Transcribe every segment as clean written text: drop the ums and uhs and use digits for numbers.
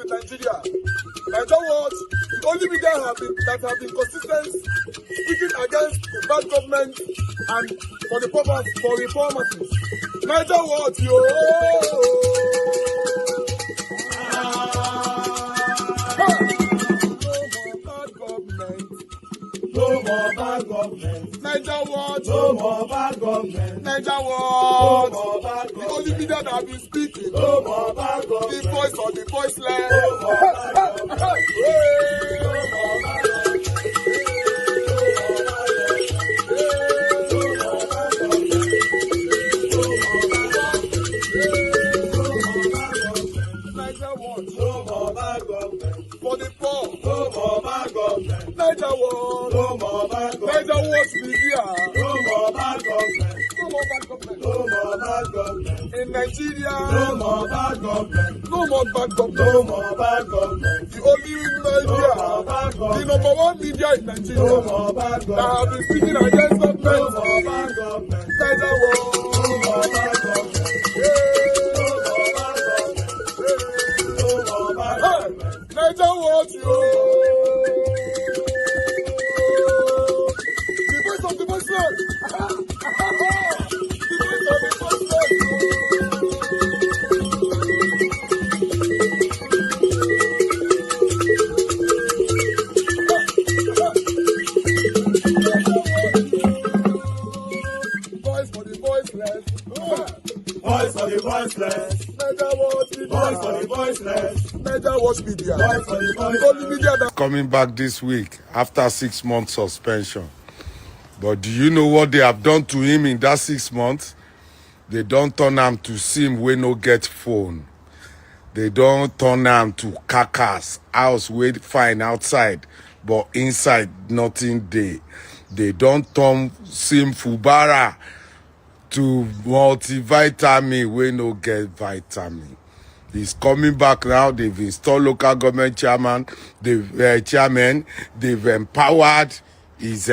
in Nigeria. Nigeria what? The only media that have been consistent speaking against the bad government and for the purpose for reformers. Nigeria what, yo? No more bad government. Nigeria what? No more bad government. Nigeria what? No more bad government. The only media that have been speaking. No more bad government. The voice of the voiceless. No more bad government. For the poor, no more bad government. Niger what? No more bad government. Niger what media? No more bad government. No more bad government. No more bad government. In Nigeria, no more bad government. No more bad government. No more bad government. The only media, the number one media in Nigeria, no more bad government. That have been speaking against government. No more bad government. Niger what? No more bad government. Niger what, yo? The voice of the voiceless. The voice of the voiceless. Voice for the voiceless. Voice for the voiceless. Niger what? Voice for the voiceless. Niger watch media. Voice for the only media that coming back this week after 6 months suspension. But do you know what they have done to him in that 6 months? They don't turn him to SIM wey no get phone. They don't turn him to carcass house wey fine outside, but inside nothing dey. They don't turn SIM Fubara to multivitamin wey no get vitamin. He's coming back now. They've installed local government chairman. They've empowered his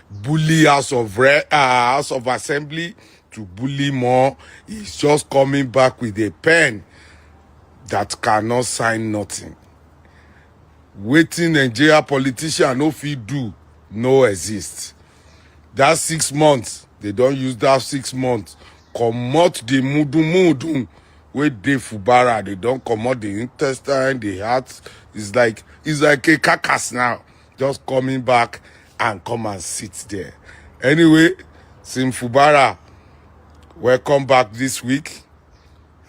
bully House of Assembly to bully more. He's just coming back with a pen that cannot sign nothing. Waiting Nigeria politician no fit do, no exist. That 6 months, they don't use that 6 months. Comot the mudu. With the Fubara, they don't come out the intestine, the heart. It's like a carcass now, just coming back and come and sit there. Anyway, Sim Fubara, welcome back this week.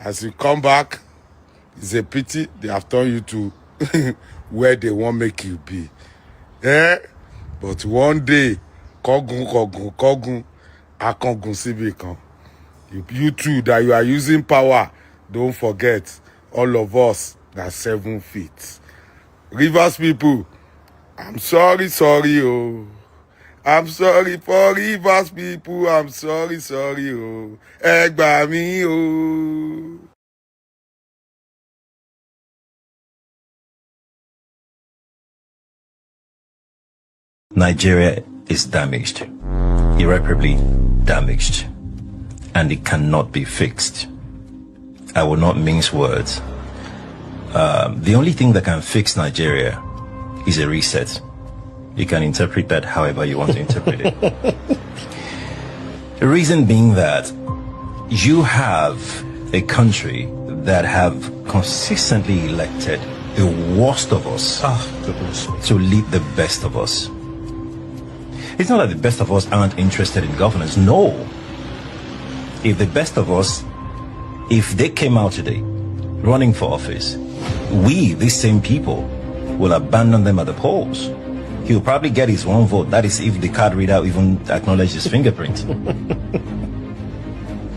As you come back, it's a pity they have turned you to where they won't make you be. But one day, kogun, akongun sibikan. You too, that you are using power. Don't forget, all of us, that's 7 feet. Rivers people, I'm sorry, oh. I'm sorry for Rivers people, I'm sorry, oh. Ẹ gbà mí, oh. Nigeria is damaged, irreparably damaged, and it cannot be fixed. I will not mince words. The only thing that can fix Nigeria is a reset. You can interpret that however you want to interpret it. The reason being that you have a country that have consistently elected the worst of us to lead the best of us. It's not that the best of us aren't interested in governance. No. If the best of us, if they came out today running for office, we, these same people, will abandon them at the polls. He'll probably get his one vote. That is if the card reader even acknowledges his fingerprint.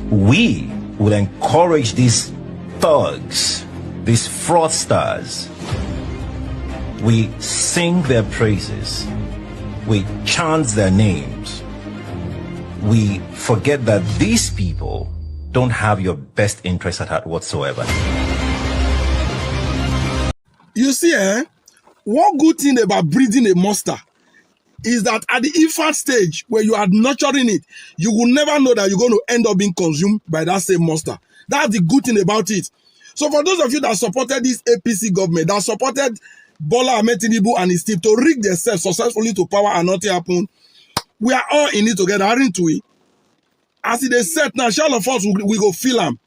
We will encourage these thugs, these fraudsters. We sing their praises. We chant their names. We forget that these people don't have your best interest at heart whatsoever. You see, one good thing about breeding a monster is that at the infant stage, where you are nurturing it, you will never know that you're going to end up being consumed by that same monster. That's the good thing about it. So for those of you that supported this APC government, that supported Bola Ahmed Tinubu and his team to rig themselves successfully to power and nothing happen, we are all in it together, aren't we? As it is set now, all of us we go feel them.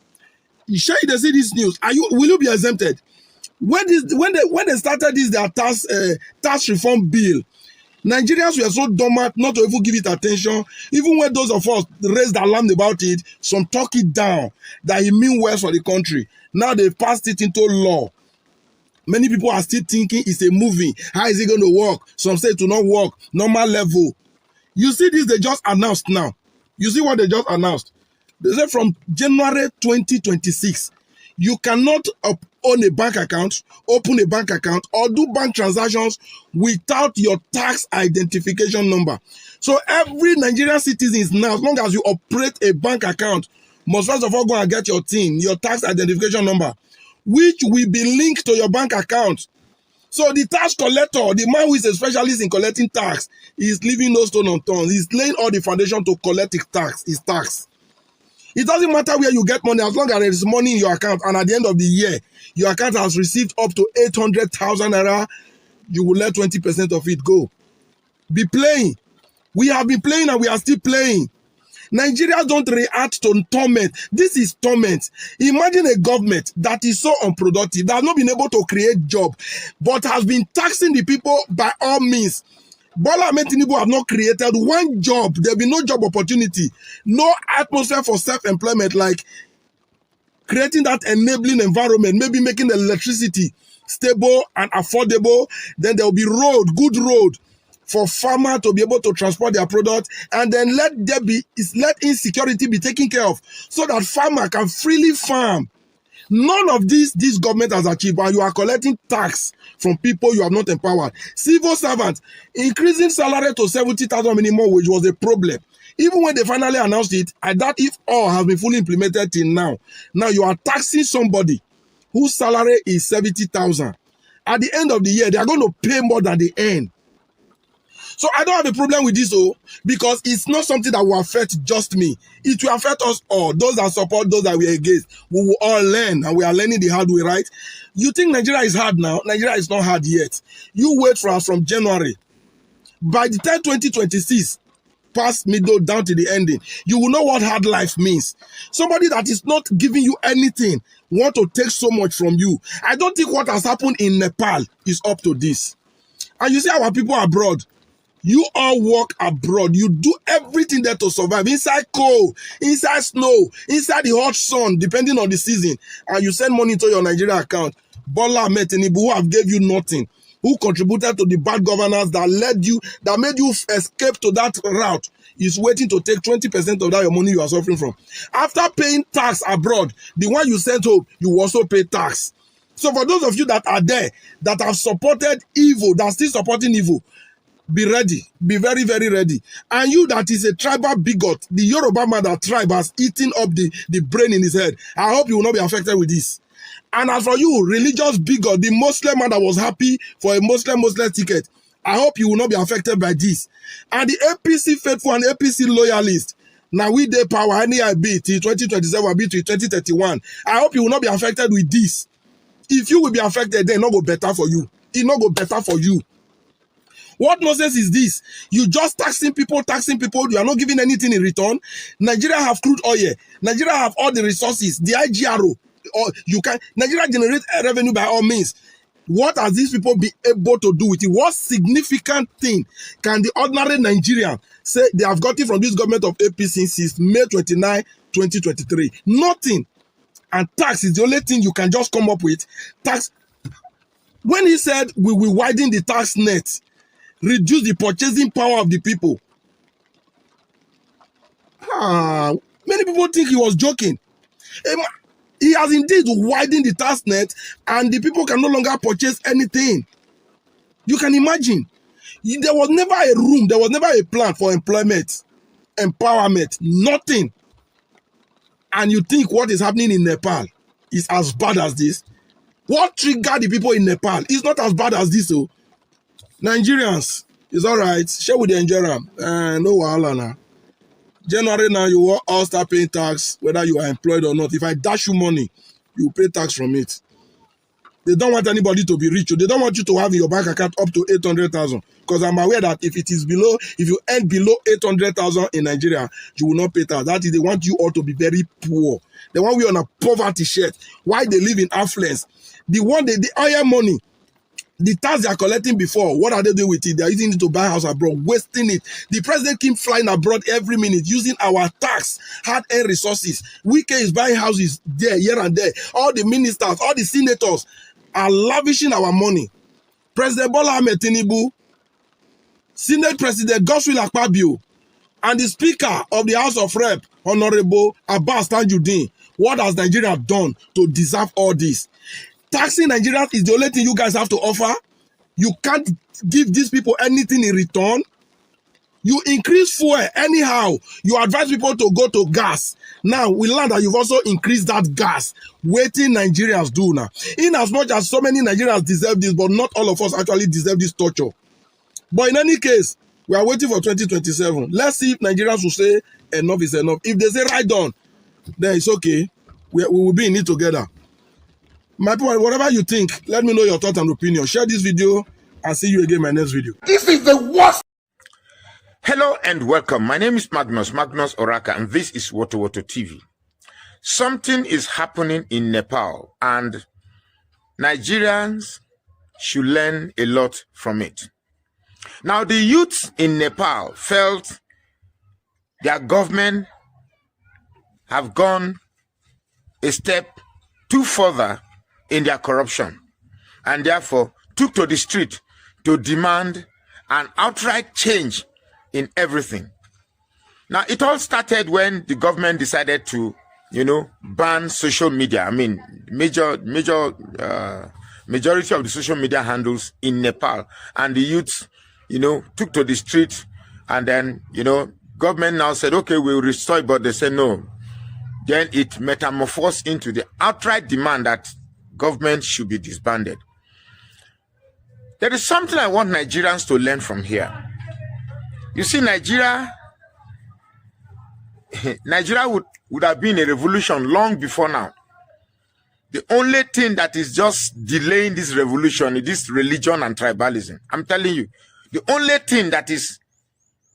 You share they see this news. Will you be exempted? When they started this their tax reform bill, Nigerians were so dormant not to even give it attention. Even when those of us raised alarm about it, some talk it down that it mean well for the country. Now they've passed it into law. Many people are still thinking it's a movie. How is it going to work? Some say it will not work. Normal level. You see this, they just announced now. You see what they just announced. They say from January 2026, you cannot own a bank account, open a bank account, or do bank transactions without your tax identification number. So every Nigerian citizen now, as long as you operate a bank account, must first of all go and get your TIN, your tax identification number, which will be linked to your bank account. So the tax collector, the man who is a specialist in collecting tax, is leaving no stone unturned. He's laying all the foundation to collect his tax. It doesn't matter where you get money, as long as there is money in your account, and at the end of the year, your account has received up to 800,000 naira, you will let 20% of it go. Be playing. We have been playing and we are still playing. Nigerians don't react to torment. This is torment. Imagine a government that is so unproductive, that has not been able to create job, but has been taxing the people by all means. Bola Ahmed Tinubu have not created one job. There will be no job opportunity, no atmosphere for self-employment, like creating that enabling environment, maybe making the electricity stable and affordable. Then there will be good road for farmers to be able to transport their product, and then let insecurity be taken care of so that farmer can freely farm. None of this government has achieved, and you are collecting tax from people you have not empowered. Civil servants, increasing salary to 70,000 minimum wage was a problem. Even when they finally announced it, I doubt if all have been fully implemented till now. Now you are taxing somebody whose salary is 70,000. At the end of the year, they are going to pay more than they earn. So I don't have a problem with this, because it's not something that will affect just me. It will affect us all. Those that support, those that we are against. We will all learn, and we are learning the hard way, right? You think Nigeria is hard now? Nigeria is not hard yet. You wait for us from January. By the time 2026, past middle down to the ending, you will know what hard life means. Somebody that is not giving you anything want to take so much from you. I don't think what has happened in Nepal is up to this. And you see our people abroad. You all work abroad. You do everything there to survive. Inside cold, inside snow, inside the hot sun, depending on the season. And you send money to your Nigeria account. Bola Ahmed Tinubu, who have gave you nothing, who contributed to the bad governance that made you escape to that route, is waiting to take 20% of that your money you are suffering from. After paying tax abroad, the one you sent home, you also pay tax. So for those of you that are there, that have supported evil, that are still supporting evil, be ready. Be very, very ready. And you that is a tribal bigot, the Yoruba man that tribe has eaten up the brain in his head, I hope you will not be affected with this. And as for you, religious bigot, the Muslim man that was happy for a Muslim ticket, I hope you will not be affected by this. And the APC faithful and APC loyalist, now we dey power, any I be till 2027, I be till 2031. I hope you will not be affected with this. If you will be affected, then it not go better for you. It not go better for you. What nonsense is this? You just taxing people, you are not giving anything in return. Nigeria have crude oil. Nigeria have all the resources, the IGRO. Or Nigeria generate revenue by all means. What has these people been able to do with it? What significant thing can the ordinary Nigerian say they have gotten from this government of APC since May 29, 2023? Nothing. And tax is the only thing you can just come up with. Tax. When he said we will widen the tax net, reduce the purchasing power of the people. Many people think he was joking. He has indeed widened the tax net, and the people can no longer purchase anything. You can imagine. There was never a room, there was never a plan for employment, empowerment, nothing. And you think what is happening in Nepal is as bad as this? What triggered the people in Nepal? It's not as bad as this, oh. Nigerians, it's all right. Share with the Nigerian. No wahala now. January now, you will all start paying tax, whether you are employed or not. If I dash you money, you pay tax from it. They don't want anybody to be rich. They don't want you to have in your bank account up to 800,000. Because I'm aware that if you earn below 800,000 in Nigeria, you will not pay tax. That is, they want you all to be very poor. They want you on a poverty shirt. Why they live in affluence? The oil money, the tax they are collecting before, what are they doing with it? They are using it to buy house abroad, wasting it. The president keeps flying abroad every minute, using our tax, hard-earned resources. Wike is buying houses there, here and there. All the ministers, all the senators are lavishing our money. President Bola Ahmed Tinubu, Senate President Godswill Akpabio, and the Speaker of the House of Rep, Honorable Abbas Tajudeen. What has Nigeria done to deserve all this? Taxing Nigerians is the only thing you guys have to offer. You can't give these people anything in return. You increase fuel anyhow. You advise people to go to gas. Now, we learn that you've also increased that gas. Waiting Nigerians do now. In as much as so many Nigerians deserve this, but not all of us actually deserve this torture. But in any case, we are waiting for 2027. Let's see if Nigerians will say enough is enough. If they say right on, then it's okay. We will be in it together. My point, whatever you think, let me know your thoughts and opinion. Share this video and see you again in my next video. This is the worst. Hello and welcome. My name is Magnus Oraka, and this is Woto Woto TV. Something is happening in Nepal, and Nigerians should learn a lot from it. Now, the youths in Nepal felt their government have gone a step too further in their corruption, and therefore took to the street to demand an outright change in everything. Now, it all started when the government decided to, ban social media. I mean, majority of the social media handles in Nepal, and the youths, took to the street, and then, government now said, okay, we'll restore it, but they said no. Then it metamorphosed into the outright demand that government should be disbanded. There is something I want Nigerians to learn from here. You see, Nigeria would have been a revolution long before now. The only thing that is just delaying this revolution is this religion and tribalism. I'm telling you, the only thing that is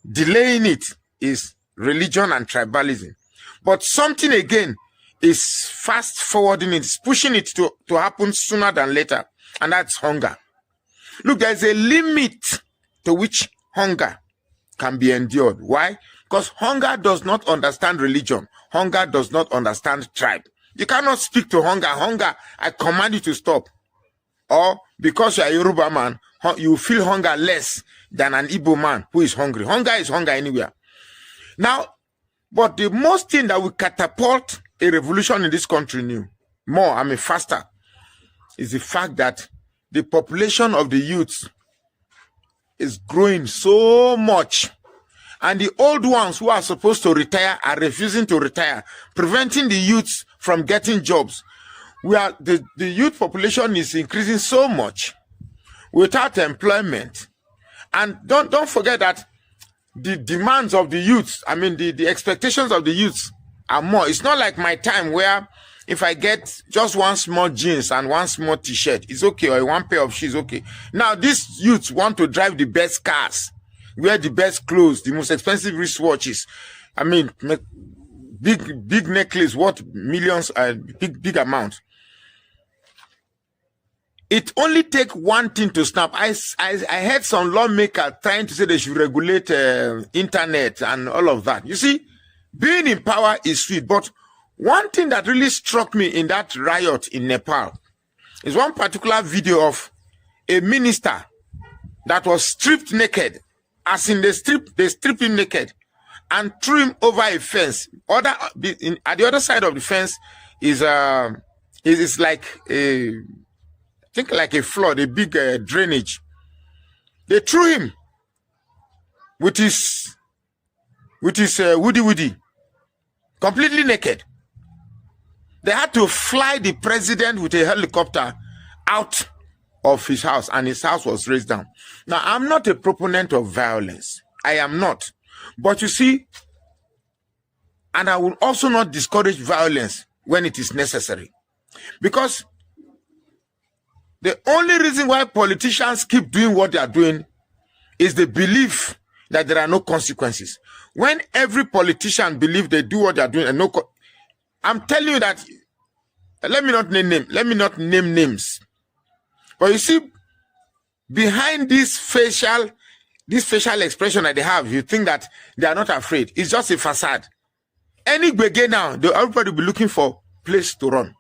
delaying it is religion and tribalism. But something again is fast forwarding it, pushing it to happen sooner than later, and that's hunger. Look, there's a limit to which hunger can be endured. Why? Because hunger does not understand religion. Hunger does not understand tribe. You cannot speak to hunger. Hunger, I command you to stop. Or because you are a Yoruba man, you feel hunger less than an Igbo man who is hungry. Hunger is hunger anywhere. Now, but the most thing that will catapult a revolution in this country faster, is the fact that the population of the youths is growing so much, and the old ones who are supposed to retire are refusing to retire, preventing the youths from getting jobs. The youth population is increasing so much without employment. And don't forget that the demands of the youths, the expectations of the youths are more. It's not like my time where if I get just one small jeans and one small t-shirt, it's okay, or one pair of shoes, okay. Now, these youths want to drive the best cars, wear the best clothes, the most expensive wristwatches. Big necklace worth millions, big amount. It only takes one thing to snap. I heard some lawmaker trying to say they should regulate internet and all of that. You see, being in power is sweet, but one thing that really struck me in that riot in Nepal is one particular video of a minister that was stripped naked, as in they strip him naked and threw him over a fence. At the other side of the fence is like like a flood, a big drainage. They threw him with his woody, completely naked. They had to fly the president with a helicopter out of his house, and his house was raised down. Now, I'm not a proponent of violence. I am not. But you see, and I will also not discourage violence when it is necessary. Because the only reason why politicians keep doing what they are doing is the belief that there are no consequences. When every politician believes they do what they are doing and I'm telling you that, let me not name names. But you see, behind this facial expression that they have, you think that they are not afraid. It's just a facade. Any beggar now, everybody will be looking for place to run.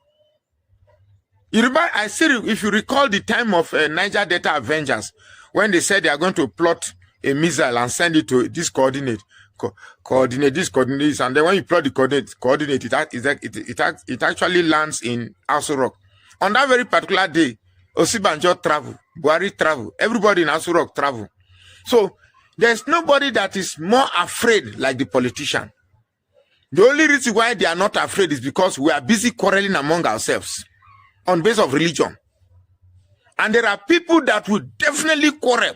You remember, if you recall the time of Niger Delta Avengers, when they said they are going to plot a missile and send it to this coordinate, coordinate this, and then when you plot the coordinate, it actually lands in Aso Rock. On that very particular day, Osibanjo travel, Buhari travel, everybody in Aso Rock travel. So there's nobody that is more afraid like the politician. The only reason why they are not afraid is because we are busy quarreling among ourselves on base of religion. And there are people that will definitely quarrel.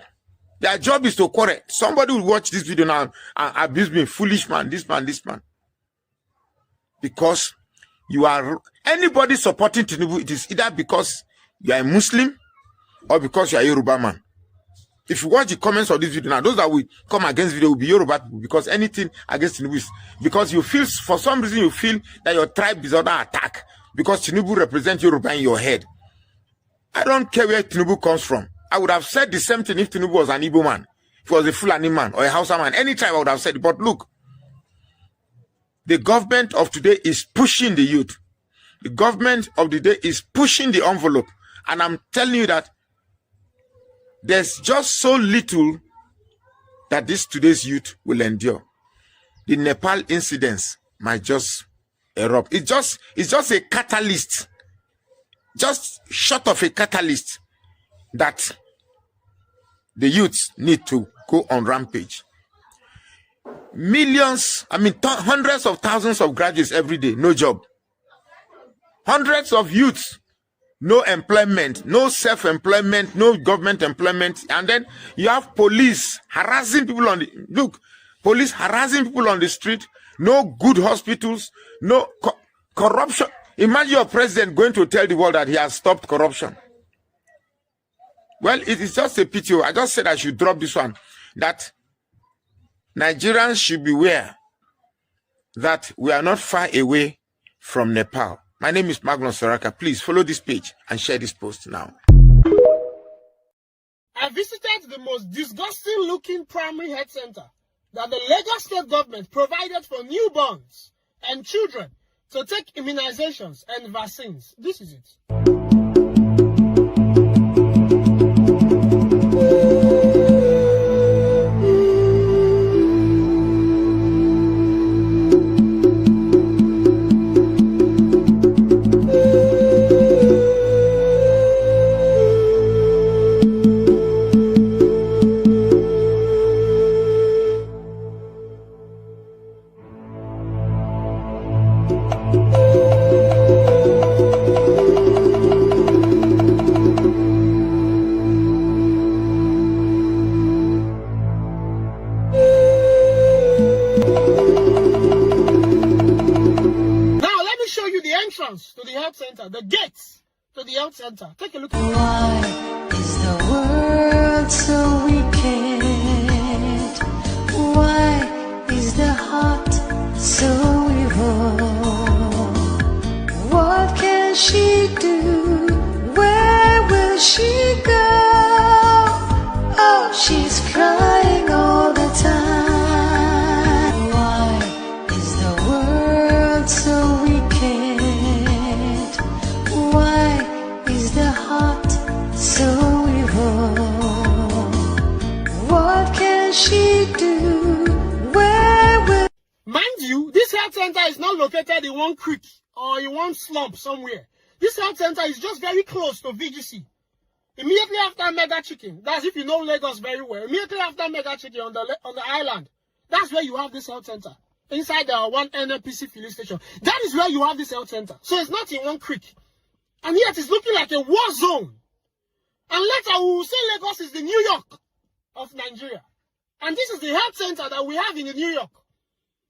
Their job is to quarrel. Somebody will watch this video now and abuse me, foolish man, this man. Because you are, anybody supporting Tinubu, it is either because you are a Muslim or because you are a Yoruba man. If you watch the comments of this video now, those that will come against video will be Yoruba people, because anything against Tinubu is because you feel, for some reason, you feel that your tribe is under attack because Tinubu represents Yoruba in your head. I don't care where Tinubu comes from. I would have said the same thing if Tinubu was an Igbo man, if he was a Fulani man or a Hausa man, any tribe I would have said it. But look, the government of today is pushing the youth. The government of the day is pushing the envelope. And I'm telling you that there's just so little that today's youth will endure. The Nepal incidents might just erupt. It's just a catalyst, just short of a catalyst, that the youths need to go on rampage. Millions, hundreds of thousands of graduates every day, no job. Hundreds of youths, no employment, no self-employment, no government employment. And then you have police harassing people police harassing people on the street, no good hospitals, no corruption. Imagine your president going to tell the world that he has stopped corruption. Well, it is just a pity. I just said I should drop this one, that Nigerians should beware that we are not far away from Nepal. My name is Magnus Saraka. Please follow this page and share this post now. I visited the most disgusting looking primary health center that the Lagos state government provided for newborns and children to take immunizations and vaccines. This is it. To the health center, the gates to the health center. Take a look. Why is the world so wicked? Why is the heart so evil? What can she do? Where will she go? Oh, she's crying all the time. Why is the world so wicked? So evil. What can she do? Where will... Mind you, this health center is not located in one creek or in one slump somewhere. This health center is just very close to VGC. Immediately after Mega Chicken, that's if you know Lagos very well. Immediately after Mega Chicken on the island, that's where you have this health center. Inside the one NNPC filling station. That is where you have this health center. So it's not in one creek. And yet it's looking like a war zone. And later we will say Lagos is the New York of Nigeria. And this is the health center that we have in New York.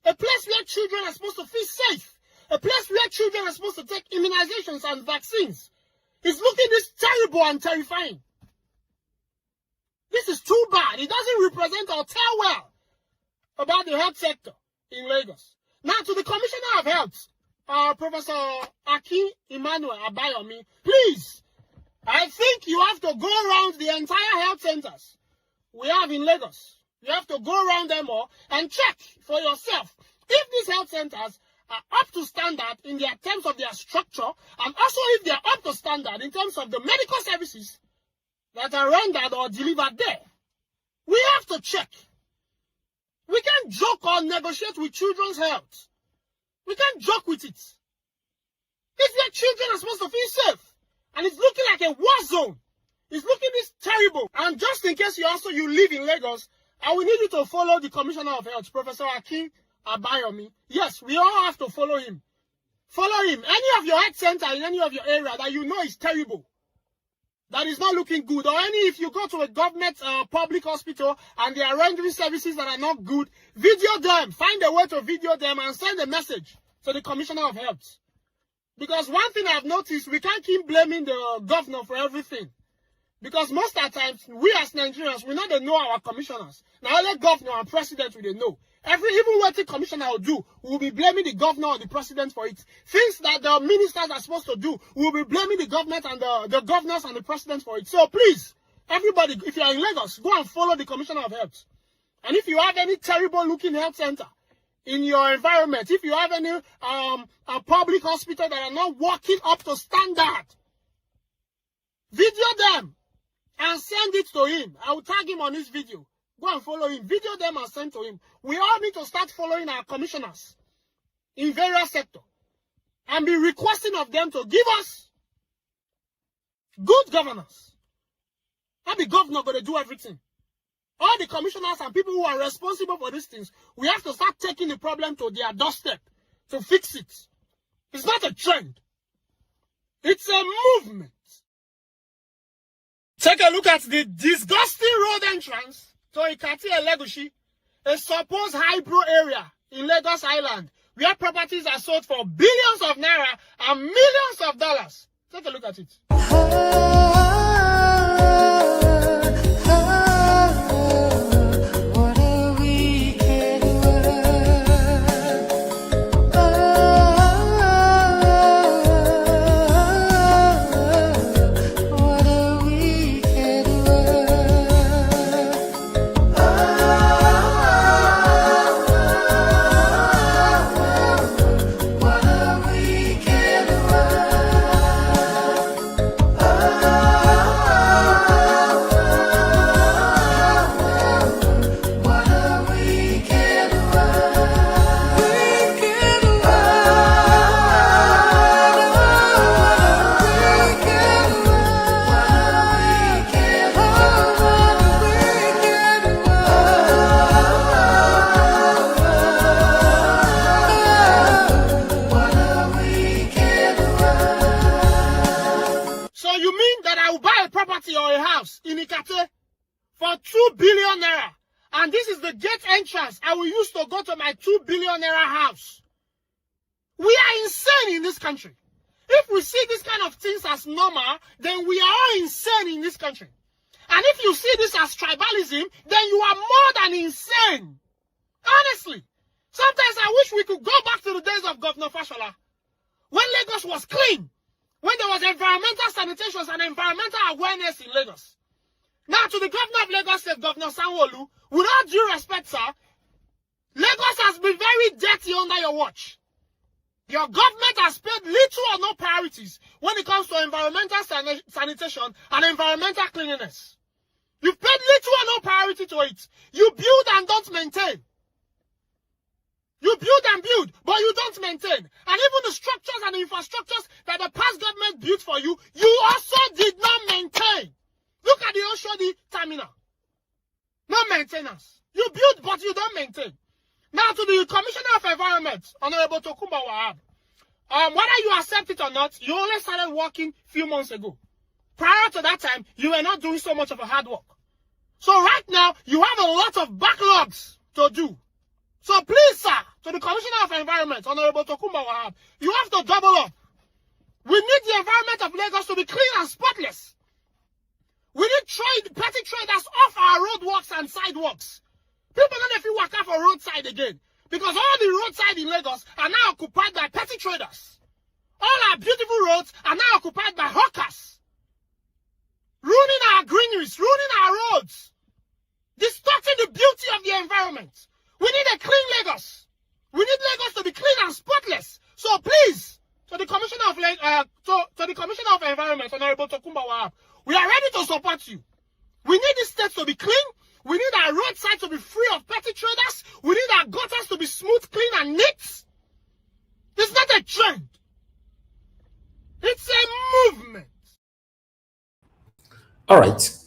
A place where children are supposed to feel safe. a place where children are supposed to take immunizations and vaccines, is looking this terrible and terrifying. This is too bad. It doesn't represent or tell well about the health sector in Lagos. Now, to the Commissioner of Health, Professor Akin Emmanuel Abayomi, please, I think you have to go around the entire health centers we have in Lagos. You have to go around them all and check for yourself if these health centers are up to standard in their terms of their structure, and also if they are up to standard in terms of the medical services that are rendered or delivered there. We have to check. We can't joke or negotiate with children's health. We can't joke with it. If their children are supposed to feel safe, and it's looking like a war zone, it's looking this terrible. And just in case you live in Lagos, I will need you to follow the Commissioner of Health, Professor Akin Abayomi. Yes, we all have to follow him. Follow him. Any of your health center in any of your area that you know is terrible, that is not looking good, or if you go to a government public hospital and they are rendering services that are not good, video them. Find a way to video them and send a message to the Commissioner of Health. Because one thing I've noticed, we can't keep blaming the governor for everything. Because most of the times, we as Nigerians, we don't know our commissioners. Now, only governor and president we know. Even what the commissioner will do, we'll be blaming the governor or the president for it. Things that the ministers are supposed to do, we'll be blaming the government and the governors and the president for it. So please, everybody, if you are in Lagos, go and follow the Commissioner of Health. And if you have any terrible looking health center in your environment, if you have any a public hospital that are not working up to standard, video them and send it to him. I will tag him on this video. Go and follow him. Video them and send to him. We all need to start following our commissioners in various sectors and be requesting of them to give us good governance. Not the governor going to do everything. All the commissioners and people who are responsible for these things, we have to start taking the problem to their doorstep to fix it. It's not a trend. It's a movement. Take a look at the disgusting road entrance to Ikati Elegushi, a supposed high-brow area in Lagos Island, where properties are sold for billions of naira and millions of dollars. Take a look at it. Or a house in Ikate for 2 billion naira, and this is the gate entrance I will use to go to my 2 billion naira house. We are insane in this country. If we see this kind of things as normal, then we are all insane in this country. And if you see this as tribalism, then you are more than insane. Honestly, sometimes I wish we could go back to the days of Governor Fashola, when Lagos was clean, when there was environmental sanitation and environmental awareness in Lagos. Now, to the governor of Lagos State, Governor Sanwo-Olu, with all due respect, sir, Lagos has been very dirty under your watch. Your government has paid little or no priorities when it comes to environmental sanitation and environmental cleanliness. You've paid little or no priority to it. You build and don't maintain. You build and build, but you don't maintain. And even the structures and infrastructures that the past government built for you, you also did not maintain. Look at the Oshodi terminal. No maintenance. You build, but you don't maintain. Now to the Commissioner of Environment, Honorable Tokumba Wahab. Whether you accept it or not, you only started working a few months ago. Prior to that time, you were not doing so much of a hard work. So right now, you have a lot of backlogs to do. So please, sir, to the Commissioner of Environment, Honorable Tokumba Wahab, you have to double up. We need the environment of Lagos to be clean and spotless. We need petty traders off our roadworks and sidewalks. People don't know if you walk out for roadside again. Because all the roadside in Lagos are now occupied by petty traders. All our beautiful roads are now occupied by hawkers. Ruining our greeneries, ruining our roads. Distorting the beauty of the environment. We need a clean Lagos. We need Lagos to be clean and spotless. So please, to the Commissioner of Environment, Honorable Tokumba Wahab, we are ready to support you. We need the state to be clean. We need our roadside to be free of petty traders. We need our gutters to be smooth, clean, and neat. It's not a trend. It's a movement. All right,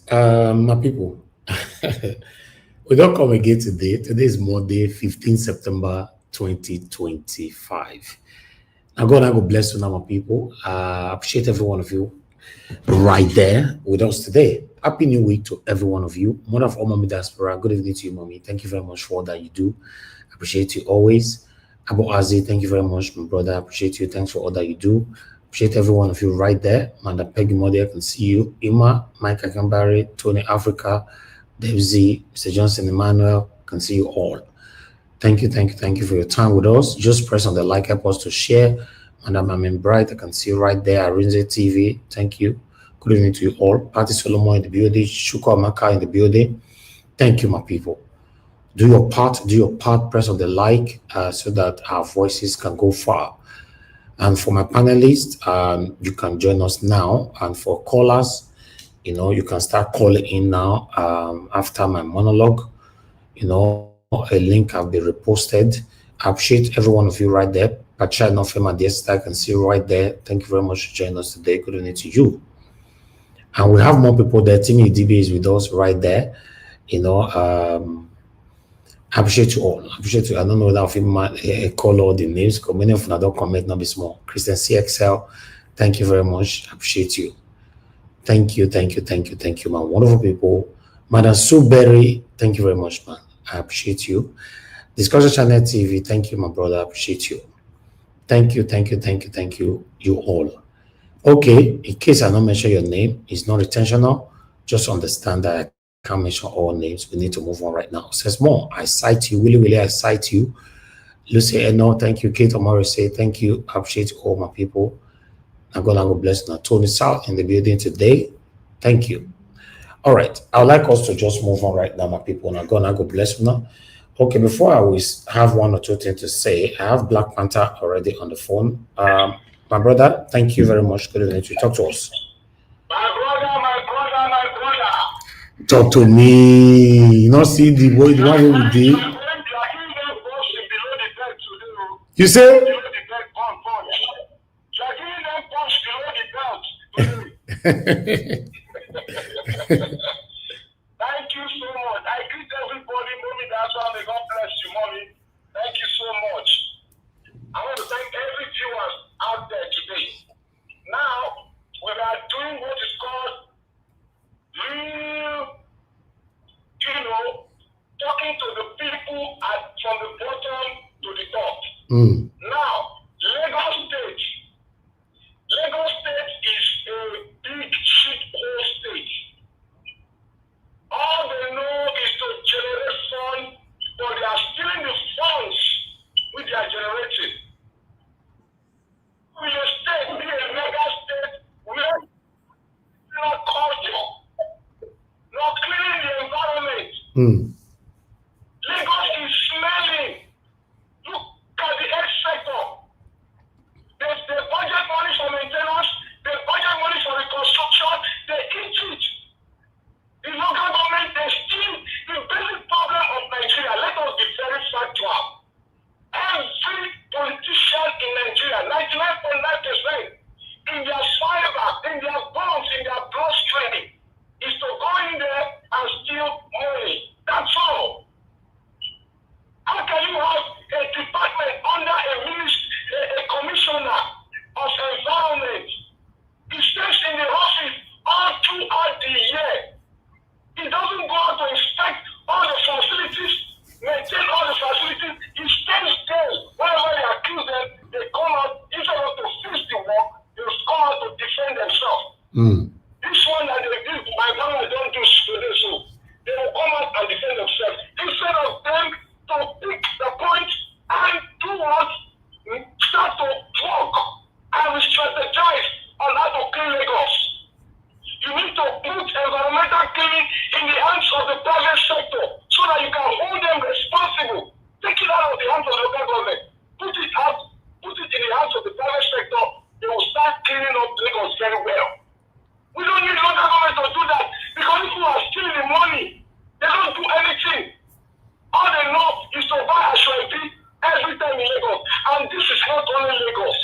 my people. We don't come again today. Today is Monday, 15 September 2025. Now, God, I will bless you now, my people. I appreciate every one of you right there with us today. Happy New Week to every one of you. Mother of all Mommy Diaspora, good evening to you, Mommy. Thank you very much for all that you do. I appreciate you always. Abu Azi, thank you very much, my brother. I appreciate you. Thanks for all that you do. Appreciate every one of you right there. Manda Peggy Modi, I can see you. Ima, Mike Akambari, Tony Africa, Dave Z, Mr. Johnson Emmanuel, can see you all. Thank you for your time with us. Just press on the like, help us to share. Madam Amin Bright, I can see you right there. Arinze TV, thank you. Good evening to you all. Patty Solomon in the building. Shuko Amaka in the building. Thank you, my people. Do your part. Press on the like so that our voices can go far. And for my panelists, you can join us now. And for callers, you can start calling in now after my monologue. A link have been reposted. I appreciate every one of you right there. Patricia Nofema, I can see you right there. Thank you very much for joining us today. Good evening to you. And we have more people there. Timmy DB is with us right there. I appreciate you all. I appreciate you. I don't know that if you call all the names, because many of them don't comment, not be small. Christian CXL, thank you very much. I appreciate you. Thank you, my wonderful people. Madam Sue Berry, thank you very much, man. I appreciate you. Discussion Channel TV, thank you, my brother. I appreciate you. Thank you, you all. Okay, in case I don't mention your name, it's not intentional. Just understand that I can't mention all names. We need to move on right now. Says more. I cite you, Willie, I cite you. Lucy Eno, thank you. Kate Omari say thank you. I appreciate all my people. I'm gonna bless now. Tony South in the building today. Thank you. All right, I would like us to just move on right now, my people. And I'm gonna bless you now. Okay, before I always have one or two things to say, I have Black Panther already on the phone. My brother, thank you very much. Good evening to you. Talk to us. My brother. Talk to me. You not see the boy, the one who did. You say? Thank you so much. I greet everybody. Mommy, that's why may God bless you, Mommy. Thank you so much. I want to thank every viewer out there today. Now, we are doing what is called real, talking to the people from the bottom to the top. Now, Lagos State is a big shithole state. All they know is to generate funds, but they are stealing the funds which they are generating. Will a state be a mega state where not culture, not cleaning the environment? Lagos is smelling. Look at the health sector. They budget money for maintenance, they budget money for reconstruction, they eat it. The local government, they steal the basic problem of Nigeria. Let us be very factual. Every politician in Nigeria, 99.9%, in their fiber, in their bones, in their bloodstream, is to go in there and steal money. That's This one that they did, my father don't do today, so they will come out and defend themselves instead of them to pick the point and do what? Start to talk and strategize on how to clean Lagos. You need to put environmental cleaning in the hands of the private sector so that you can hold them responsible. Take it out of the hands of the local government. Put it in the hands of the private sector. They will start cleaning up Lagos very well. We don't need local government to do that because people are stealing the money. They don't do anything. All they know is to buy a Ashwebi every time in Lagos. And this is not only Lagos.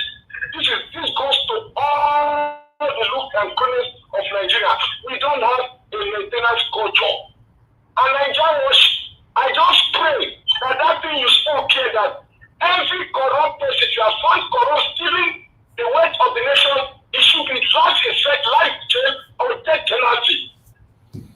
This goes to all the look and corners of Nigeria. We don't have a maintenance culture. And Nigeria, I just pray that thing you spoke here, that every corrupt person, if you are found corrupt, stealing the wealth of the nation, it should be lost in life jail or death penalty.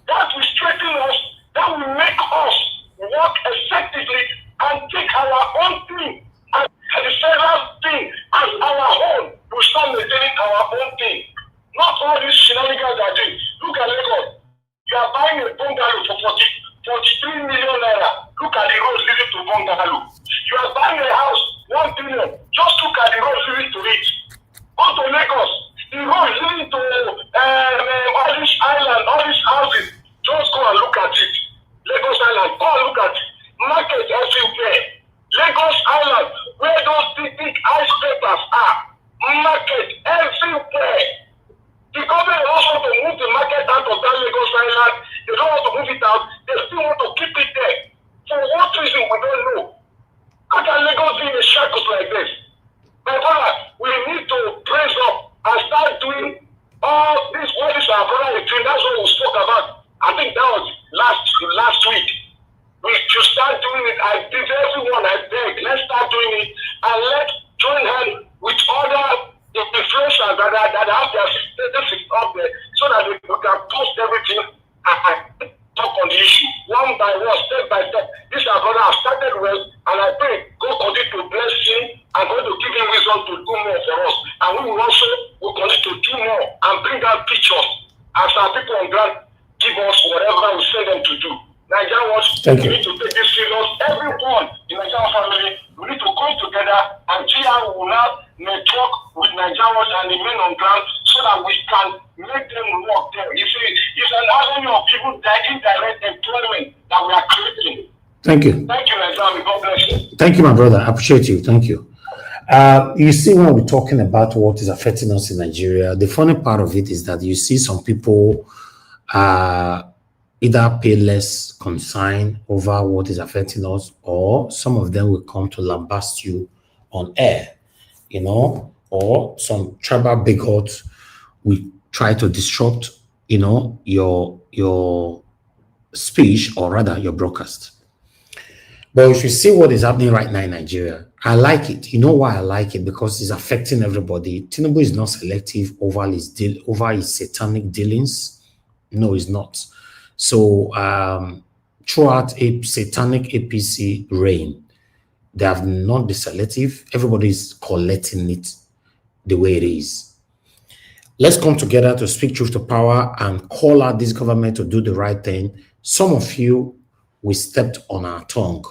That will strengthen us, that will make us work effectively and take our own thing and the federal thing as our own. We start maintaining our own thing. Not all these shenanigans are doing. Look at Lagos. You are buying a bungalow for 43 million naira. Look at the roads leading to bungalow. You are buying a house, 1 billion. Just look at the roads leading to it. Go to Lagos. The road leading to all this island, all these houses. Just go and look at it. Lagos Island, go and look at it. Market everywhere. Lagos Island, where those big ice papers are. Market everywhere. The government also want to move the market out of that Lagos Island. They don't want to move it out. They still want to keep it there. For what reason, we don't know. How can Lagos be in a shackles like this? My brother, we need to praise up and start doing all this, what is our brother is doing. That's what we spoke about. I think that was last week. We should start doing it. I beg everyone, I beg, let's start doing it and let's join hands with other influencers that have their statistics up there so that we can post everything and talk on the issue one by one, step by step. This our brother has started well, and I pray God continue to bless him and God to give him wisdom to do more for us. And we will also continue to do more and bring out pictures as our people on ground give us whatever we send them to do. Nigerians, we need to take this serious. Everyone in the Nigerian family, we need to come together and see how we will now network with Nigerians and the men on ground so that we can make them work there. You see, it's an avenue of people that indirect employment that we are creating. Thank you. Thank you, Nigeria. God bless you. Thank you, my brother. I appreciate you. Thank you. You see, when we're talking about what is affecting us in Nigeria, the funny part of it is that you see some people either pay less concern over what is affecting us, or some of them will come to lambast you on air, you know, or some tribal bigots will try to disrupt, you know, your speech, or rather your broadcast. But if you see what is happening right now in Nigeria, I like it. You know why I like it? Because it's affecting everybody. Tinubu is not selective over his satanic dealings. No, he's not. So throughout a satanic APC reign, they have not been selective. Everybody is collecting it the way it is. Let's come together to speak truth to power and call out this government to do the right thing. Some of you, we stepped on our tongue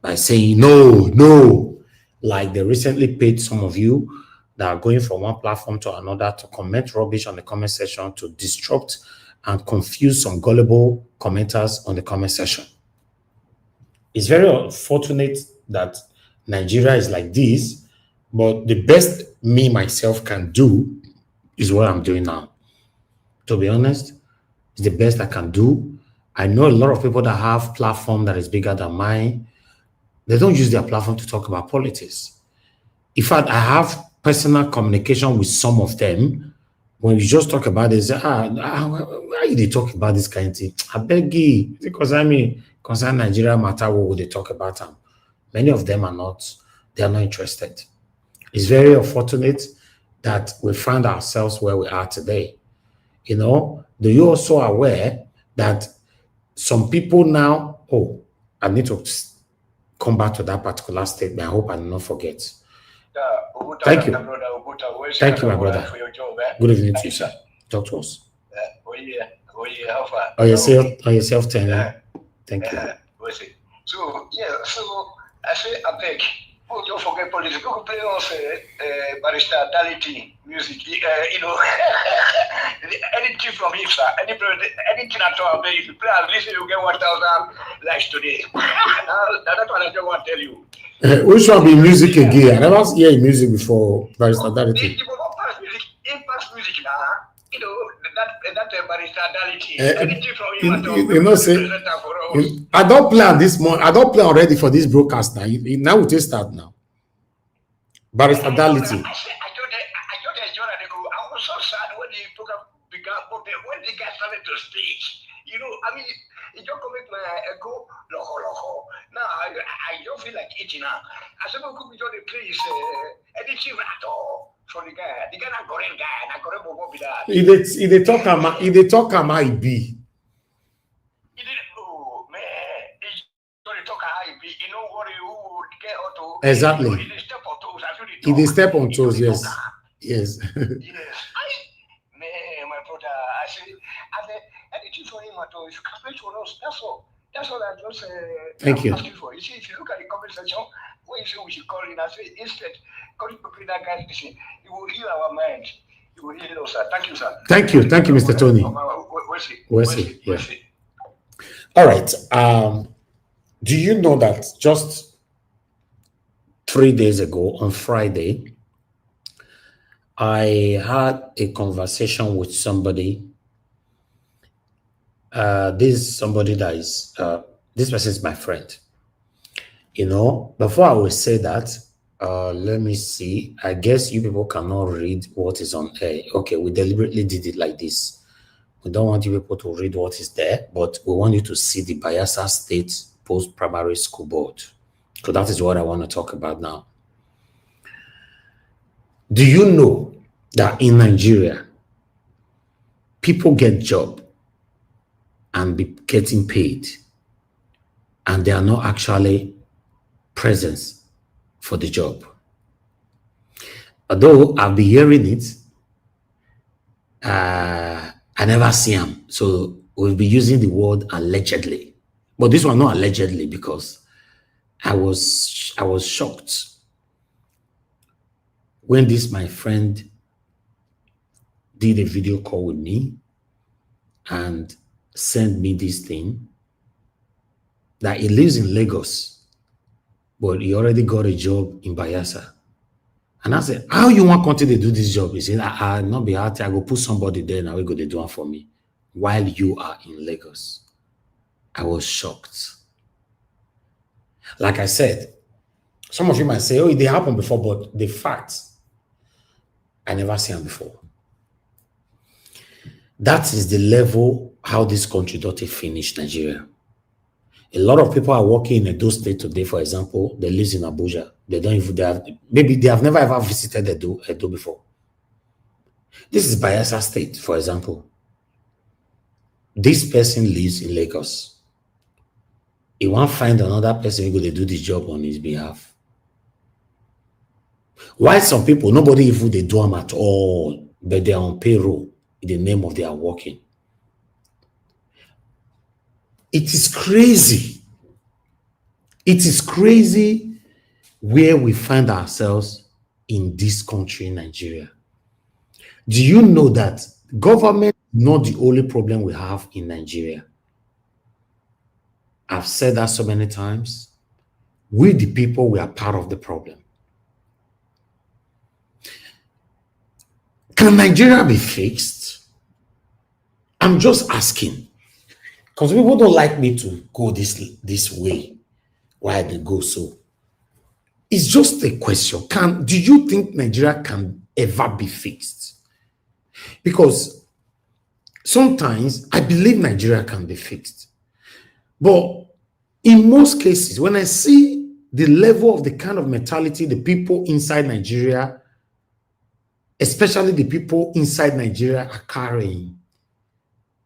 by saying no, like they recently paid some of you that are going from one platform to another to comment rubbish on the comment section, to disrupt and confuse some gullible commenters on the comment section. It's very unfortunate that Nigeria is like this, but the best me myself can do is what I'm doing now. To be honest, it's the best I can do. I know a lot of people that have platform that is bigger than mine. They don't use their platform to talk about politics. In fact, I have personal communication with some of them. When you just talk about it, say, why they talk about this kind of thing? I beg you, because I mean, concern Nigeria matter, what would they talk about them? Many of them are not, they are not interested. It's very unfortunate that we find ourselves where we are today. You know, do you also aware that some people now, I need to come back to that particular statement. I hope I will not forget. Thank you. Thank you, my brother. For your job, Good evening to you, sir. Talk to us. Oh yeah, how far? On yourself, Tanya. Thank you. So yeah, so I say I beg. Oh, don't forget politics. Go play on barrister Dality music. Anything from him, sir. Anything at all. If you play and listen, you get 1,000 likes today. That's what I just want to tell you. Which one be music again? I never hear music before barrister Dality. You will not pass music. In pass music now. That barrister Dality. Anything from him at all. You know, say I don't plan this morning. I don't plan already for this broadcast now. Now we just start now. Barrister Dality. I told them, I was so sad when the program began, but when the guy started to speak, I mean, it just make my echo loho. Now I don't feel like eating now. I said, could be just the place, anything at all. For the guy not Korean guy, not Korean bobo be that. If they talk am I be. He didn't know, man. He don't talk how he be. You know what who would get auto. Exactly. He did step on toes. He did step on toes, yes. Yes. Yes. Man, my brother, I say, anything for him at all, if you can pay for us, that's all. That's all I just Thank you. asking for. You see, if you look at the comment section, when you say we should call in, I say instead, call people that guy listen. It will heal our mind. It will heal us, sir. Thank you, sir. Thank you, Mr. Tony. We'll see. All right. Do you know that just 3 days ago on Friday, I had a conversation with somebody. This is somebody that is this person is my friend. Before I will say that, let me see. I guess you people cannot read what is on air. Okay, we deliberately did it like this. We don't want you people to read what is there, but we want you to see the Bayelsa State Post-Primary School Board. So that is what I want to talk about now. Do you know that in Nigeria, people get job and be getting paid, and they are not actually present for the job? Although I've been hearing it, I never see them. So we'll be using the word allegedly. But this one not allegedly, because I was shocked when this my friend did a video call with me and sent me this thing that he lives in Lagos, but he already got a job in Bayelsa. And I said, how you want continue to do this job? He said, I not be hard. I go put somebody there and we go to do it for me while you are in Lagos. I was shocked. Like I said, some of you might say, oh, it happened before, but the fact, I never seen them before. That is the level how this country don't finish Nigeria. A lot of people are working in Edo State today, for example. They live in Abuja. Maybe they have never ever visited Edo before. This is Bayelsa State, for example. This person lives in Lagos. He won't find another person who going to do this job on his behalf. Why some people, nobody even they do them at all, but they are on payroll in the name of their working. It is crazy. It is crazy where we find ourselves in this country, Nigeria. Do you know that government is not the only problem we have in Nigeria? I've said that so many times. We, the people, we are part of the problem. Can Nigeria be fixed? I'm just asking. Because people don't like me to go this way. Why they go so? It's just a question. Do you think Nigeria can ever be fixed? Because sometimes I believe Nigeria can be fixed. But in most cases, when I see the level of the kind of mentality the people inside Nigeria, especially the people inside Nigeria, are carrying,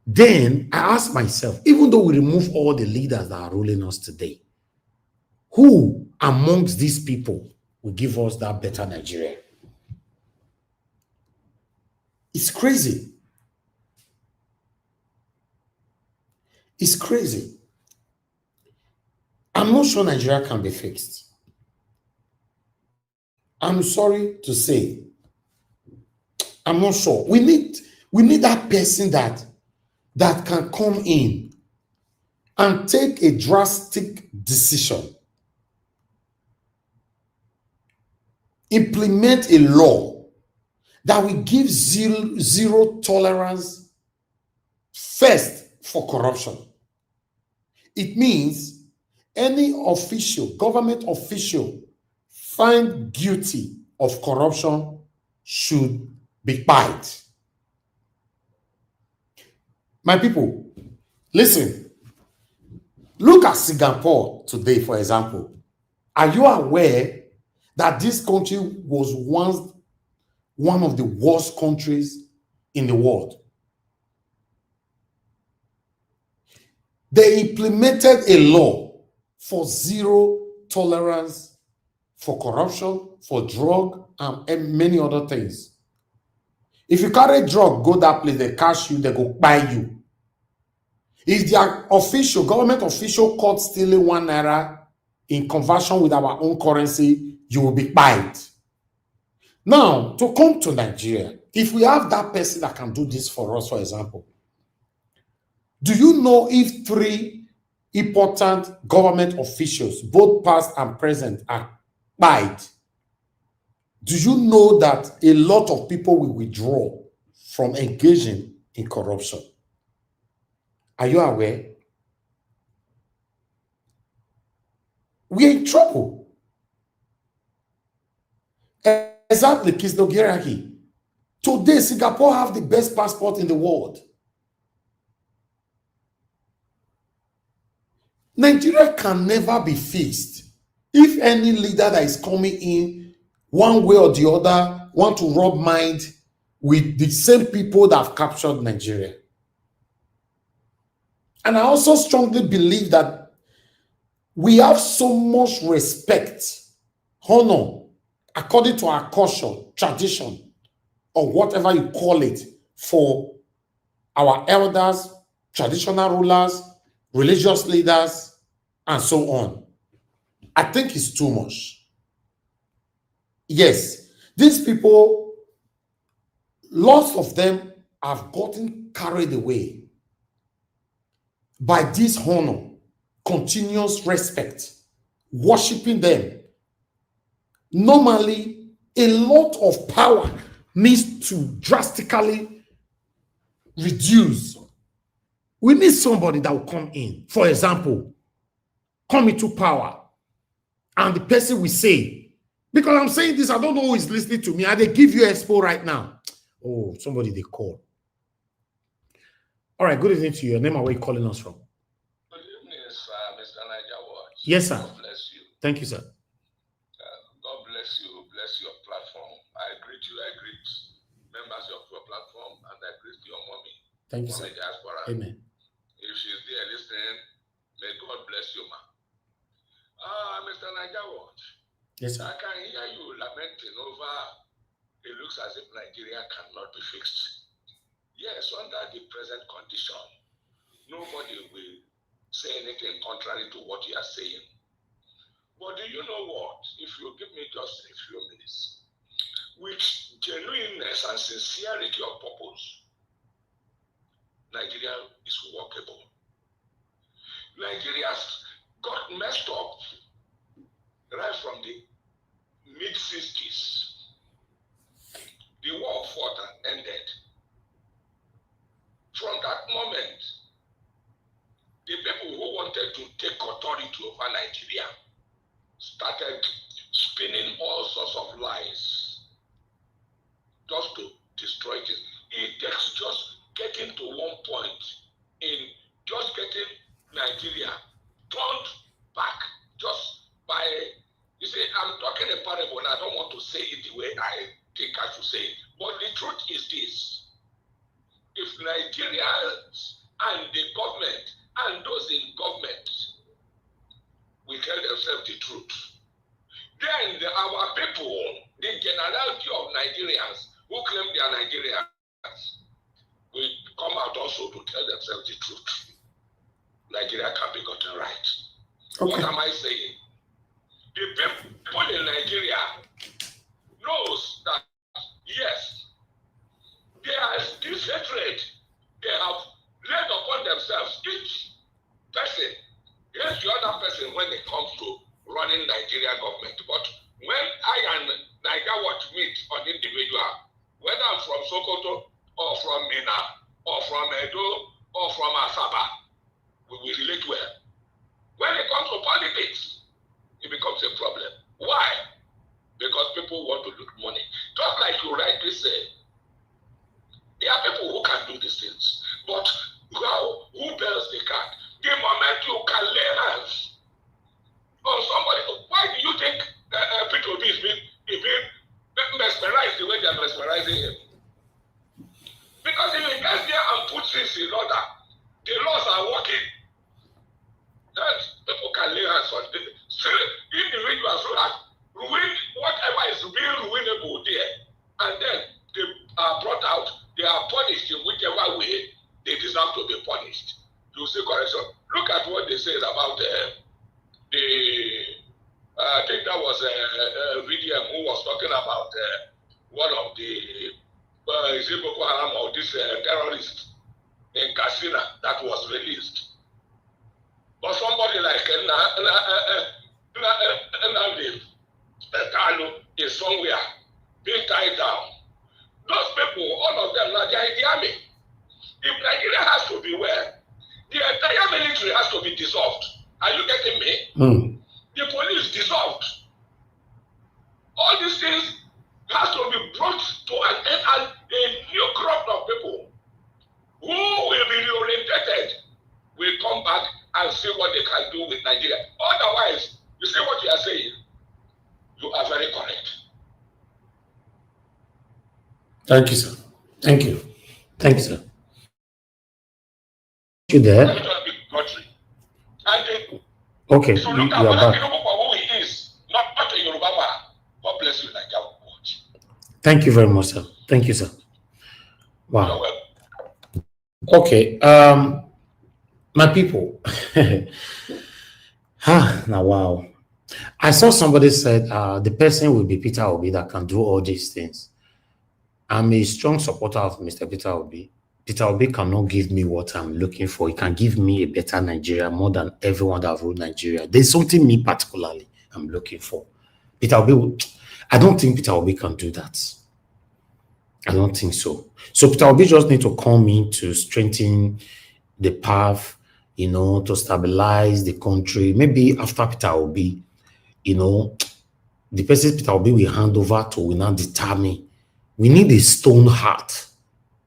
then I ask myself, even though we remove all the leaders that are ruling us today, who amongst these people will give us that better Nigeria? It's crazy. It's crazy. I'm not sure Nigeria can be fixed. I'm sorry to say, I'm not sure. We need that person that can come in and take a drastic decision. Implement a law that will give zero tolerance first for corruption. It means any official, government official, found guilty of corruption should be fined. My people, listen. Look at Singapore today, for example. Are you aware that this country was once one of the worst countries in the world? They implemented a law for zero tolerance for corruption, for drug, and many other things. If you carry drug, go that place, they catch you, they go buy you. If their official, government official caught stealing ₦1 in conversion with our own currency, you will be fined. Now, to come to Nigeria, if we have that person that can do this for us, for example, do you know if 3 important government officials, both past and present, are fined? Do you know that a lot of people will withdraw from engaging in corruption? Are you aware? We're in trouble. Exactly, Kisnogiraki. Today, Singapore have the best passport in the world. Nigeria can never be fixed if any leader that is coming in one way or the other want to rub mind with the same people that have captured Nigeria. And I also strongly believe that we have so much respect, honor, according to our culture, tradition, or whatever you call it, for our elders, traditional rulers, religious leaders, and so on. I think it's too much. Yes, these people, lots of them have gotten carried away by this honor, continuous respect, worshiping them. Normally, a lot of power needs to drastically reduce. We need somebody that will come in, for example, come into power, and the person will say, because I'm saying this, I don't know who is listening to me, and they give you expo right now. Oh, somebody they call. All right, good evening to you. Your name and where you calling us from? Good evening, Mr. Niger Watch. Yes, sir. God bless you. Thank you, sir. God bless you. Bless your platform. I greet you. I greet members of your platform, and I greet your mommy. Thank you, sir. Mommy Diaspora. Amen. If she's there listening, may God bless you, ma. Mr. Niger Watch. Yes, sir. I can hear you lamenting over it looks as if Nigeria cannot be fixed. Yes, under the present condition, nobody will say anything contrary to what you are saying. But do you know what? If you give me just a few minutes, with genuineness and sincerity of purpose, Nigeria is workable. Nigeria's got messed up right from the mid-60s. The war fought and ended. From that moment, the people who wanted to take authority over Nigeria started spinning all sorts of lies just to destroy it. It takes just getting to one point in just getting Nigeria turned back just by, you see, I'm talking a parable and I don't want to say it the way I think I should say it. But the truth is this: if Nigerians and the government and those in government will tell themselves the truth, then our people, the generality of Nigerians who claim they are Nigerians, will come out also to tell themselves the truth. Nigeria can be gotten right. Okay. What am I saying? The people in Nigeria knows that, yes, there is this hatred they have laid upon themselves, each person against the other person when it comes to running Nigeria government. But when I and Niger Watch meet on individual, whether I'm from Sokoto or from Mina or from Edo or from Asaba, we will relate well. When it comes to politics, it becomes a problem. Why? Because people want to look money. Just like you rightly say, there are people who can do these things. But who bears the card? The moment you can lay hands on somebody, why do you think P2B is being mesmerized the way they are mesmerizing him? Because if he gets there and puts this in order, the laws are working. That people can lay hands on it. Still, individuals who have ruined whatever is being ruinable there, and then they are brought out, they are punished in whichever way they deserve to be punished. You see correction. Look at what they said about I think that was VDM who was talking about one of the is it Boko Haram or this terrorist in Katsina that was released. But somebody like Nnamdi Kanu is somewhere being tied down. Those people, all of them, now they are in the army. If Nigeria has to be well, the entire military has to be dissolved. Are you getting me? The police dissolved. All these things has to be brought to an end, and a new crop of people who will be reorientated will come back and see what they can do with Nigeria. Otherwise, you see what you are saying? You are very correct. Thank you, sir. Thank you. Thank you, sir. You there? Okay, so you look at are what back. Tinubu for who he is, not a Yoruba man. God bless you, Nigeria. Thank you very much, sir. Thank you, sir. Wow. You're welcome. Okay, my people. Now, wow. I saw somebody said the person will be Peter Obi that can do all these things. I'm a strong supporter of Mr. Peter Obi. Peter Obi cannot give me what I'm looking for. He can give me a better Nigeria more than everyone that ruled Nigeria. There's something me particularly I'm looking for. Peter Obi, I don't think Peter Obi can do that. I don't think so. So Peter Obi just need to come in to strengthen the path, to stabilize the country. Maybe after Peter Obi, the person Peter Obi will hand over to will not determine. We need a stone heart.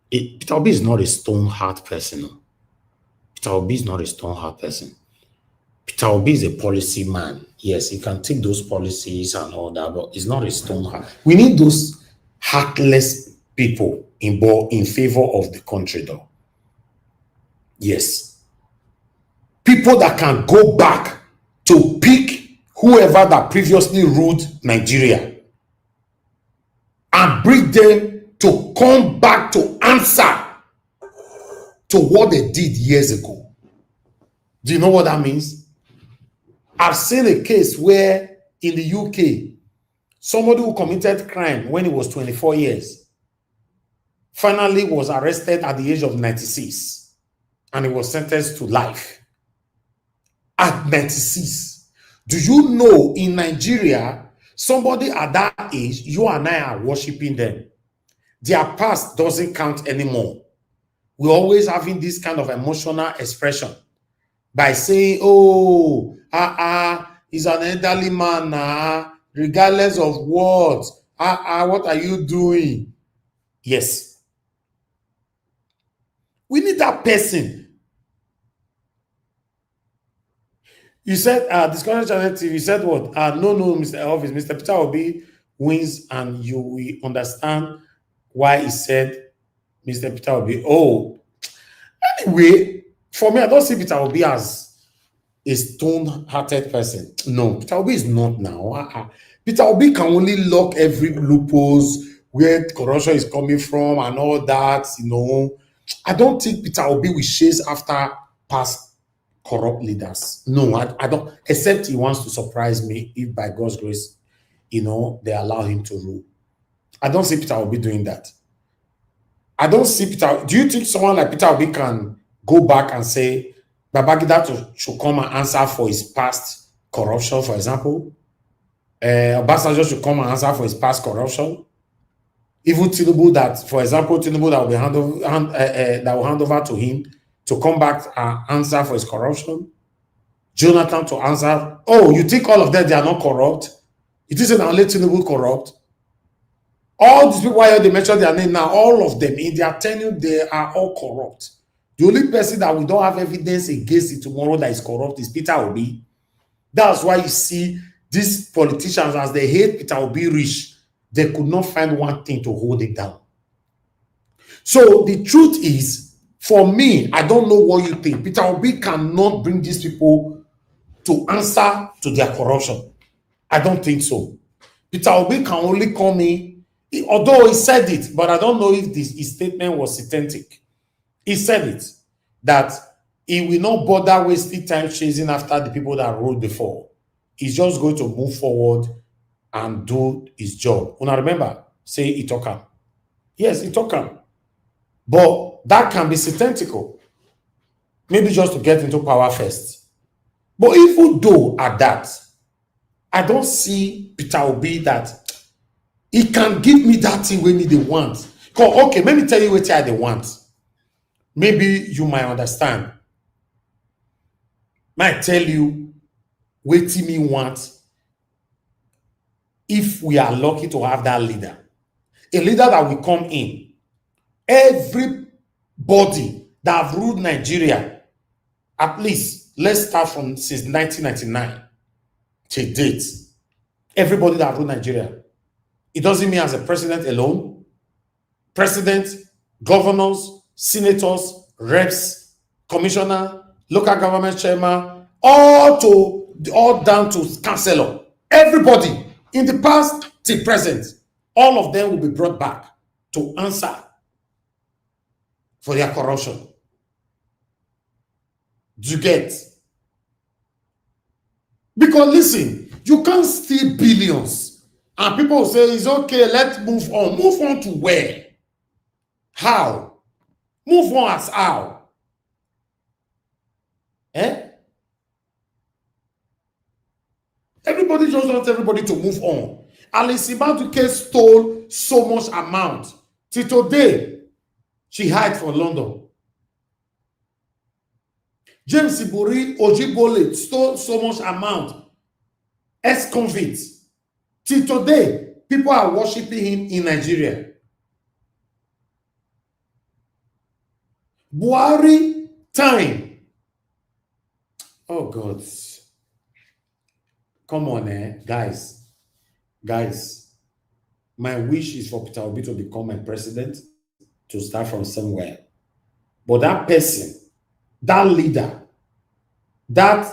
Peter Obi is not a stone heart person. No. Peter Obi is not a stone heart person. Peter Obi is a policy man. Yes, he can take those policies and all that, but he's not a stone heart. We need those heartless people in favor of the country, though. Yes. People that can go back to pick whoever that previously ruled Nigeria and bring them to come back to answer to what they did years ago. Do you know what that means? I've seen a case where in the UK, somebody who committed crime when he was 24 years finally was arrested at the age of 96 and he was sentenced to life at 96. Do you know in Nigeria, somebody at that age, you and I are worshiping them. Their past doesn't count anymore. We're always having this kind of emotional expression by saying, oh, he's an elderly man, regardless of what, what are you doing? Yes. We need that person. You said, Discourse Channel TV, you said what? No, Mr. Office, Mr. Peter Obi wins and you will understand why he said Mr. Peter Obi. Oh, anyway, for me, I don't see Peter Obi as a stone-hearted person. No, Peter Obi is not now. Peter Obi can only lock every loopholes where corruption is coming from and all that, I don't think Peter Obi will chase after past corrupt leaders. No, I don't, except he wants to surprise me if by God's grace, they allow him to rule. I don't see Peter Obi doing that. I don't see Peter. Do you think someone like Peter Obi can go back and say Babangida should come and answer for his past corruption, for example? Obasanjo should come and answer for his past corruption. Even Tinubu, that, for example, Tinubu that will be that will hand over to him to come back and answer for his corruption. Jonathan to answer. Oh, you think all of them, they are not corrupt? It isn't only Tinubu corrupt. All these people, why they mention their name now, all of them, in their tenure, they are all corrupt. The only person that we don't have evidence against it tomorrow that is corrupt is Peter Obi. That's why you see these politicians, as they hate Peter Obi rich, they could not find one thing to hold it down. So the truth is, for me, I don't know what you think. Peter Obi cannot bring these people to answer to their corruption. I don't think so. Peter Obi can only come in, although he said it, but I don't know if his statement was authentic. He said it, that he will not bother wasting time chasing after the people that ruled before. He's just going to move forward and do his job. Una remember, say Itokam. Yes, Itokam. But that can be synthetical. Maybe just to get into power first. But even though at that, I don't see Peter Obi that he can give me that thing when they want. Okay, let me tell you what they want. Maybe you might understand. Might tell you what me want if we are lucky to have that leader. A leader that will come in. Everybody that have ruled Nigeria, at least, let's start from since 1999 to date. Everybody that have ruled Nigeria. It doesn't mean as a president alone. President, governors, senators, reps, commissioner, local government chairman, all down to councillor. Everybody in the past till present, all of them will be brought back to answer for their corruption. Do you get? Because listen, you can't steal billions. And people will say, it's okay, let's move on. Move on to where? How? Move on as how? Everybody just wants everybody to move on. Alice Ibaduke stole so much amount. Till today, she hid from London. James Ibori Ojibole stole so much amount. Ex-convicts. Till today, people are worshiping him in Nigeria. Buhari time. Oh God. Come on, guys. Guys, my wish is for Peter Obi to become my president, to start from somewhere. But that person, that leader, that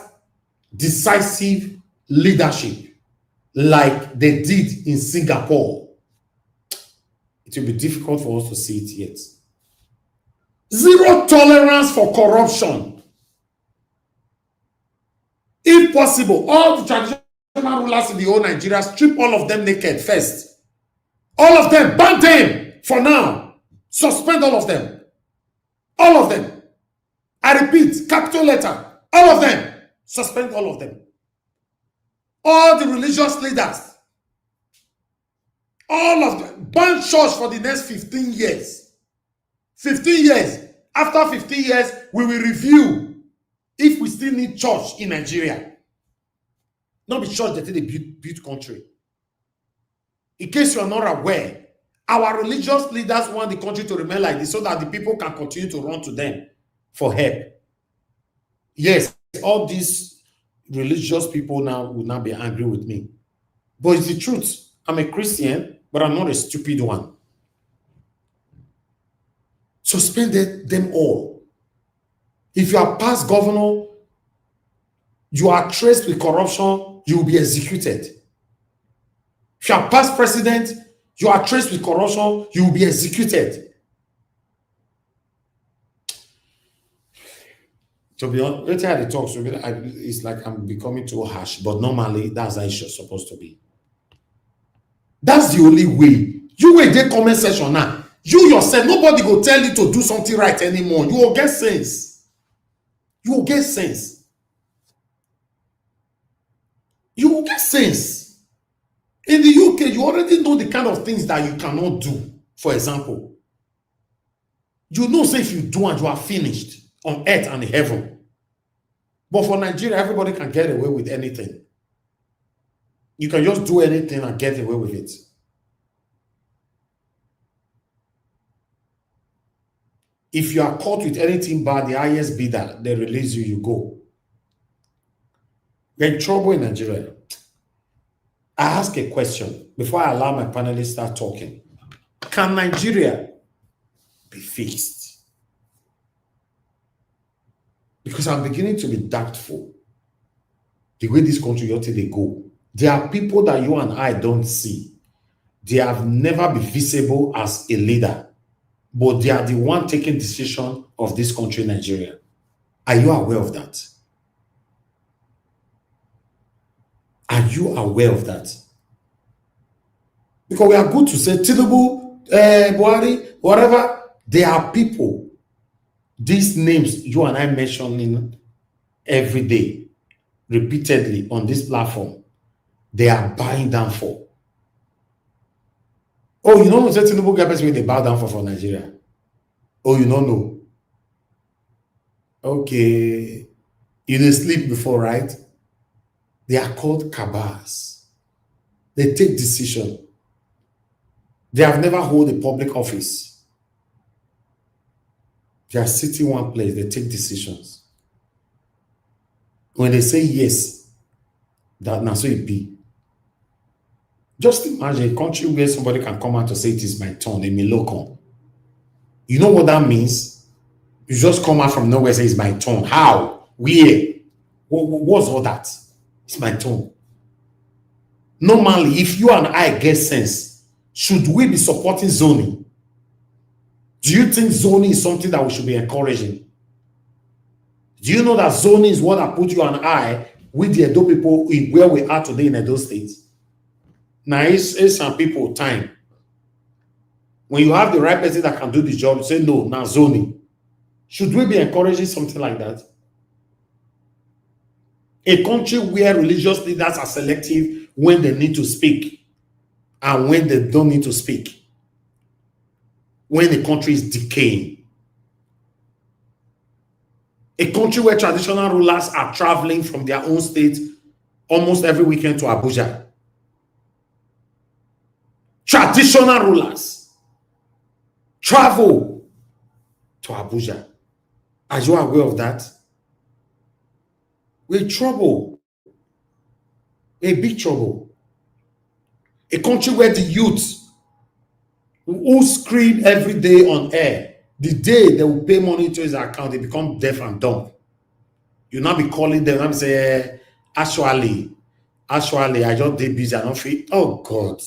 decisive leadership, like they did in Singapore, it will be difficult for us to see it yet. Zero tolerance for corruption. If possible, all the traditional rulers in the whole Nigeria, strip all of them naked first. All of them, ban them for now. Suspend all of them. All of them. I repeat, capital letter. All of them. Suspend all of them. All the religious leaders. All of them. Ban church for the next 15 years. 15 years. After 15 years, we will review if we still need church in Nigeria. Not be church that they build country. In case you are not aware, our religious leaders want the country to remain like this so that the people can continue to run to them for help. Yes, all these religious people now will not be angry with me. But it's the truth. I'm a Christian, but I'm not a stupid one. Suspended them all. If you are past governor, you are traced with corruption, you will be executed. If you are past president, you are traced with corruption, you will be executed. To be honest, let's say the talk, so it's like I'm becoming too harsh, but normally that's how it's supposed to be. That's the only way. You will get comment section now. You yourself, nobody will tell you to do something right anymore. You will get sense. You will get sense. You will get sense. In the UK, you already know the kind of things that you cannot do. For example, you know, say if you do and you are finished on earth and in heaven. But for Nigeria, everybody can get away with anything. You can just do anything and get away with it. If you are caught with anything bad, the highest bidder, they release you, you go. You're in trouble in Nigeria. I ask a question before I allow my panelists to start talking. Can Nigeria be fixed? Because I'm beginning to be doubtful the way this country ought to go. There are people that you and I don't see. They have never been visible as a leader, but they are the one taking decision of this country, Nigeria. Are you aware of that? Are you aware of that? Because we are good to say Tinubu, Buhari, whatever. There are people, these names you and I mentioning every day, repeatedly on this platform, they are buying down for. Oh, you don't know Tinubu guys when they bow down for Nigeria. Oh, you don't know. Okay. You didn't sleep before, right? They are called cabals. They take decision. They have never held a public office. They are sitting one place. They take decisions. When they say yes, that now so it be. Just imagine a country where somebody can come out to say it is my turn, a milocon. You know what that means? You just come out from nowhere and say it's my turn. How? Where? What's all that? It's my turn. Normally, if you and I get sense, should we be supporting zoning? Do you think zoning is something that we should be encouraging? Do you know that zoning is what I put you and I with the Edo people in where we are today in Edo State? Now, it's some people time. When you have the right person that can do the job, say no, now zoning. Should we be encouraging something like that? A country where religious leaders are selective when they need to speak and when they don't need to speak. When the country is decaying. A country where traditional rulers are traveling from their own state almost every weekend to Abuja. Traditional rulers travel to Abuja. Are you aware of that? We're in trouble. A big trouble. A country where the youth who scream every day on air, the day they will pay money to his account, they become deaf and dumb. You now be calling them and say, actually, I just did busy. I don't feel, oh God.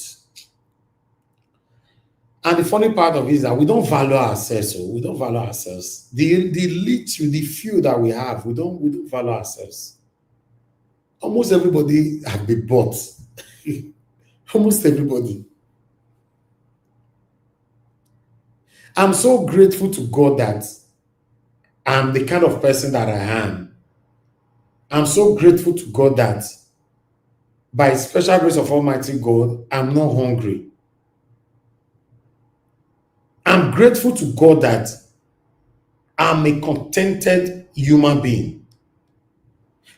And the funny part of it is that we don't value ourselves. So we don't value ourselves. The little, the few that we have, we don't value ourselves. Almost everybody have been bought. Almost everybody. I'm so grateful to God that I'm the kind of person that I am. I'm so grateful to God that by special grace of Almighty God, I'm not hungry. I'm grateful to God that I'm a contented human being.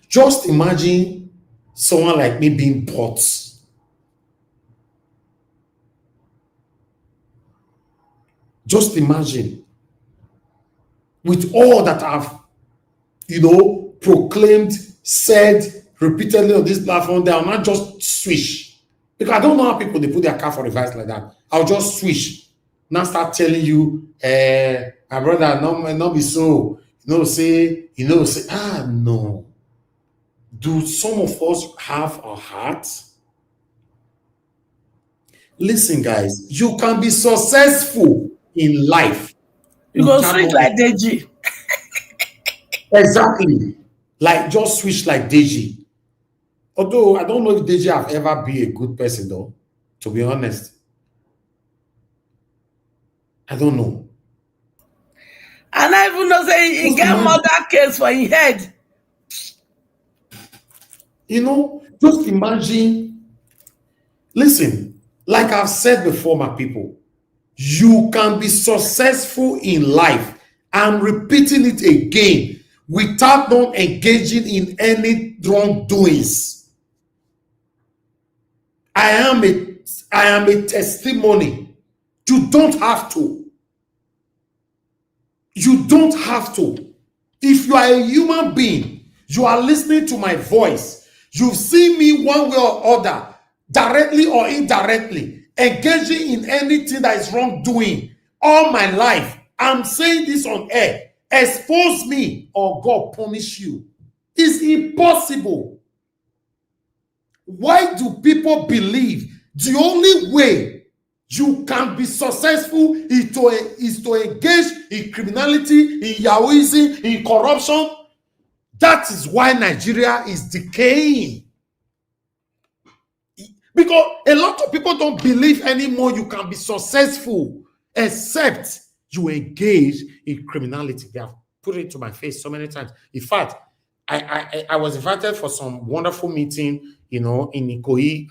Just imagine someone like me being bought. Just imagine. With all that I've, proclaimed, said repeatedly on this platform, they will not just switch. Because I don't know how people, they put their car for reverse like that. I'll just switch. Now start telling you, my brother, not be so, say, no. Do some of us have a heart? Listen, guys, you can be successful in life. You go sweet like Deji. Exactly. Like just switch like Deji. Although I don't know if Deji have ever been a good person though, to be honest. I don't know. And I even know say he Just get imagine, murder case for him head. just imagine. Listen, like I've said before, my people, you can be successful in life. I'm repeating it again without not engaging in any wrongdoings. I am a testimony. You don't have to. You don't have to. If you are a human being, you are listening to my voice, you've seen me one way or other, directly or indirectly, engaging in anything that is wrongdoing all my life. I'm saying this on air. Expose me or God punish you. It's impossible. Why do people believe the only way you can be successful is to engage in criminality, in Yahoism, in corruption? That is why Nigeria is decaying. Because a lot of people don't believe anymore you can be successful except you engage in criminality. They have put it to my face so many times. In fact, I was invited for some wonderful meeting, in Ikoyi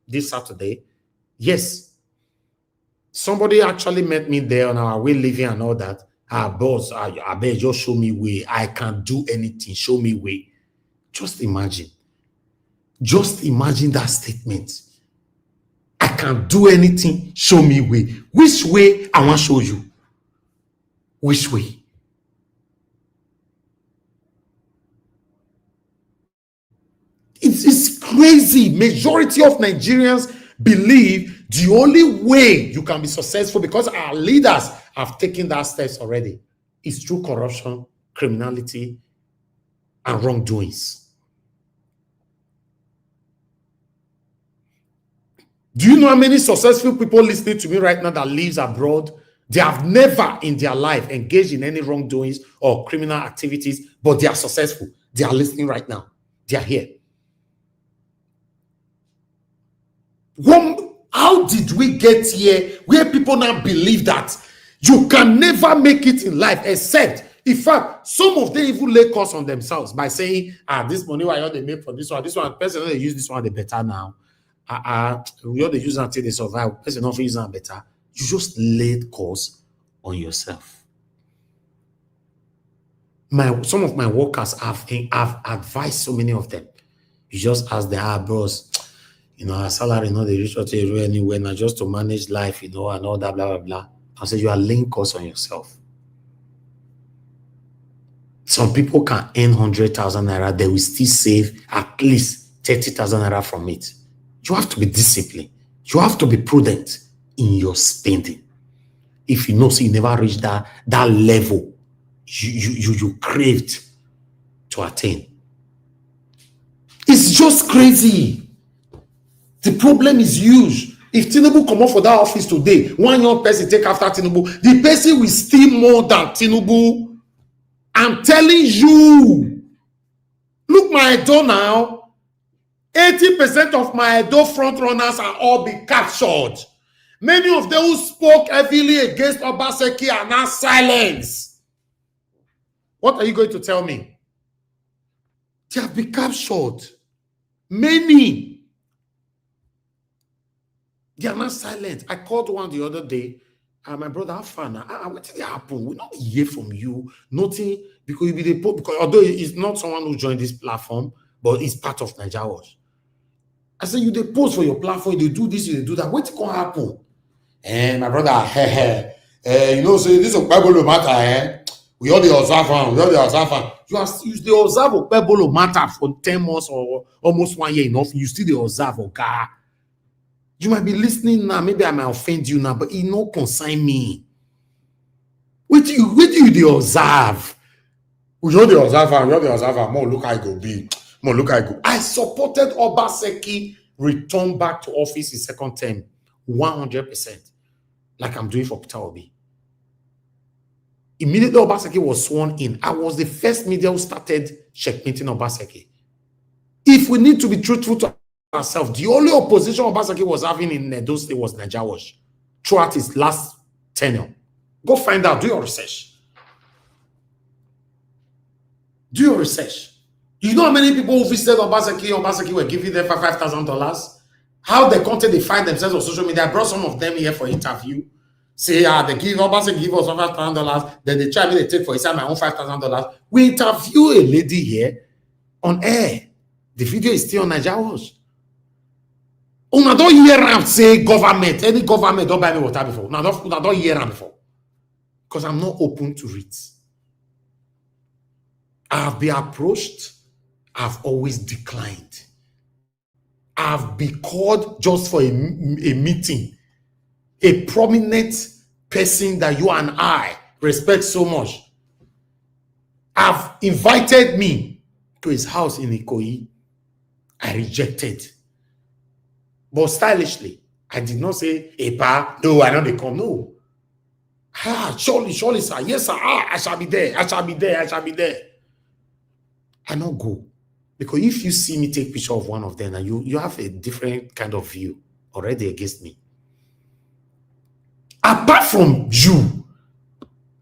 this Saturday. Yes, somebody actually met me there on our way living and all that. Boss, I beg, just show me way. I can do anything. Show me way. Just imagine. Just imagine that statement. I can do anything. Show me way. Which way I want to show you? Which way? It's crazy. Majority of Nigerians believe the only way you can be successful, because our leaders have taken that steps already, is through corruption, criminality, and wrongdoings. Do you know how many successful people listening to me right now that lives abroad? They have never in their life engaged in any wrongdoings or criminal activities, but they are successful. They are listening right now. They are here. How did we get here where people now believe that you can never make it in life, except, in fact, some of them even lay curse on themselves by saying, this money why they make for this one, person they use this one, they better now. We all they use until they survive, person not use them better. You just laid curse on yourself. Some of my workers have advised so many of them. You just ask them, bros, our salary, they reach out to you anywhere, now just to manage life, and all that, blah, blah, blah. I say you are laying cost on yourself. Some people can earn 100,000 naira, they will still save at least 30,000 naira from it. You have to be disciplined. You have to be prudent in your spending. If you know, so you never reach that level you craved to attain. It's just crazy. The problem is huge. If Tinubu come up for that office today, one young person take after Tinubu, the person will steal more than Tinubu. I'm telling you. Look my Edo now. 80% of my Edo front runners are all be captured. Many of them who spoke heavily against Obaseki are now silenced. What are you going to tell me? They have been captured. Many. They are not silent. I called one the other day. My brother, how far now? What did happen? We not hear from you. Nothing, because you be the Pope. Because although it's not someone who joined this platform, but it's part of Nigeria Watch. I said, you they post for your platform, you do this, you do that. What can happen? And my brother, say this is Bible matter. We all the observe. You still observe Bible matter for 10 months or almost 1 year enough. You still the observe, okay? You might be listening now. Maybe I might offend you now, but it no concern me. What do you observe? You're the observer. More look I go be. More look I go. I supported Obaseki return back to office in second term, 100%, like I'm doing for Peter Obi. Immediately Obaseki was sworn in, I was the first media who started checkmating Obaseki. If we need to be truthful to ourselves, the only opposition Obaseki was having in those State was Najawash throughout his last tenure. Go find out, do your research. Do your research. You know how many people who visited Obaseki were giving them $5,000? How the content they find themselves on social media. I brought some of them here for interview. Say, they give Obaseki give us $5,000. Then they try me to take for inside my own $5,000. We interview a lady here on air. The video is still on Najawash. Una don't hear am say government, any government don't buy me water before. Una don't hear am before. Because I'm not open to it. I've been approached. I've always declined. I've been called just for a meeting. A prominent person that you and I respect so much. I've invited me to his house in Ikoyi. I rejected. But stylishly, I did not say, hey, pa, no, I know they come. No. Surely, sir. Yes, sir. I shall be there. I shall be there. I not go. Because if you see me take picture of one of them, and you have a different kind of view already against me. Apart from you,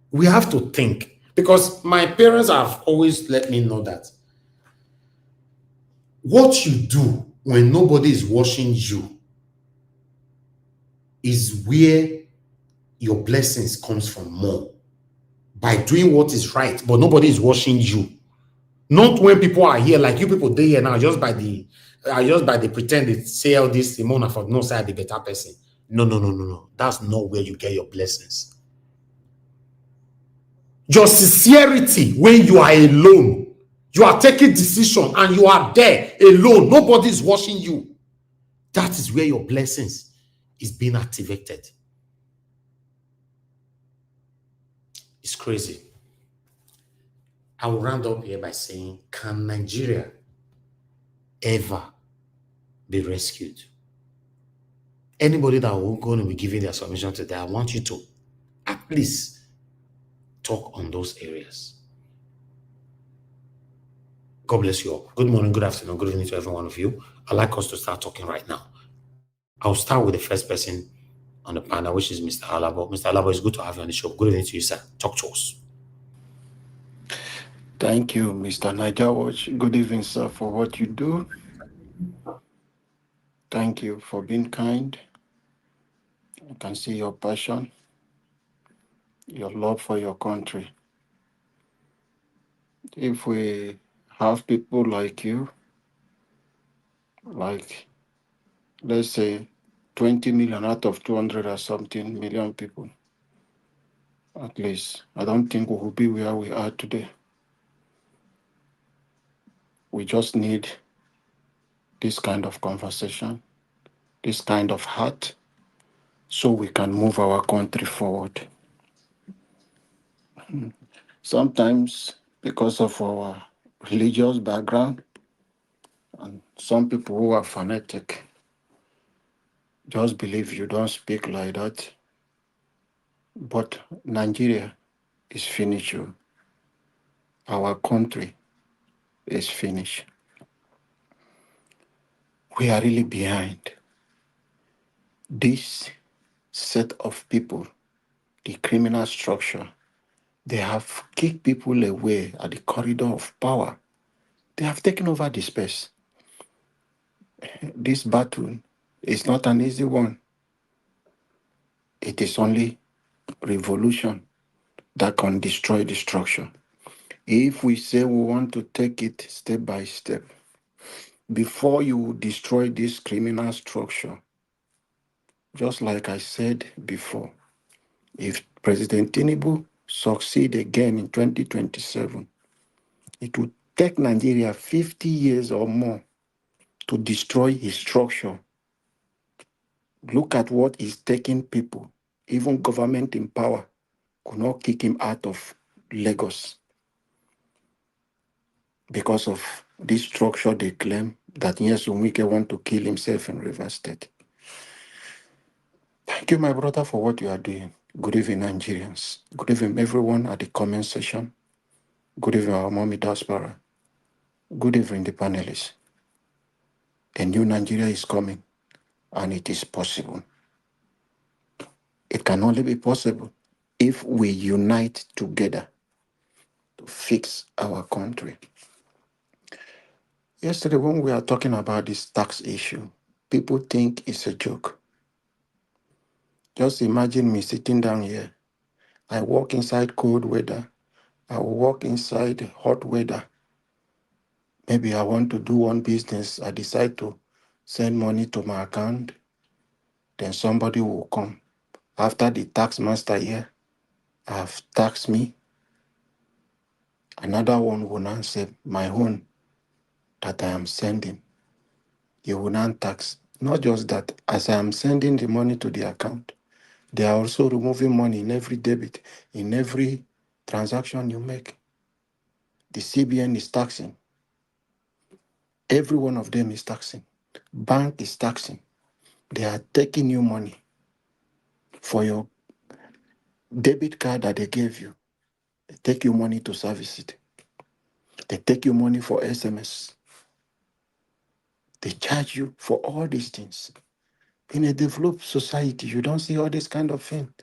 we have to think. Because my parents have always let me know that what you do when nobody is watching you is where your blessings comes from more. By doing what is right, but nobody is watching you. Not when people are here, like you people there here now, just by the pretend they say all this, Simona for no side the better person. No. That's not where you get your blessings. Your sincerity when you are alone, you are taking decision and you are there alone, nobody is watching you. That is where your blessings is being activated. It's crazy. I will round up here by saying, can Nigeria ever be rescued? Anybody that will going to be giving their submission today, I want you to at least talk on those areas. God bless you all. Good morning, good afternoon, good evening to every one of you. I'd like us to start talking right now. I'll start with the first person on the panel, which is Mr. Alabo. Mr. Alabo, it's good to have you on the show. Good evening to you, sir. Talk to us. Thank you, Mr. Najawash. Good evening, sir, for what you do. Thank you for being kind. I can see your passion, your love for your country. If we have people like you, like, let's say, 20 million out of 200 or something million people, at least, I don't think we will be where we are today. We just need this kind of conversation, this kind of heart, so we can move our country forward. Sometimes, because of our religious background, and some people who are fanatic just believe you don't speak like that. But Nigeria is finished. Our country is finished. We are really behind. This set of people, the criminal structure, they have kicked people away at the corridor of power. They have taken over the space. This battle is not an easy one. It is only revolution that can destroy the structure. If we say we want to take it step by step, before you destroy this criminal structure, just like I said before, if President Tinubu succeed again in 2027, it will take Nigeria 50 years or more to destroy his structure. Look at what is taking people. Even government in power could not kick him out of Lagos because of this structure they claim that Wike want to kill himself in Rivers State. Thank you, my brother, for what you are doing. Good evening, Nigerians. Good evening, everyone at the comment section. Good evening, our mommy diaspora. Good evening, the panelists. A new Nigeria is coming, and it is possible. It can only be possible if we unite together to fix our country. Yesterday, when we were talking about this tax issue, people think it's a joke. Just imagine me sitting down here. I walk inside cold weather. I will walk inside hot weather. Maybe I want to do one business. I decide to send money to my account. Then somebody will come. After the tax master here have taxed me, another one will now say, my own that I am sending. You will not tax. Not just that, as I am sending the money to the account, they are also removing money in every debit, in every transaction you make. The CBN is taxing. Every one of them is taxing. Bank is taxing. They are taking you money for your debit card that they gave you. They take you money to service it. They take you money for SMS. They charge you for all these things. In a developed society, you don't see all this kind of thing.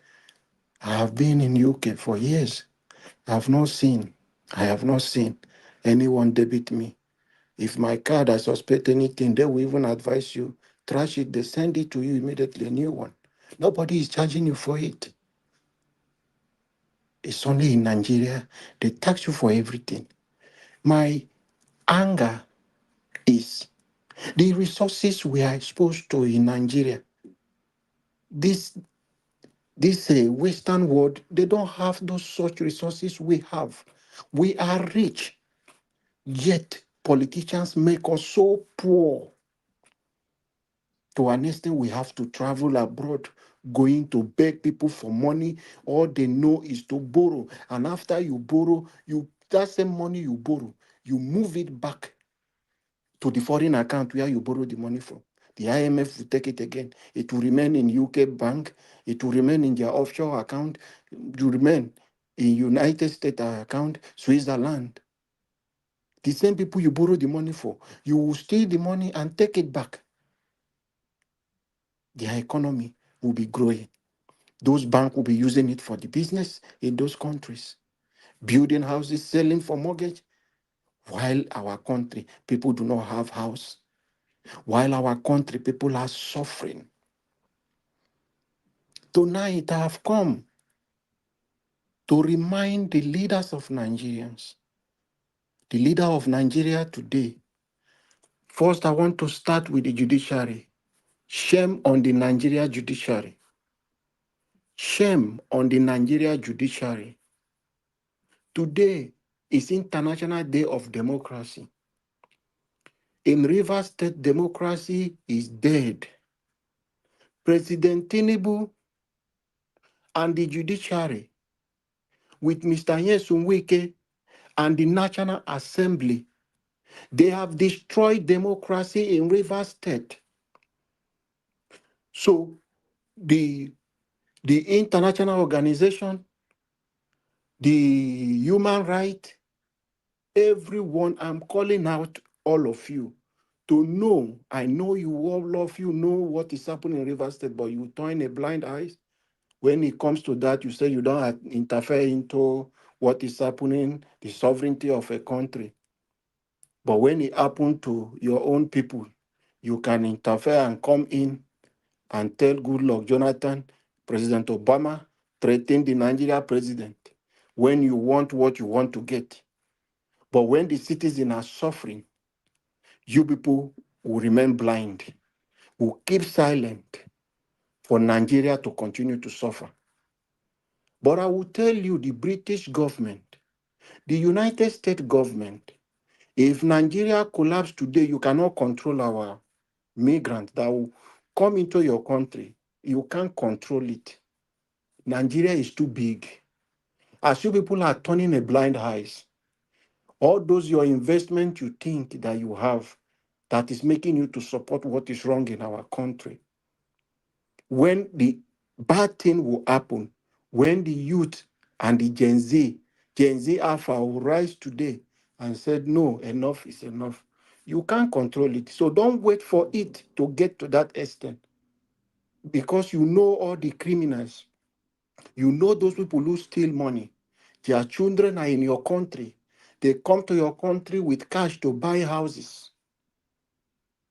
I have been in UK for years. I have not seen anyone debit me. If my card, I suspect anything, they will even advise you, trash it, they send it to you immediately, a new one. Nobody is charging you for it. It's only in Nigeria, they tax you for everything. My anger is the resources we are exposed to in Nigeria. This Western world, they don't have those such resources we have. We are rich, yet politicians make us so poor. To an extent, we have to travel abroad, going to beg people for money. All they know is to borrow. And after you borrow, that same money you borrow, you move it back to the foreign account where you borrow the money from. The IMF will take it again. It will remain in UK bank. It will remain in their offshore account. It will remain in United States account, Switzerland. The same people you borrow the money for, you will steal the money and take it back. Their economy will be growing. Those banks will be using it for the business in those countries, building houses, selling for mortgage, while our country, people do not have house. While our country, people are suffering. Tonight, I have come to remind the leaders of Nigerians, the leader of Nigeria today. First, I want to start with the judiciary. Shame on the Nigeria judiciary. Shame on the Nigeria judiciary. Today is International Day of Democracy. In Rivers State, democracy is dead. President Tinubu and the judiciary, with Mr. Wike and the National Assembly, they have destroyed democracy in Rivers State. So the international organization, the human rights, everyone, I'm calling out all of you to know. I know you all of you know what is happening in Rivers State, but you turn a blind eye. When it comes to that, you say you don't interfere into what is happening, the sovereignty of a country. But when it happens to your own people, you can interfere and come in and tell Goodluck Jonathan, President Obama, threaten the Nigeria president when you want what you want to get. But when the citizens are suffering, you people will remain blind, will keep silent for Nigeria to continue to suffer. But I will tell you, the British government, the United States government, if Nigeria collapses today, you cannot control our migrants that will come into your country. You can't control it. Nigeria is too big. As you people are turning a blind eyes, all those your investment you think that you have that is making you to support what is wrong in our country. When the bad thing will happen, When the youth and the Gen Z Alpha will rise today and said, no, enough is enough. You can't control it. So don't wait for it to get to that extent because you know all the criminals. You know those people who steal money. Their children are in your country. They come to your country with cash to buy houses.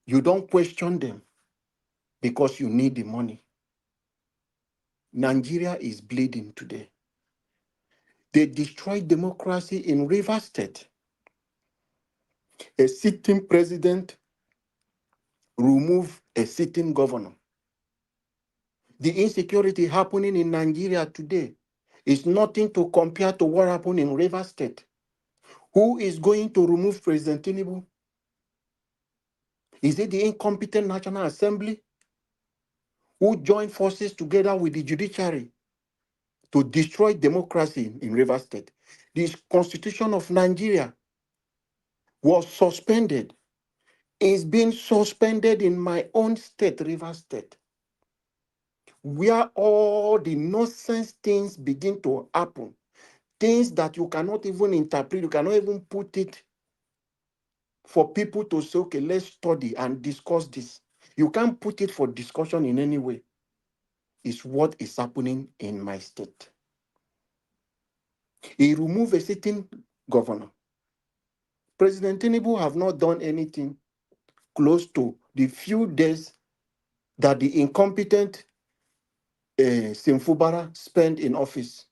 You don't question them because you need the money. Nigeria is bleeding today. They destroyed democracy in Rivers State. A sitting president removed a sitting governor. The insecurity happening in Nigeria today is nothing to compare to what happened in Rivers State. Who is going to remove President Tinubu? Is it the incompetent National Assembly who joined forces together with the judiciary to destroy democracy in Rivers State? The Constitution of Nigeria was suspended. It's been suspended in my own state, Rivers State, where all the nonsense things begin to happen. Things that you cannot even interpret, you cannot even put it for people to say, okay, let's study and discuss this. You can't put it for discussion in any way. It's what is happening in my state. He removed a sitting governor. President Tinubu have not done anything close to the few days that the incompetent Fubara spent in office.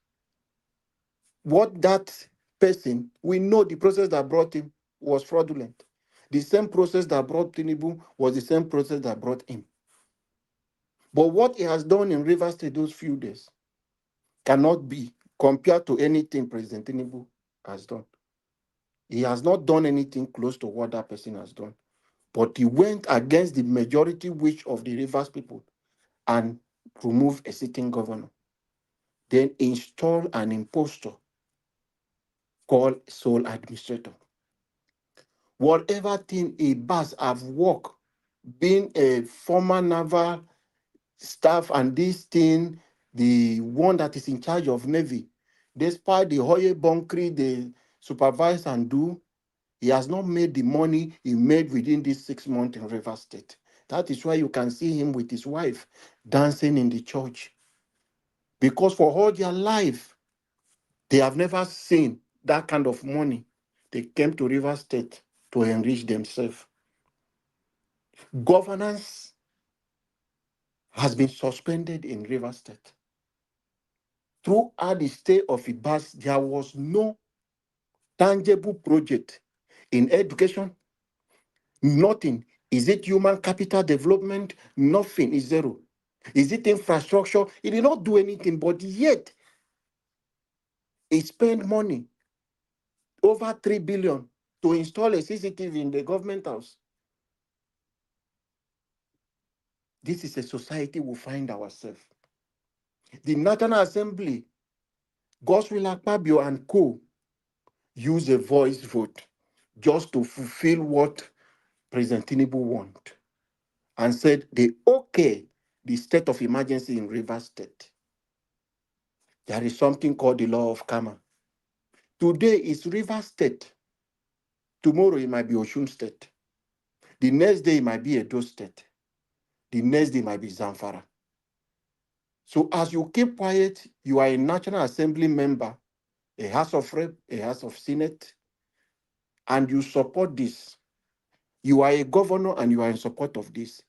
What that person, we know the process that brought him was fraudulent. The same process that brought Tinubu was the same process that brought him. But what he has done in Rivers State those few days cannot be compared to anything President Tinubu has done. He has not done anything close to what that person has done. But he went against the majority wish of the Rivers people and removed a sitting governor. Then installed an impostor called sole administrator. Whatever thing a boss have worked, being a former naval staff and this thing, the one that is in charge of Navy, despite the oil bunkering they supervise and do, he has not made the money he made within these 6 months in Rivers State. That is why you can see him with his wife dancing in the church. Because for all their life, they have never seen that kind of money. They came to Rivers State to enrich themselves. Governance has been suspended in Rivers State. Throughout the state of Ibas, there was no tangible project in education, nothing. Is it human capital development? Nothing, is zero. Is it infrastructure? It did not do anything, but yet it spent money, over 3 billion, to install a CCTV in the government house. This is a society we find ourselves. The National Assembly, Godswill Akpabio and co. use a voice vote just to fulfill what President Tinubu want, and said they okay the state of emergency in Rivers State. There is something called the law of karma. Today is Rivers State. Tomorrow it might be Osun State. The next day it might be Edo State. The next day it might be Zamfara. So as you keep quiet, you are a National Assembly member, a House of Rep, a House of Senate, and you support this. You are a governor and you are in support of this.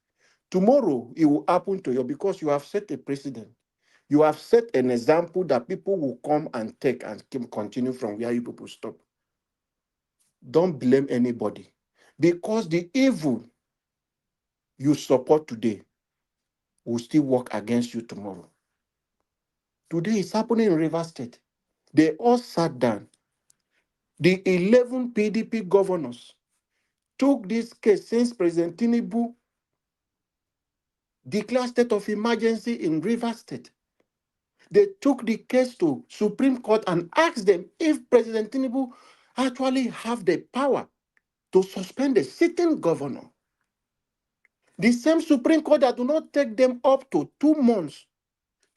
Tomorrow it will happen to you because you have set a precedent. You have set an example that people will come and take and continue from where you people stop. Don't blame anybody because the evil you support today will still work against you tomorrow. Today it's happening in Rivers State. They all sat down. The 11 PDP governors took this case since President Tinubu declared state of emergency in Rivers State. They took the case to Supreme Court and asked them if President Tinubu actually have the power to suspend a sitting governor. The same Supreme Court that do not take them up to 2 months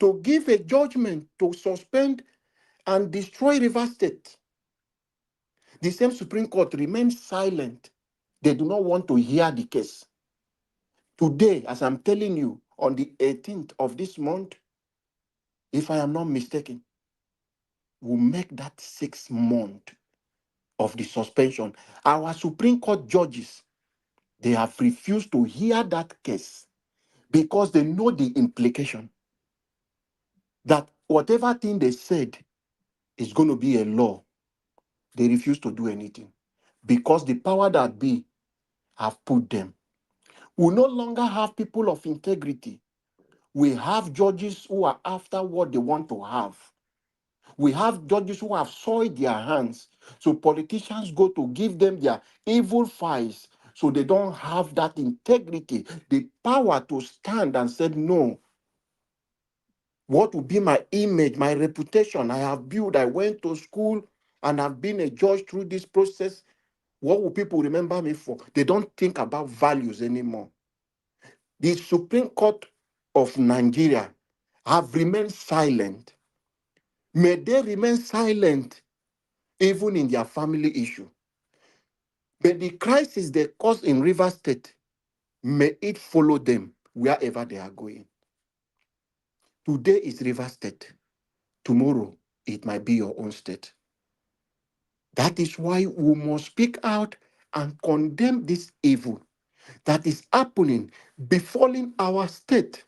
to give a judgment to suspend and destroy River State. The same Supreme Court remains silent. They do not want to hear the case. Today, as I'm telling you, on the 18th of this month, if I am not mistaken, we'll make that 6 months of the suspension. Our Supreme Court judges, they have refused to hear that case because they know the implication that whatever thing they said is going to be a law. They refuse to do anything because the power that be have put them. We no longer have people of integrity. We have judges who are after what they want to have. We have judges who have soiled their hands. So politicians go to give them their evil files. So they don't have that integrity, the power to stand and say, no, what will be my image, my reputation I have built? I went to school and I've been a judge through this process. What will people remember me for? They don't think about values anymore. The Supreme Court of Nigeria have remained silent. May they remain silent even in their family issue. But the crisis they cause in River State, may it follow them wherever they are going. Today is River State. Tomorrow, it might be your own state. That is why we must speak out and condemn this evil that is happening, befalling our state.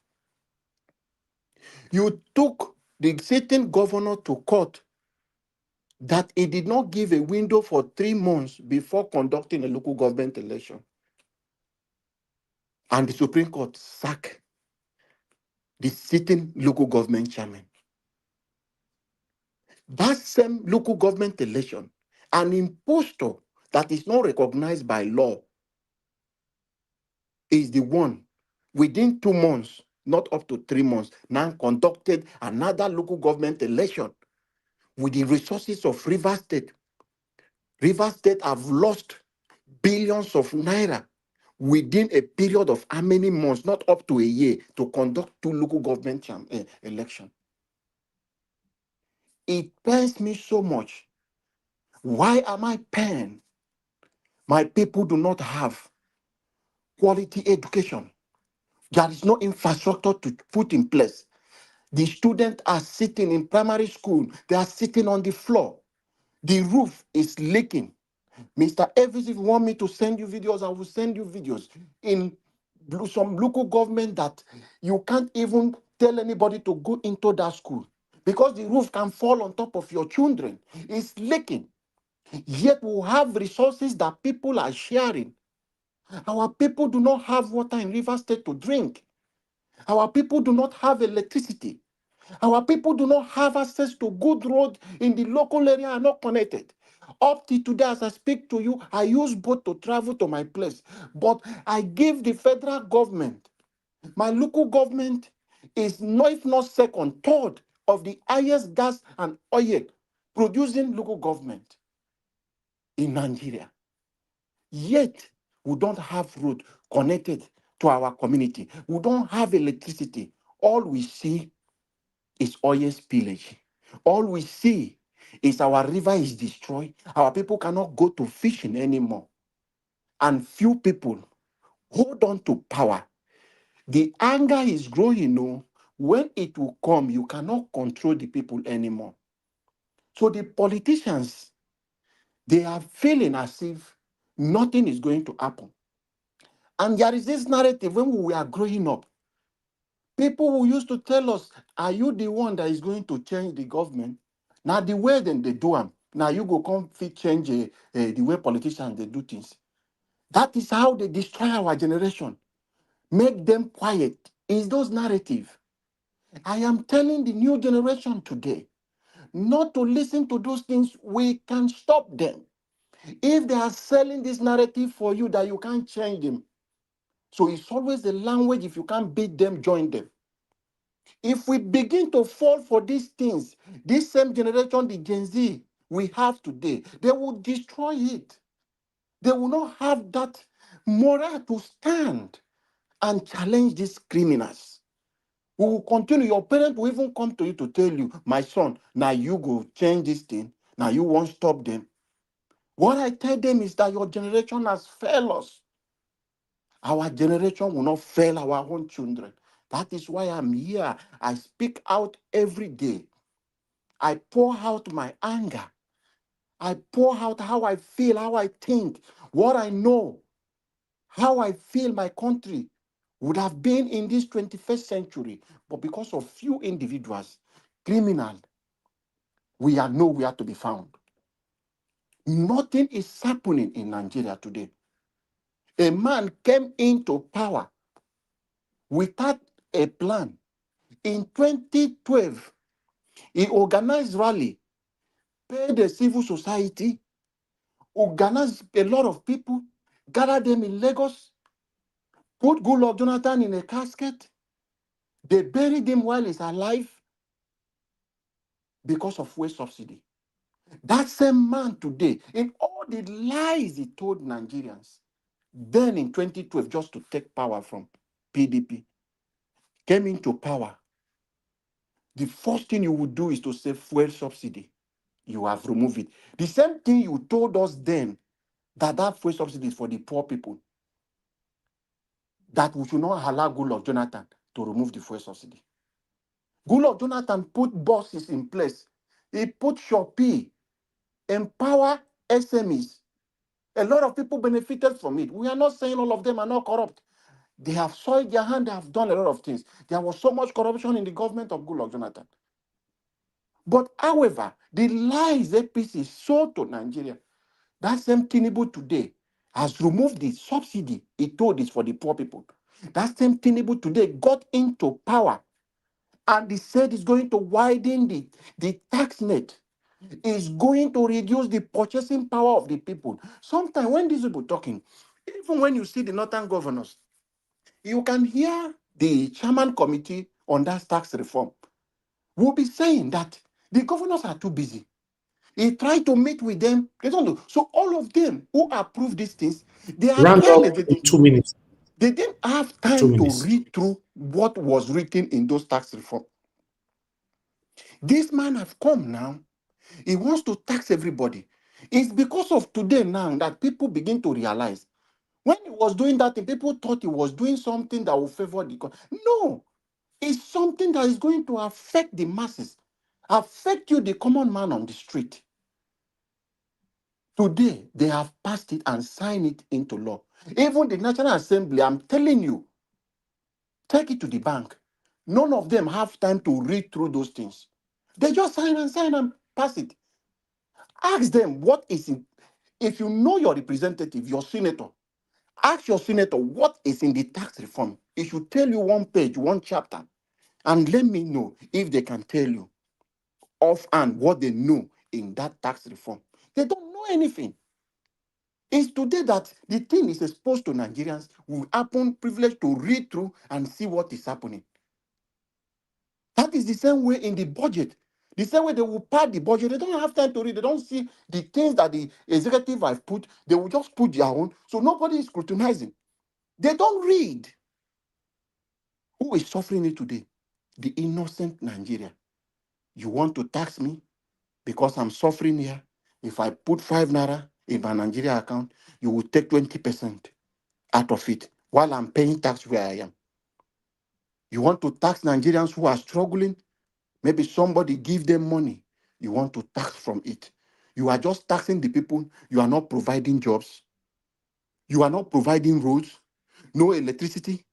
You took the sitting governor to court that he did not give a window for 3 months before conducting a local government election. And the Supreme Court sacked the sitting local government chairman. That same local government election, an impostor that is not recognized by law, is the one within 2 months, not up to 3 months, now conducted another local government election with the resources of River State. River State have lost billions of naira within a period of how many months, not up to a year, to conduct 2 local government elections. It pains me so much. Why am I pained? My people do not have quality education. There is no infrastructure to put in place. The students are sitting in primary school. They are sitting on the floor. The roof is leaking. Mr. Evans, if you want me to send you videos, I will send you videos. In some local government that you can't even tell anybody to go into that school because the roof can fall on top of your children. It's leaking. Yet we have resources that people are sharing. Our people do not have water in River State to drink. Our people do not have electricity. Our people do not have access to good road in the local area, are not connected. Up to today, as I speak to you, I use boat to travel to my place. But I give the federal government, my local government is not, if not second, third of the highest gas and oil producing local government in Nigeria. Yet, we don't have road connected to our community. We don't have electricity. All we see is oil spillage. All we see is our river is destroyed. Our people cannot go to fishing anymore. And few people hold on to power. The anger is growing. No, when it will come, you cannot control the people anymore. So the politicians, they are feeling as if nothing is going to happen. And there is this narrative when we were growing up. People who used to tell us, are you the one that is going to change the government? Now the way then they do them, now you go come fit change the way politicians they do things. That is how they destroy our generation. Make them quiet. Is those narrative. I am telling the new generation today not to listen to those things. We can stop them. If they are selling this narrative for you that you can't change them. So it's always the language. If you can't beat them, join them. If we begin to fall for these things, this same generation, the Gen Z we have today, they will destroy it. They will not have that moral to stand and challenge these criminals. We will continue. Your parents will even come to you to tell you, my son, now you go change this thing. Now you won't stop them. What I tell them is that your generation has failed us. Our generation will not fail our own children. That is why I'm here. I speak out every day. I pour out my anger. I pour out how I feel, how I think, what I know, how I feel my country would have been in this 21st century. But because of few individuals, criminal, we are nowhere to be found. Nothing is happening in Nigeria today. A man came into power without a plan. In 2012, he organized rally, paid the civil society, organized a lot of people, gathered them in Lagos, put Goodluck Jonathan in a casket. They buried him while he's alive because of fuel subsidy. That same man today, in all the lies he told Nigerians, then in 2012, just to take power from PDP, came into power. The first thing you would do is to say fuel subsidy. You have removed it. The same thing you told us then, that fuel subsidy is for the poor people, that we should not allow Goodluck Jonathan to remove the fuel subsidy. Goodluck Jonathan put bosses in place. He put Shopee, empower SMEs. A lot of people benefited from it. We are not saying all of them are not corrupt. They have soiled their hand, they have done a lot of things. There was so much corruption in the government of Goodluck Jonathan. But however, the lies APC sold to Nigeria, that same Tinubu today has removed the subsidy he told is for the poor people. That same Tinubu today got into power and he said he's going to widen the tax net. Is going to reduce the purchasing power of the people. Sometimes when these people talking, even when you see the northern governors, you can hear the chairman committee on that tax reform will be saying that the governors are too busy. He tried to meet with them. They don't know. So all of them who approve these things, they are Round up careless. in 2 minutes. They didn't have 2 time to minutes. read through what was written in those tax reform. This man have come now. He wants to tax everybody. It's because of today now that people begin to realize. When he was doing that thing, people thought he was doing something that will favor the country. No, it's something that is going to affect the masses, affect you, the common man on the street. Today, they have passed it and signed it into law. Even the National Assembly, I'm telling you, take it to the bank. None of them have time to read through those things. They just sign and pass it. Ask them what is in. If you know your representative, your senator, ask your senator what is in the tax reform. It should tell you one page, one chapter, and let me know if they can tell you offhand what they know in that tax reform. They don't know anything. It's today that the thing is exposed to Nigerians will happen privileged to read through and see what is happening. That is the same way in the budget. The same way they will pad the budget. They don't have time to read. They don't see the things that the executive have put. They will just put their own. So nobody is scrutinizing. They don't read. Who is suffering it today? The innocent Nigeria. You want to tax me because I'm suffering here? If I put 5 naira in my Nigeria account, you will take 20% out of it while I'm paying tax where I am. You want to tax Nigerians who are struggling? Maybe somebody give them money. You want to tax from it. You are just taxing the people. You are not providing jobs. You are not providing roads, no electricity,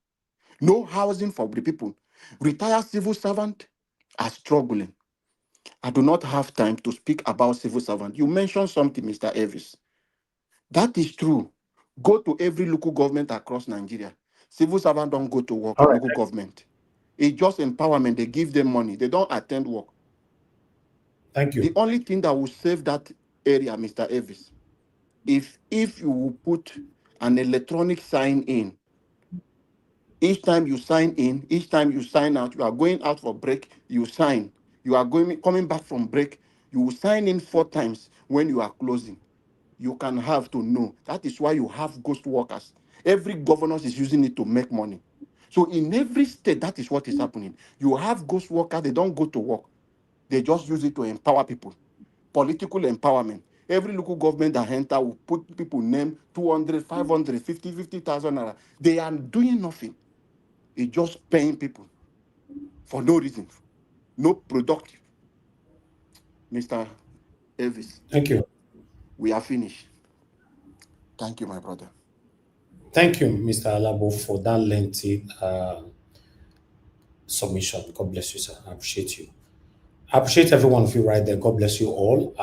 no housing for the people. Retired civil servants are struggling. I do not have time to speak about civil servant. You mentioned something, Mr. Evis. That is true. Go to every local government across Nigeria. Civil servants don't go to work All in right. local government. It's just empowerment. They give them money. They don't attend work. Thank The you. only thing that will save that area, Mr. Evis, if you will put an electronic sign in. Each time you sign in, each time you sign out, you are going out for break, you sign. You are coming back from break, you will sign in 4 times when you are closing. You can have to know. That is why you have ghost workers. Every governor is using it to make money. So in every state, that is what is happening. You have ghost workers, they don't go to work. They just use it to empower people. Political empowerment. Every local government that enter will put people name 200, 500, 50,000 naira. They are doing nothing. It's just paying people for no reason. No productive. Mr. Elvis, Thank you. we are finished. Thank you, my brother. Thank you, Mr. Alabo, for that lengthy submission. God bless you, sir. I appreciate you. I appreciate every one of you right there. God bless you all.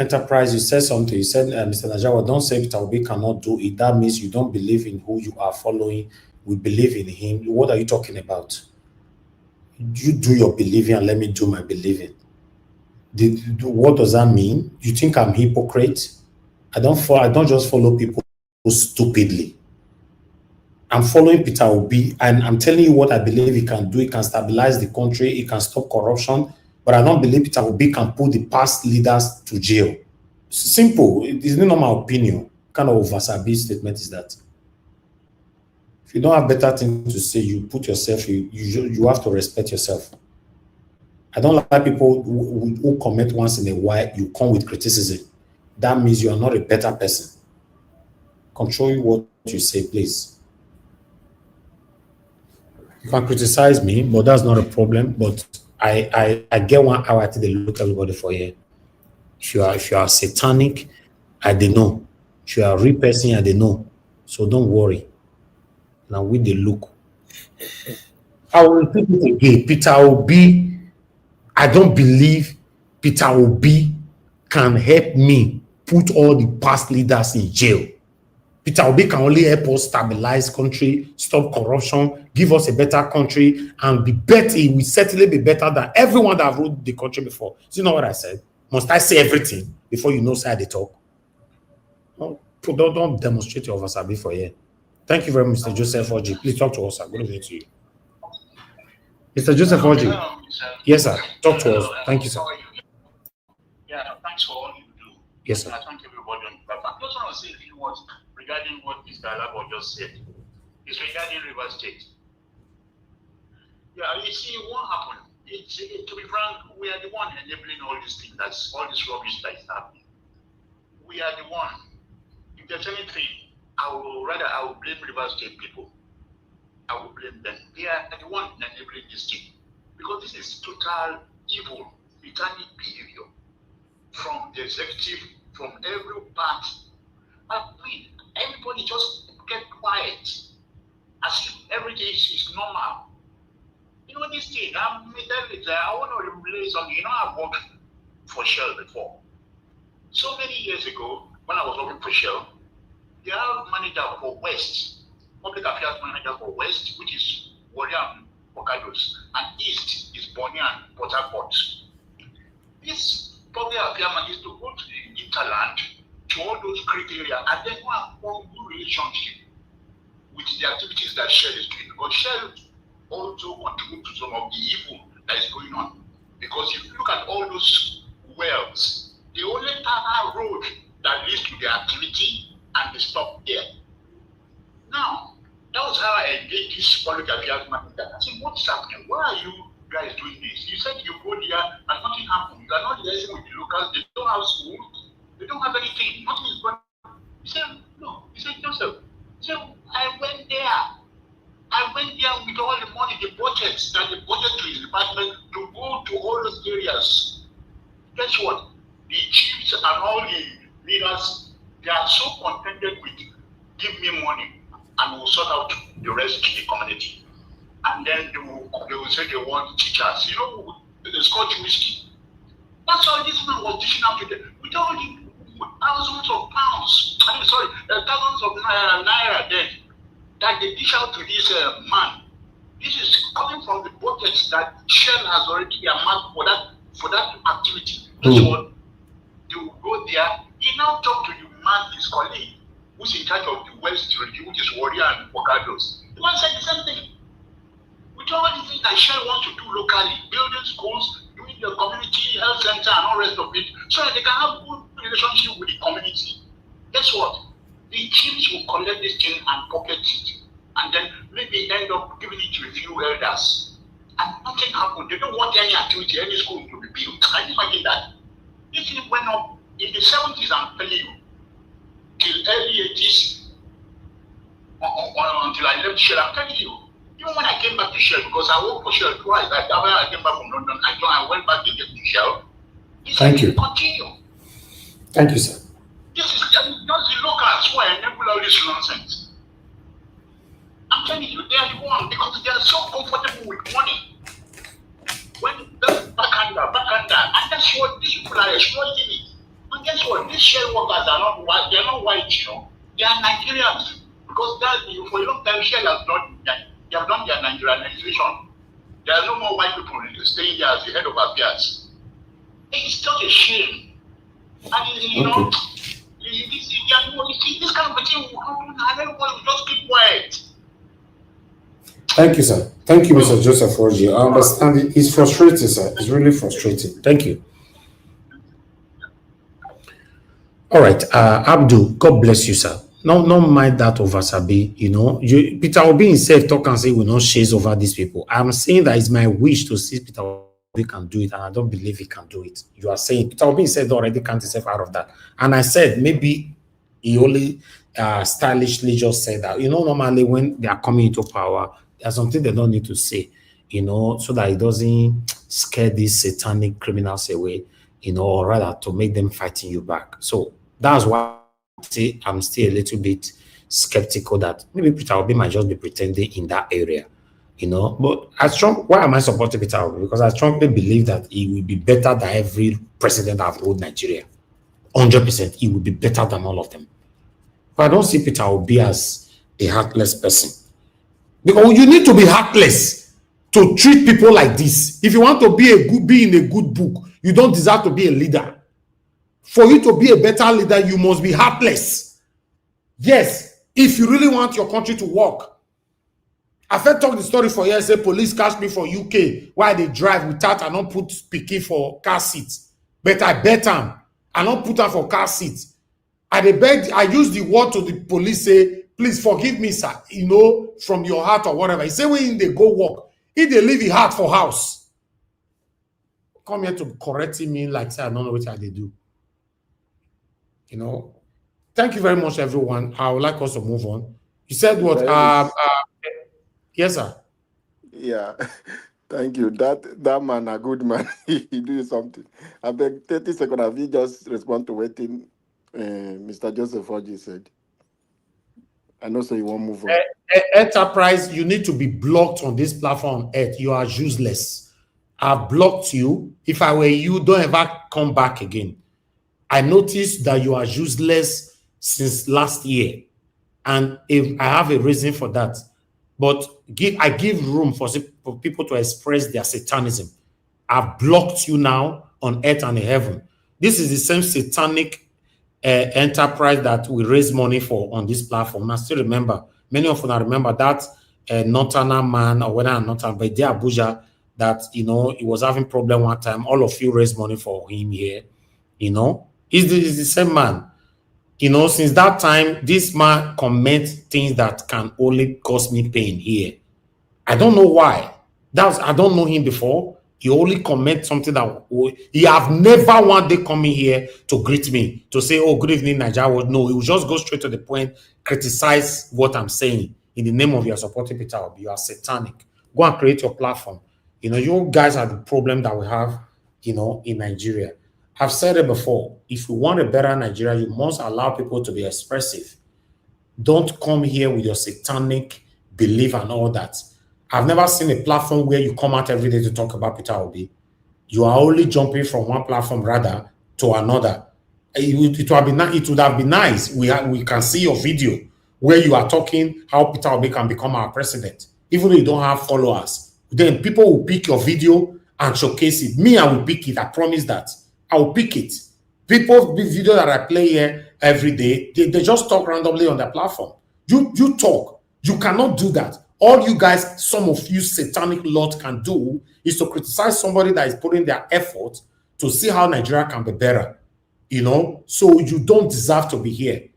Enterprise, you said something. You said, Mr. Najawa, don't say Peter Obi cannot do it. That means you don't believe in who you are following. We believe in him. What are you talking about? You do your believing and let me do my believing. What does that mean? You think I'm hypocrite? I don't just follow people stupidly. I'm following Peter Obi, and I'm telling you what I believe he can do. He can stabilize the country. He can stop corruption. But I don't believe Peter Obi can put the past leaders to jail. Simple. It's not my opinion. What kind of Vasabi statement is that? If you don't have better things to say, you put yourself. You have to respect yourself. I don't like people who comment once in a while. You come with criticism. That means you are not a better person. Control what you say, please. You can criticize me, but that's not a problem. But I get 1 hour till they look everybody for you. If you are satanic, I don't know. If you are a real person, I don't know. So don't worry. Now with the look. I will repeat it again. Peter Obi, I don't believe Peter Obi can help me put all the past leaders in jail. Peter Obi can only help us stabilize country, stop corruption, give us a better country, and be better. It will certainly be better than everyone that ruled the country before. Do you know what I said? Must I say everything before you know side they talk? Don't demonstrate your wasabi for here. Thank you very much, Mr. Joseph Oji. Please talk to us, sir. Good evening to you. Mr. Joseph Oji. Yes, sir. Talk to us. Thank you, sir. Yeah, thanks for all you do. Yes, sir. I thank everybody on the platform. I just want to say a few words regarding what Mr. Alabo just said. It's regarding River State. Yeah, you see, what happened? To be frank, we are the one enabling all these things. That's all this rubbish that is happening. We are the one. If there's anything, I will blame River State people. I will blame them. They are the one enabling this thing. Because this is total evil, satanic behavior from the executive, from every part. I mean, everybody just get quiet as if everything is normal. You know this thing, I want to relay something. You know, I've worked for Shell before. So many years ago, when I was working for Shell, they have manager for West, public affairs manager for West, which is Warrior Bocados, and East is Bonian, Port Harcourt. This public affairs manager is to go to the interland, to all those great areas, and then go and form good relationship with the activities that Shell is doing. Because Shell also contribute to some of the evil that is going on. Because if you look at all those wells, they only have a road that leads to their activity and they stop there. Now, that was how I engaged this public affairs manager. I said, what's happening? Why are you guys doing this? You said you go there and nothing happened. You are not liaising with the locals. They don't have schools. They don't have anything. Nothing is going on. He said, no. He said, Joseph. He said, I went there. I went there with all the money, the budgets, that the budget to his department to go to all those areas. Guess what? The chiefs and all the leaders, they are so contented with give me money and we'll sort out the rest of the community. And then they will say they want teachers. You know, the Scotch whiskey. That's all this man was dishing out to them. With all the thousands of pounds, thousands of naira then, that they dish out to this man. This is coming from the budgets that Shell has already earmarked for that activity. Guess what? They will go there. He now talk to the man, his colleague, who's in charge of the West region, which is Warrior and Bocados. The man said the same thing. With all the things that Shell wants to do locally, building schools, doing the community health center and all rest of it, so that they can have good relationship with the community. Guess what? The chiefs will collect this thing and pocket it. and then maybe end up giving it to a few elders. And nothing happened. They don't want any activity, any school to be built. Can you imagine that? This thing went up in the 70s, I'm telling you, till early 80s, until I left Shell. I'm telling you, even when I came back to Shell, because I worked for Shell twice, when I came back from London, I went back again to Shell. Thank you. Continue. Thank you, sir. This is just the locals who are enable all this nonsense. I'm telling you, they are the one because they are so comfortable with money. When that's backhand, and that's what these people are exploiting it. And guess what? These Shell workers are not white, they're not white, you know. They are Nigerians. Because for a long time, Shell has done their Nigerianization. There are no more white people staying there as the head of affairs. It's such a shame. And you know, this kind of thing will happen, and everyone will just keep quiet. Thank you, sir. Thank you, Mr. Joseph Orji. I understand it. It's frustrating, sir. It's really frustrating. Thank you. All right, Abdul, God bless you, sir. No mind that over Sabi. You know, Peter Obi himself talk and say we not chase over these people. I'm saying that it's my wish to see Peter Obi can do it, and I don't believe he can do it. You are saying Peter Obi said already can't himself out of that, and I said maybe he only stylishly just said that. You know, normally when they are coming into power, there's something they don't need to say. You know, so that it doesn't scare these satanic criminals away. You know, or rather to make them fighting you back. So that's why I'm still a little bit skeptical that maybe Peter Obi might just be pretending in that area, you know. But why am I supporting Peter Obi? Because I strongly believe that he will be better than every president that have ruled Nigeria. 100%, he will be better than all of them. But I don't see Peter Obi as a heartless person. Because you need to be heartless to treat people like this. If you want to be in a good book, you don't deserve to be a leader. For you to be a better leader, you must be heartless. Yes, if you really want your country to work. I've heard talk the story for years, say police catch me for UK while they drive without I don't put speaking for car seats. But I bet them, I don't put them for car seats. I use the word to the police, say, please forgive me, sir, you know, from your heart or whatever. He say when they go work, if they leave the heart for house. Come here to correct me like say I don't know what they do. You know, thank you very much, everyone. I would like us to move on. You said what? Yes, sir. Yeah, thank you. That man, a good man. He do something. I beg 30 seconds. Have you just respond to what Mr. Joseph Orji said? I know, so you won't move on. Enterprise, you need to be blocked on this platform on Earth. You are useless. I've blocked you. If I were you, don't ever come back again. I noticed that you are useless since last year, and if I have a reason for that, but I give room for people to express their satanism. I've blocked you now on earth and in heaven. This is the same satanic enterprise that we raise money for on this platform. I still remember, many of you remember that Northerner man, or whether not, but they Abuja, that, you know, he was having problem one time. All of you raised money for him here, you know. He's the same man. You know, since that time, this man comments things that can only cause me pain here. I don't know why. I don't know him before. He only comments something that he have never one day coming here to greet me, to say, oh, good evening, Nigeria. No, he will just go straight to the point, criticize what I'm saying in the name of your supporting Peter Obi. You are satanic. Go and create your platform. You know, you guys are the problem that we have, you know, in Nigeria. I've said it before. If you want a better Nigeria, you must allow people to be expressive. Don't come here with your satanic belief and all that. I've never seen a platform where you come out every day to talk about Peter Obi. You are only jumping from one platform rather to another. It would have been nice. We can see your video where you are talking how Peter Obi can become our president, even though you don't have followers. Then people will pick your video and showcase it. Me, I will pick it. I promise that. I will pick it. People, the video that I play here every day, they just talk randomly on their platform. You talk. You cannot do that. All you guys, some of you satanic lot can do is to criticize somebody that is putting their effort to see how Nigeria can be better. You know, so you don't deserve to be here.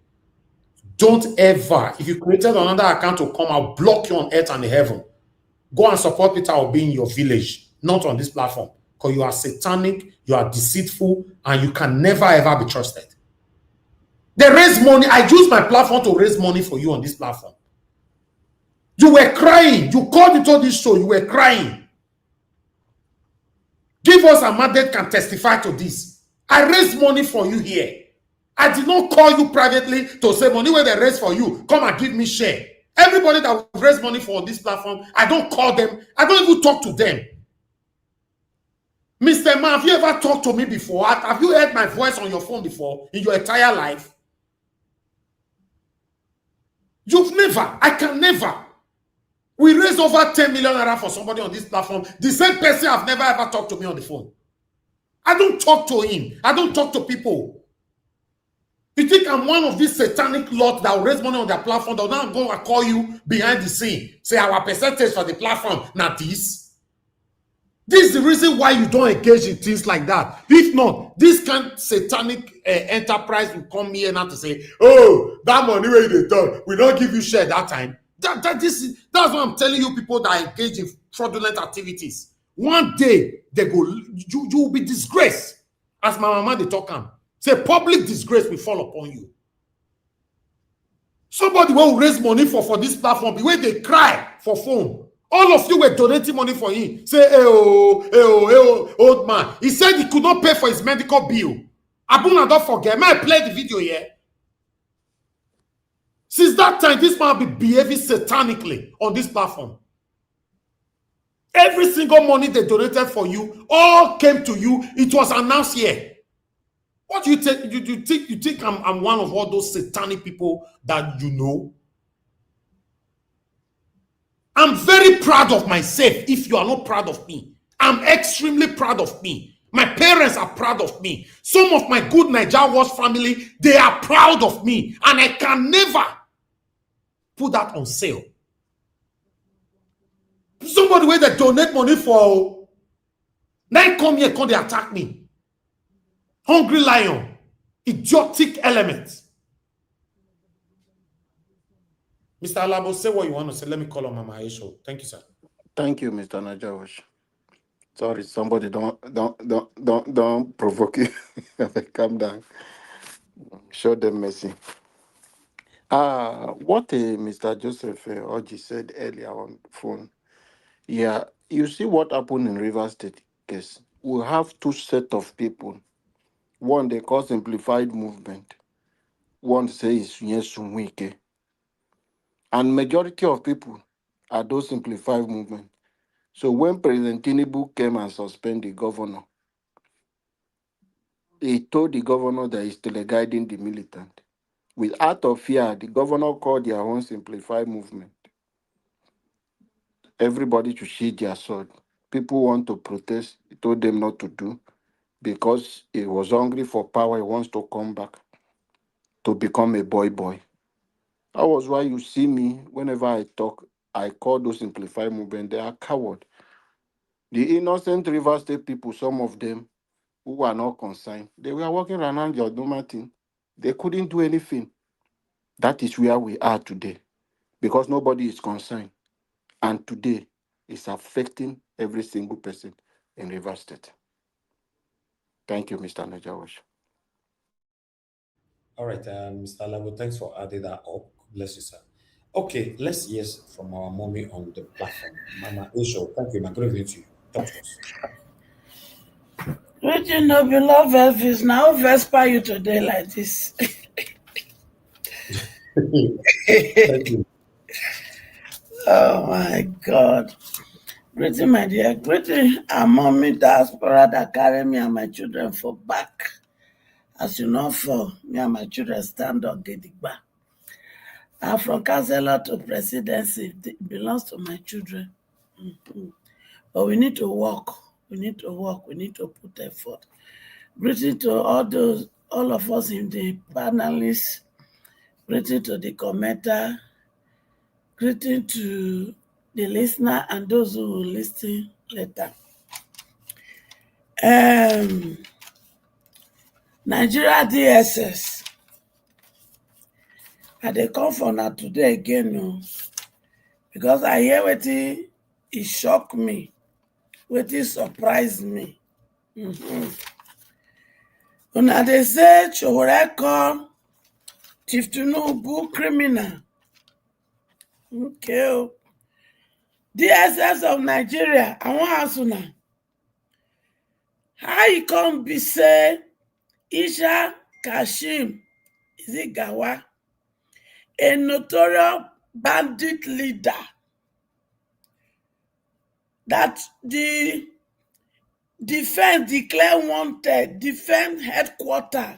Don't ever, if you created another account to come, I'll block you on earth and heaven. Go and support Peter Obi in your village, not on this platform. Because you are satanic, you are deceitful, and you can never ever be trusted. They raise money. I use my platform to raise money for you on this platform. You were crying. You called into this show. You were crying. Give us a mandate can testify to this. I raised money for you here. I did not call you privately to say money where they raise for you. Come and give me share. Everybody that will raise money for this platform, I don't call them. I don't even talk to them. Mr. Man, have you ever talked to me before? Have you heard my voice on your phone before in your entire life? You've never. I can never. We raised over 10 million naira for somebody on this platform. The same person have never ever talked to me on the phone. I don't talk to him. I don't talk to people. You think I'm one of these satanic lot that will raise money on their platform that will now go and call you behind the scene? Say our percentage for the platform, not this. This is the reason why you don't engage in things like that. If not, this kind of satanic enterprise will come here now to say, oh, that money where they done, we don't give you share that time. That's what I'm telling you, people that engage in fraudulent activities. One day, they go, you will be disgraced. As my mama, they talk on. Say, public disgrace will fall upon you. Somebody will raise money for this platform, the way they cry for phone. All of you were donating money for him. Say, old man. He said he could not pay for his medical bill. Abuna, don't forget. May I play the video here? Since that time, this man be behaving satanically on this platform. Every single money they donated for you, all came to you. It was announced here. What do you think? You think I'm one of all those satanic people that you know? I'm very proud of myself if you are not proud of me. I'm extremely proud of me. My parents are proud of me. Some of my good Niger Wars family, they are proud of me. And I can never put that on sale. Somebody where they donate money for, now come here, come they attack me. Hungry lion, idiotic elements. Mr. Alabo, say what you want to say. Let me call on Mama Aisha. Thank you, sir. Thank you, Mr. Najawash. Sorry, somebody don't provoke you. Calm down. Show them mercy. What Mr. Joseph Oji said earlier on phone. Yeah, you see what happened in River State case. We have two set of people. One they call simplified movement. One says yes, Wike. And majority of people are those simplified movement. So when President Tinubu came and suspended the governor, he told the governor that he's still guiding the militant. With out of fear, the governor called their own simplified movement. Everybody should sheath their sword. People want to protest. He told them not to do because he was hungry for power. He wants to come back to become a boy. That was why you see me, whenever I talk, I call those simplified movement, they are coward. The innocent River State people, some of them who are not concerned, they were walking around your thing. They couldn't do anything. That is where we are today because nobody is concerned. And today, it's affecting every single person in River State. Thank you, Mr. Najawash. All right, Mr. Alabo, thanks for adding that up. Bless you, sir. Okay, let's hear from our mommy on the platform. Mama Aisha, thank you. My good evening to you. Talk to us. Would you know, beloved Elvis, now Vespa you today like this? Thank you. Oh my God. Greeting, my dear. Greeting, our mommy diaspora that carry me and my children for back. As you know, for me and my children stand up gidigba. And from councillor to presidency, it belongs to my children. But we need to work. We need to work. We need to put effort. Greeting to all of us in the panelists. Greeting to the commenter. Greeting to the listener and those who will listen later. Nigeria DSS dey come for na today again, no, because I hear wetin e shock me, wetin surprise me. Una dey say Showore call Chief Tinubu criminal. Okay. DSS of Nigeria, I wan ask una, how e come be say Isha Kashim, is it Gawa, a notorious bandit leader that the defense declared wanted, defense headquarters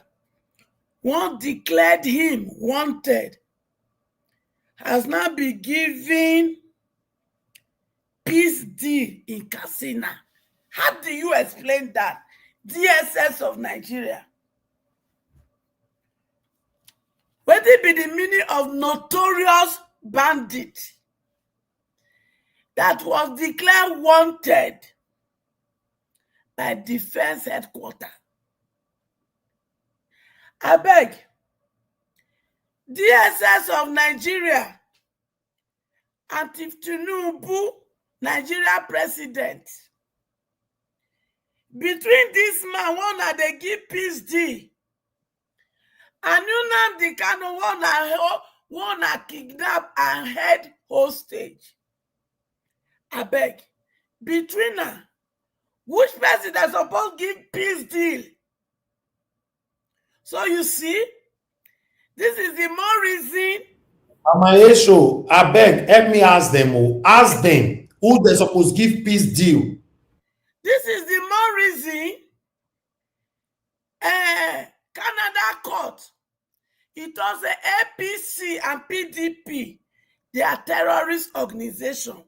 once declared him wanted, has now been given peace deal in Katsina. How do you explain that? DSS of Nigeria. What will be the meaning of notorious bandit that was declared wanted by defense headquarters? I beg, DSS of Nigeria and Tinubu, Nigeria president, between this man, one that they give peace deal, and Nnamdi Kanu, one that kidnap and head hostage. I beg, between them, which president supposed give peace deal? So you see, this is the more reason. Mama Esho, I beg, help me ask them. Ask them who they supposed give peace deal. This is the more reason Canada court, it was the APC and PDP, they are terrorist organization.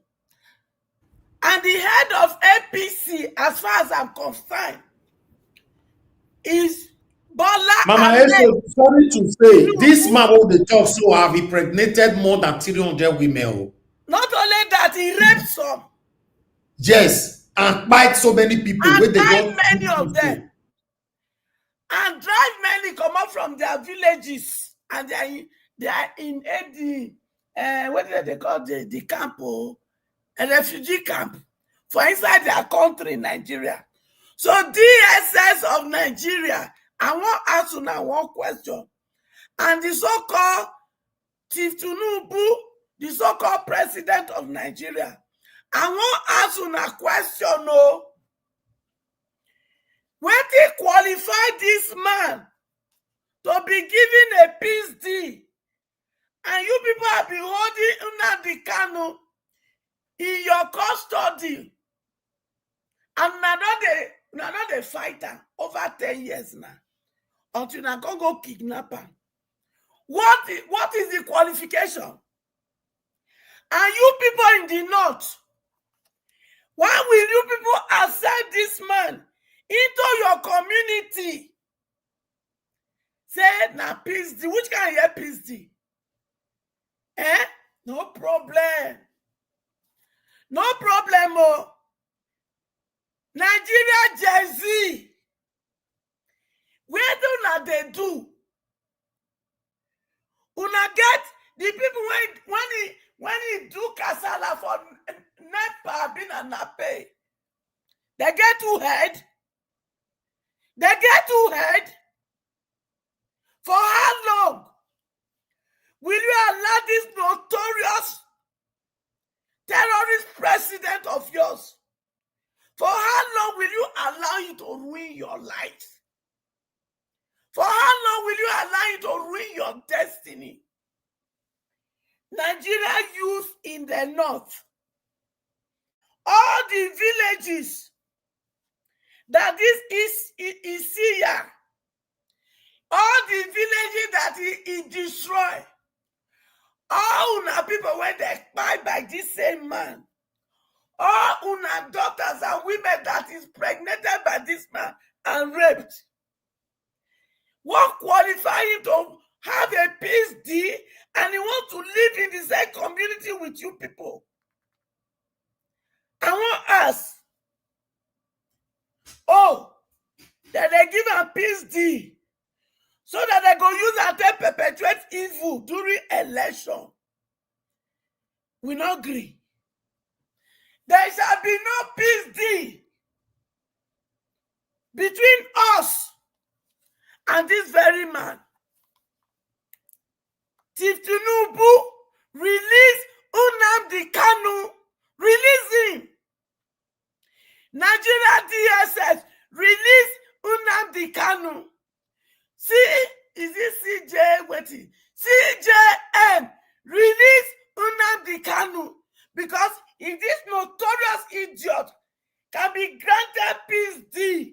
And the head of APC, as far as I'm concerned, is Bola Mama Ahmed. Esho, sorry to say, this man who they talk so have impregnated more than 300 women. Not only that, he raped some. Yes, and bite so many people. And They drive don't many of them. And drive many come up from their villages. And they are in what do they call the camp, a refugee camp for inside their country, Nigeria. So DSS of Nigeria, I want to ask you now one question. And the so-called Chief Tinubu, the so-called president of Nigeria, I want to ask you now a question. No, when they qualify this man to be given a peace deal, and you people have been holding Nnamdi Kanu in your custody, and now they fight am over 10 years now, until now go kidnap am. What is the qualification? And you people in the north, why will you people accept this man into your community? Say na peace deal. Which kind of peace deal? No problem. No problem. Oh. Nigeria Jersey. Where do not they do? Una get the people when he do kasala for Nepal bin and Nape. They get two head. They get two head. For how long will you allow this notorious terrorist president of yours? For how long will you allow you to ruin your life? For how long will you allow you to ruin your destiny? Nigeria youth in the north, all the villages that this is here, all the villages that he destroyed, all una people when they buy by this same man, all una daughters and women that is pregnant by this man and raped. What qualify him to have a peace deal and he wants to live in the same community with you people? I want to ask, that they give a peace deal. so that they go use and take perpetuate evil during election. We not agree. There shall be no peace deal between us and this very man. Chief Tinubu, release Nnamdi Kanu. Release him. Nigeria DSS, release Nnamdi Kanu. See, is it CJ waiting? CJN, release Nnamdi Kanu. Because if this notorious idiot can be granted peace deal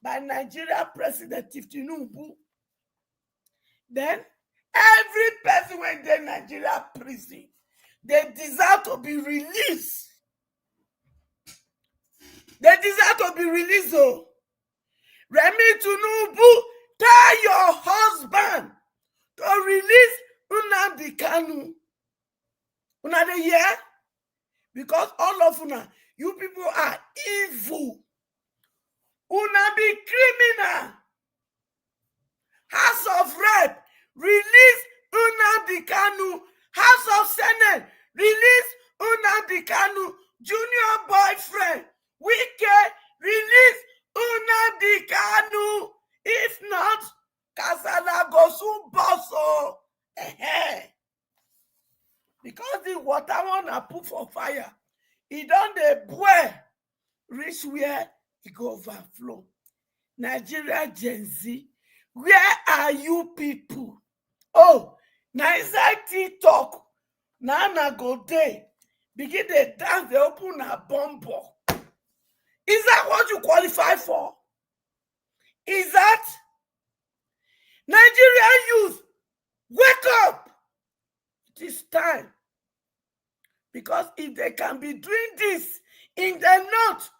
by Nigeria President Tinubu, then every person when they Nigeria prison, they deserve to be released. They deserve to be released. Oh, Remi Tinubu, tell your husband to release Nnamdi Kanu. Una dey hear? Because all of una, you people are evil. Una be criminal. House of Rep, release Nnamdi Kanu. House of Senate, release Nnamdi Kanu. Junior boyfriend, Wike, release Nnamdi Kanu. If not, Katsina go soon bosso. Because the water wanna put for fire, it don't dey boil reach where it go overflow. Nigeria Gen Z, where are you people? Oh, now inside TikTok, now na go day, begin they dance, they open a bumbo. Is that what you qualify for? Is that Nigerian youth? Wake up! It is time. Because if they can be doing this in the north,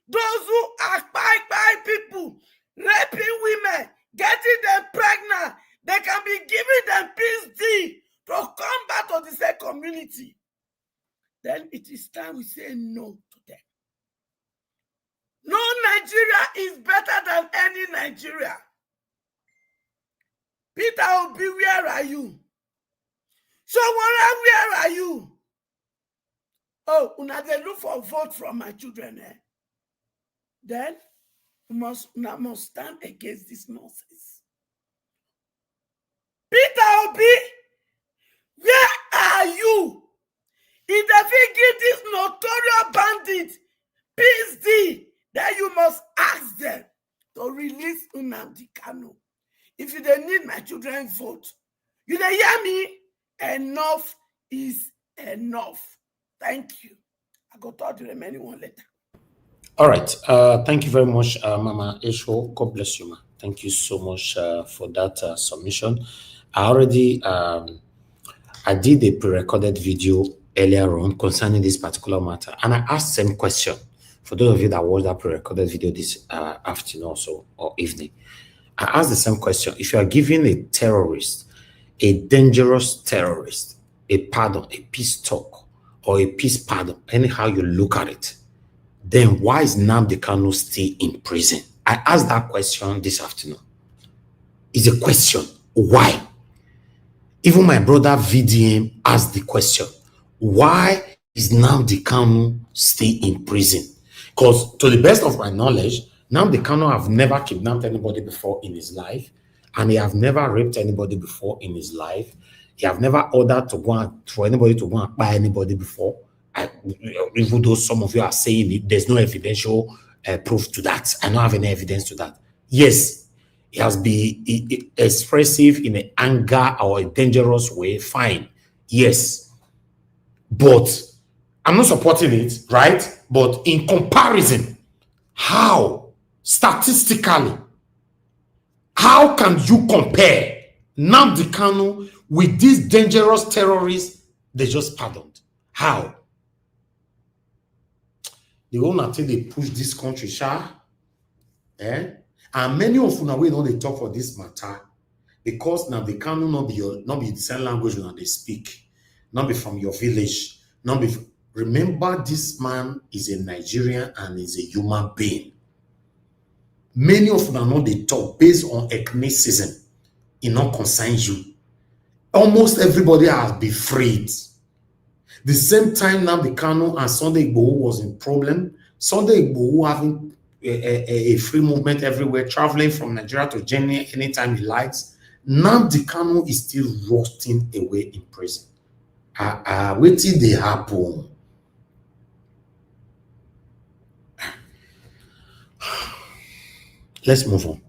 those who are by people, raping women, getting them pregnant, they can be giving them peace deal to come back to the same community. Then it is time we say no to them. No Nigeria is better than any Nigeria. Peter Obi, where are you? Showara, where are you? Oh, una dey look for vote from my children. Then we must stand against this nonsense. Peter Obi, where are you? If they fit give this notorious bandit peace deal, then you must ask them to release Nnamdi Kanu. If you don't need my children vote, you dey hear me? Enough is enough. Thank you. I go talk to the remaining one later. All right. Thank you very much, Mama Esho. God bless you, ma. Thank you so much for that submission. I already I did a pre-recorded video earlier on concerning this particular matter, and I asked the same question for those of you that watched that pre-recorded video this afternoon also or evening. I asked the same question: if you are giving a terrorist, a dangerous terrorist, a pardon, a peace talk, or a peace pardon, anyhow you look at it, then why is Nnamdi Kanu still in prison? I asked that question this afternoon. It's a question. Why? Even my brother VDM asked the question. Why is Nnamdi Kanu still in prison? Because to the best of my knowledge, Nnamdi Kanu have never kidnapped anybody before in his life, and he have never raped anybody before in his life. He have never ordered to go and, for anybody to go and buy anybody before. Even though some of you are saying it, there's no evidential proof to that. I don't have any evidence to that. Yes, he has been expressive in an anger or a dangerous way. Fine. Yes. But I'm not supporting it, right? But in comparison, how? Statistically, how can you compare Nnamdi Kanu with these dangerous terrorists they just pardoned? How? The one until they push this country, and many of you now we know they talk for this matter because Nnamdi Kanu not be the same language when they speak, not be from your village, not be. Remember, this man is a Nigerian and is a human being. Many of you know they talk based on ethnicism. it not concerns you. Almost everybody has been freed. The same time now the Kanu and Sunday Igboho was in problem. Sunday Igboho having a free movement everywhere, traveling from Nigeria to Germany anytime he likes. Now the Kanu is still rotting away in prison. Wait till they happen. Let's move on.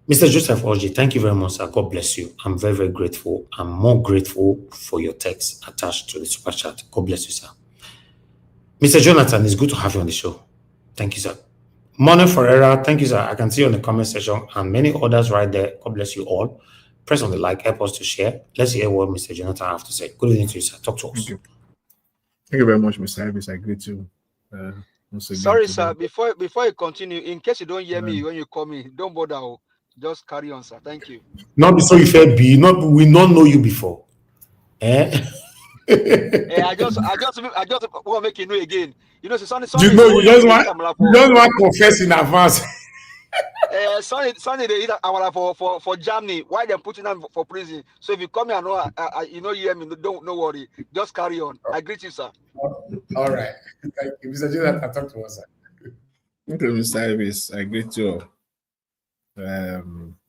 Mr. Joseph Oji, thank you very much, sir. God bless you. I'm very, very grateful. I'm more grateful for your text attached to the super chat. God bless you, sir. Mr. Jonathan, it's good to have you on the show. Thank you, sir. Mone Ferreira, thank you, sir. I can see you in the comment section and many others right there. God bless you all. Press on the like, help us to share. Let's hear what Mr. Jonathan have to say. Good evening to you, sir. Talk to us. Thank you. Thank you very much, Mr. Ibis. I greet you. Sorry, sir. Before you continue, in case you don't hear me when you call me, don't bother. Just carry on, sir. Thank you. Not before you fair be. We not know you before. I just want to make you know again. You know, Sunday. You know, you just want to confess in advance. Sunday they eat amala for Germany. Why they putting them for prison? So if you come here and you know hear me, don't worry. Just carry on. I greet you, sir. All right. Thank you, Mr. Jonathan. Talk to us, sir. Thank you, Mr. Ibis. I greet you all.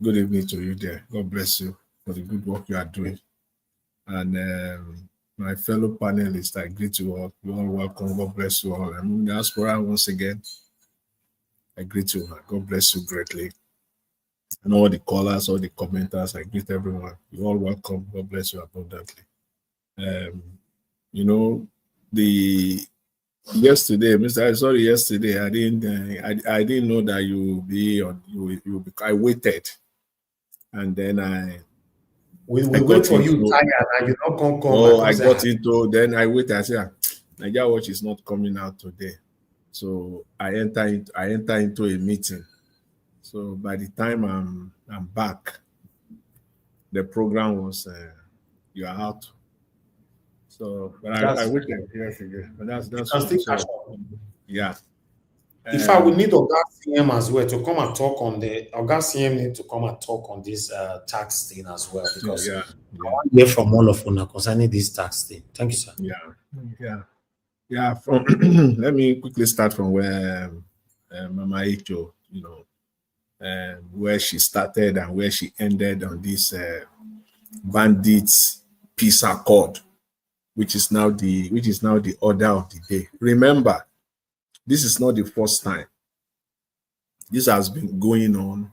Good evening to you there. God bless you for the good work you are doing. And my fellow panelists, I greet you all. You all welcome. God bless you all. I'm in the diaspora once again. I greet you. God bless you greatly. And all the callers, all the commenters, I greet everyone. You all welcome. God bless you abundantly. You know, yesterday, yesterday I didn't know that you be on. I waited, and then we wait for you, tired, and you not come. Oh, I got into. Then I waited. I said, Nigeria Watch is not coming out today. So I enter into a meeting. So by the time I'm back, the program was you are out. So but I waited yesterday. But that's yeah. In fact, we need Oga CM as well to come and talk on the Oga CM need to come and talk on this tax thing as well, because I want to hear from all of you concerning this tax thing. Thank you, sir. Yeah. Let me quickly start from where Mama Icho, where she started and where she ended on this bandits peace accord, which is now the order of the day. Remember, this is not the first time. This has been going on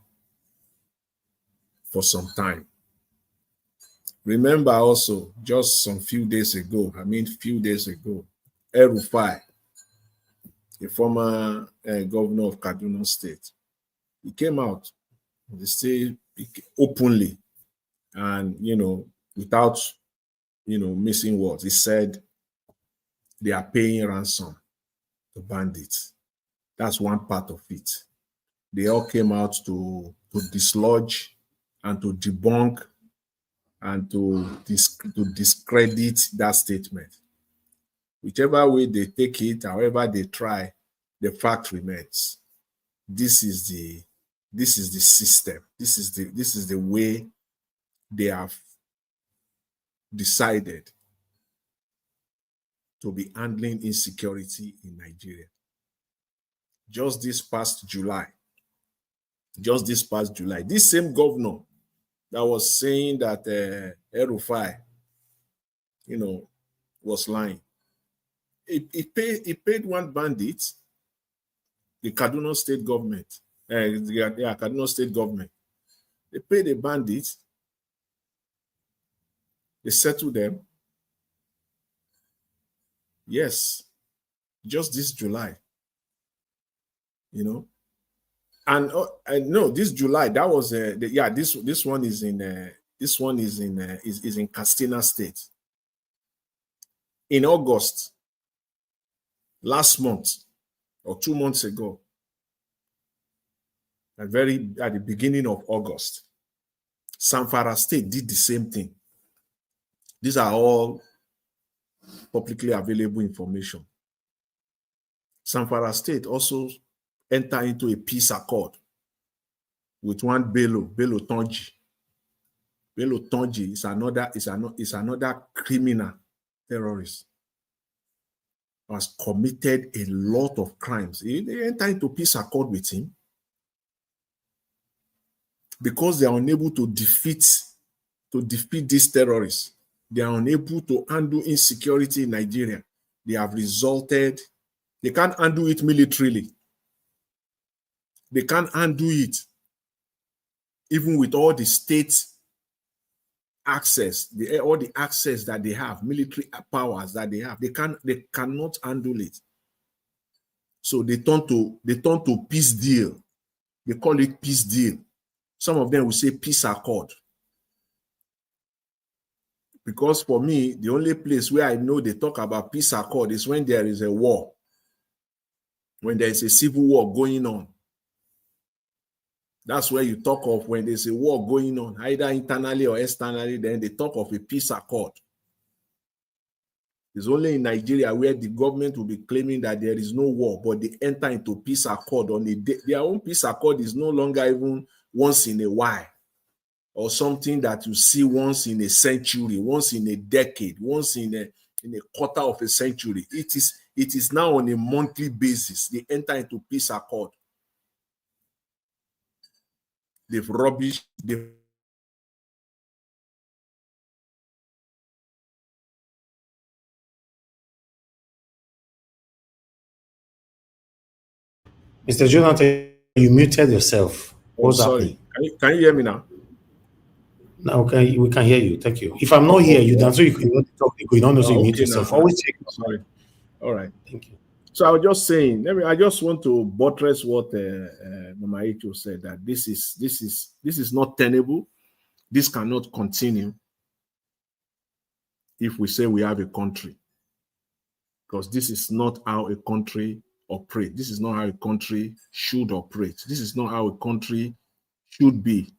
for some time. Remember also, just few days ago, El-Rufai, a former governor of Kaduna State, he came out, they say openly, and without missing words, he said they are paying ransom to bandits. That's one part of it. They all came out to dislodge and to debunk and to discredit that statement. Whichever way they take it, however they try, the fact remains. This is the system. This is the way they have decided to be handling insecurity in Nigeria. Just this past July, this same governor that was saying that El-Rufai, was lying. He paid one bandit, the Kaduna State government. Kaduna State government. They paid a bandit. They settled them. Yes, just this July. And no, this July that was this one is in Katsina State. In August, last month or 2 months ago, at the beginning of August, Zamfara State did the same thing. These are all publicly available information. Zamfara State also entered into a peace accord with one Bello Tonji. Bello Tonji is another criminal terrorist. Has committed a lot of crimes. They enter into peace accord with him because they are unable to defeat these terrorists. They are unable to handle insecurity in Nigeria. They can't handle it militarily. They can't handle it even with all the state access, all the access that they have, military powers that they have. They cannot handle it. So they turn to peace deal. They call it peace deal. Some of them will say peace accord. Because for me, the only place where I know they talk about peace accord is when there is a war. When there is a civil war going on. That's where you talk of when there's a war going on, either internally or externally, then they talk of a peace accord. It's only in Nigeria where the government will be claiming that there is no war, but they enter into peace accord on a day. Their own peace accord is no longer even once in a while, or something that you see once in a century, once in a decade, once in a quarter of a century. It is now on a monthly basis. They enter into peace accord. They've rubbish. Mr. Jonathan, you muted yourself. What's sorry. happening? Can you hear me now? Now, okay, we can hear you. Thank you. If I'm not here, you don't, so you can talk. You don't know, so you mute yourself. Always check. Sorry. All right. Thank you. So I was just saying, I just want to buttress what Mama Icho said, that this is not tenable. This cannot continue if we say we have a country, because this is not how a country operates. This is not how a country should operate. This is not how a country should be.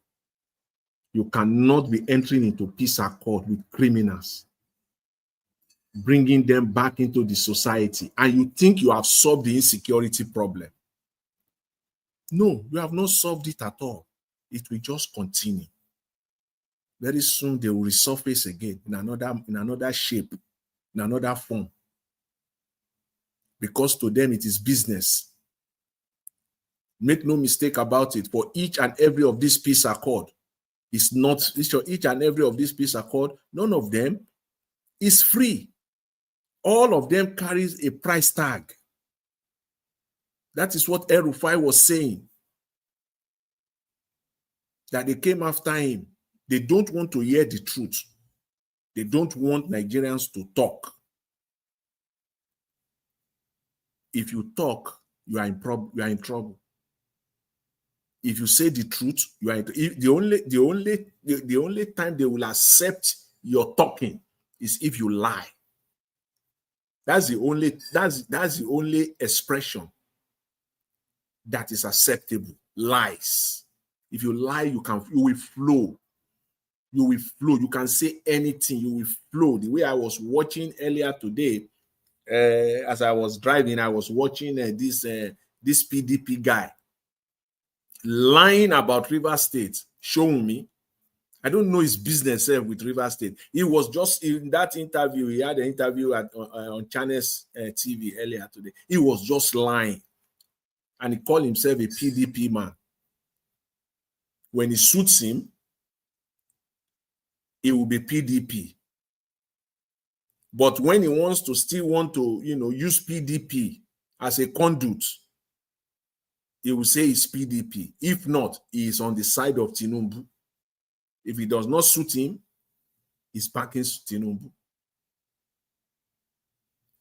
You cannot be entering into peace accord with criminals, bringing them back into the society, and you think you have solved the insecurity problem. No, you have not solved it at all. It will just continue. Very soon they will resurface again in another shape, in another form. Because to them it is business. Make no mistake about it. For each and every of this peace accord, each and every of this peace accord, none of them is free. All of them carries a price tag. That is what El-Rufai was saying. That they came after him. They don't want to hear the truth. They don't want Nigerians to talk. If you talk, you are in trouble. If you say the truth, you are the only time they will accept your talking is if you lie. That's the only expression that is acceptable. Lies. If you lie, you will flow. You will flow. You can say anything. You will flow. The way I was watching earlier today, as I was driving, I was watching this PDP guy lying about River State, showing me. I don't know his business with River State. He was just in that interview. He had an interview on Channels TV earlier today. He was just lying, and he called himself a PDP man. When it suits him, it will be PDP. But when he still want to use PDP as a conduit, he will say it's PDP. If not, he is on the side of Tinubu. If it does not suit him, he's backing Tinubu.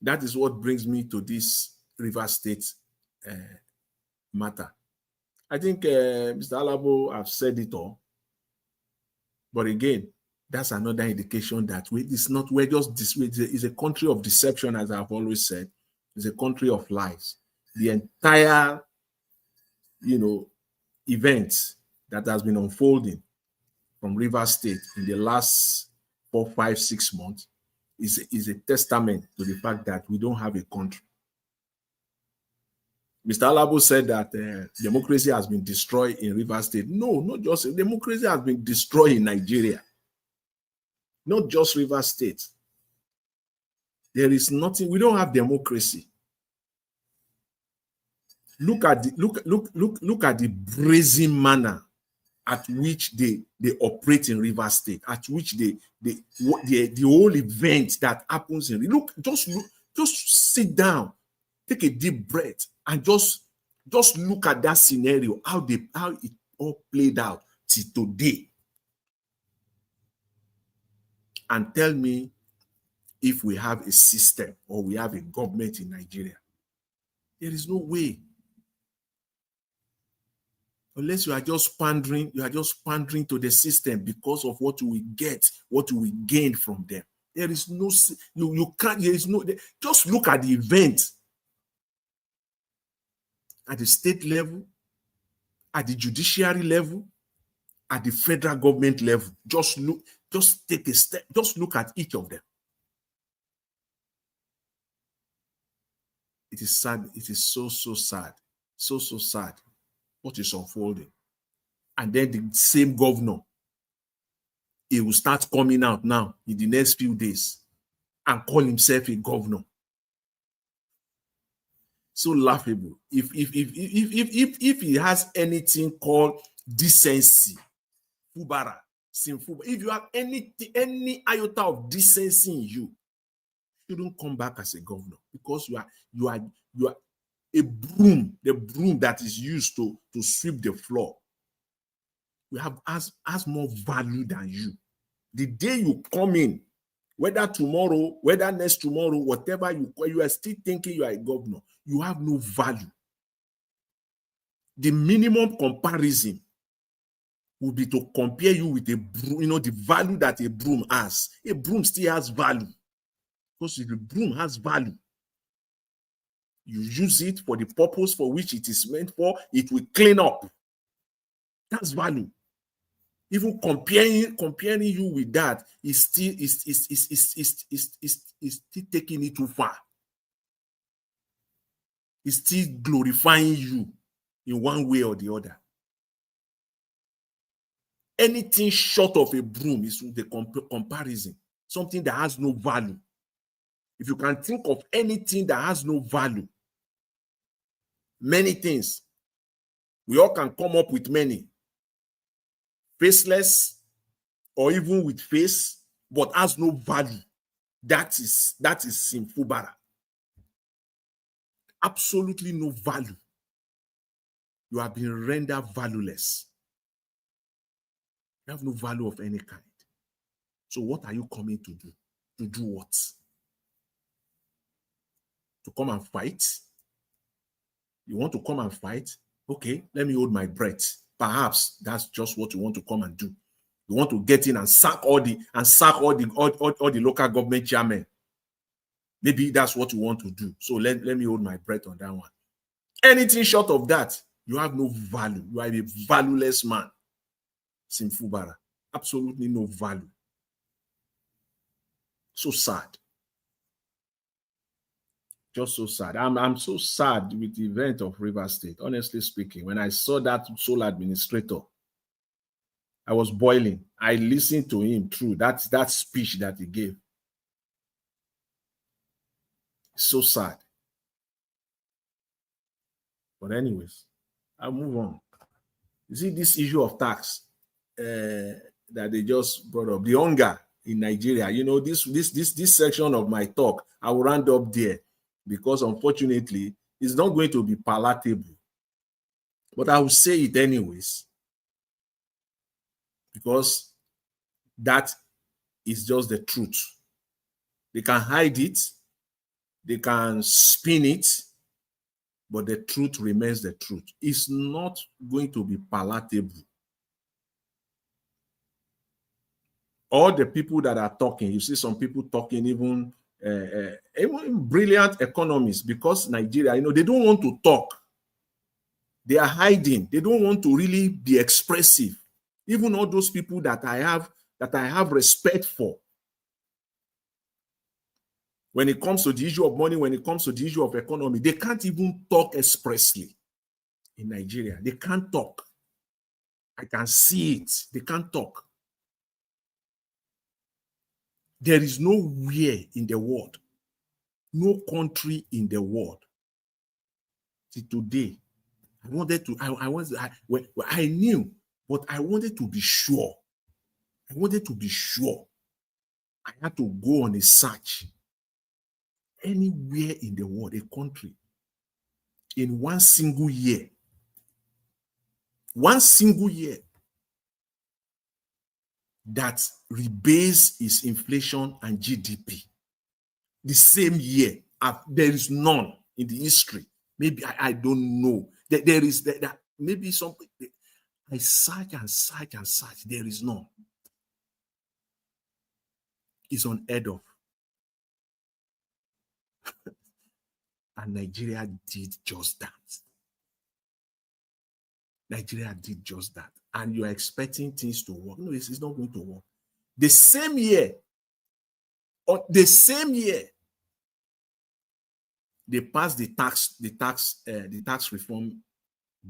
That is what brings me to this River State matter. I think Mr. Alabo have said it all. But again, that's another indication that we're just this way. It's a country of deception, as I've always said. It's a country of lies. The entire, event that has been unfolding from River State in the last 4, 5, 6 months is a testament to the fact that we don't have a country. Mr. Alabo said that democracy has been destroyed in River State. No, not just democracy has been destroyed in Nigeria. not just Rivers State. There is nothing, we don't have democracy. Look at the brazen manner at which they operate in Rivers State, at which the whole event that happens in just sit down, take a deep breath, and just look at that scenario, how it all played out till today, and tell me if we have a system or we have a government in Nigeria. There is no way. Unless you are just pandering to the system because of what we get, what we gain from them. There is no, you can't, there is no, just look at the event at the state level, at the judiciary level, at the federal government level. Just take a step, just look at each of them. It is sad. It is so sad. So sad what is unfolding. And then the same governor, he will start coming out now in the next few days and call himself a governor. So laughable. If he has anything called decency, Fubara, if you have any iota of decency in you, you don't come back as a governor, because you are a broom, the broom that is used to sweep the floor. We have as more value than you. The day you come in, whether tomorrow, whether next tomorrow, whatever you are still thinking you are a governor, you have no value. The minimum comparison would be to compare you with a broom, the value that a broom has. A broom still has value, because if the broom has value, you use it for the purpose for which it is meant for, it will clean up. That's value. Even comparing you with that is still taking it too far. It's still glorifying you in one way or the other. Anything short of a broom is the comparison, something that has no value. If you can think of anything that has no value, many things, we all can come up with many. Faceless, or even with face, but has no value. That is in Fubara. Absolutely no value. You have been rendered valueless. You have no value of any kind. So what are you coming to do? To do what? To come and fight? You want to come and fight? Okay, let me hold my breath. Perhaps that's just what you want to come and do. You want to get in and sack all the local government chairmen. Maybe that's what you want to do. So let me hold my breath on that one. Anything short of that, you have no value. You are a valueless man. Simfubara. Absolutely no value. So sad. Just so sad. I'm so sad with the event of Rivers State, honestly speaking. When I saw that sole administrator, I was boiling. I listened to him through that speech that he gave. So sad. But anyways, I'll move on. You see this issue of tax that they just brought up, the hunger in Nigeria. This section of my talk, I will round up there, because unfortunately, it's not going to be palatable. But I will say it anyways, because that is just the truth. They can hide it, they can spin it, but the truth remains the truth. It's not going to be palatable. All the people that are talking, you see some people talking, even brilliant economists, because Nigeria, they don't want to talk. They are hiding. They don't want to really be expressive. Even all those people that I have respect for. When it comes to the issue of money, when it comes to the issue of economy, they can't even talk expressly in Nigeria. They can't talk. I can see it. They can't talk. There is nowhere in the world, no country in the world. See, today, I wanted to, I knew, but I wanted to be sure. I wanted to be sure. I had to go on a search. Anywhere in the world, a country, in one single year, that rebase its inflation and GDP. The same year, there is none in the history. Maybe I don't know. There is that maybe something. I search and search and search. There is none. It's unheard of. And Nigeria did just that. Nigeria did just that. And you're expecting things to work. No, it's not going to work. The same year, they passed the tax reform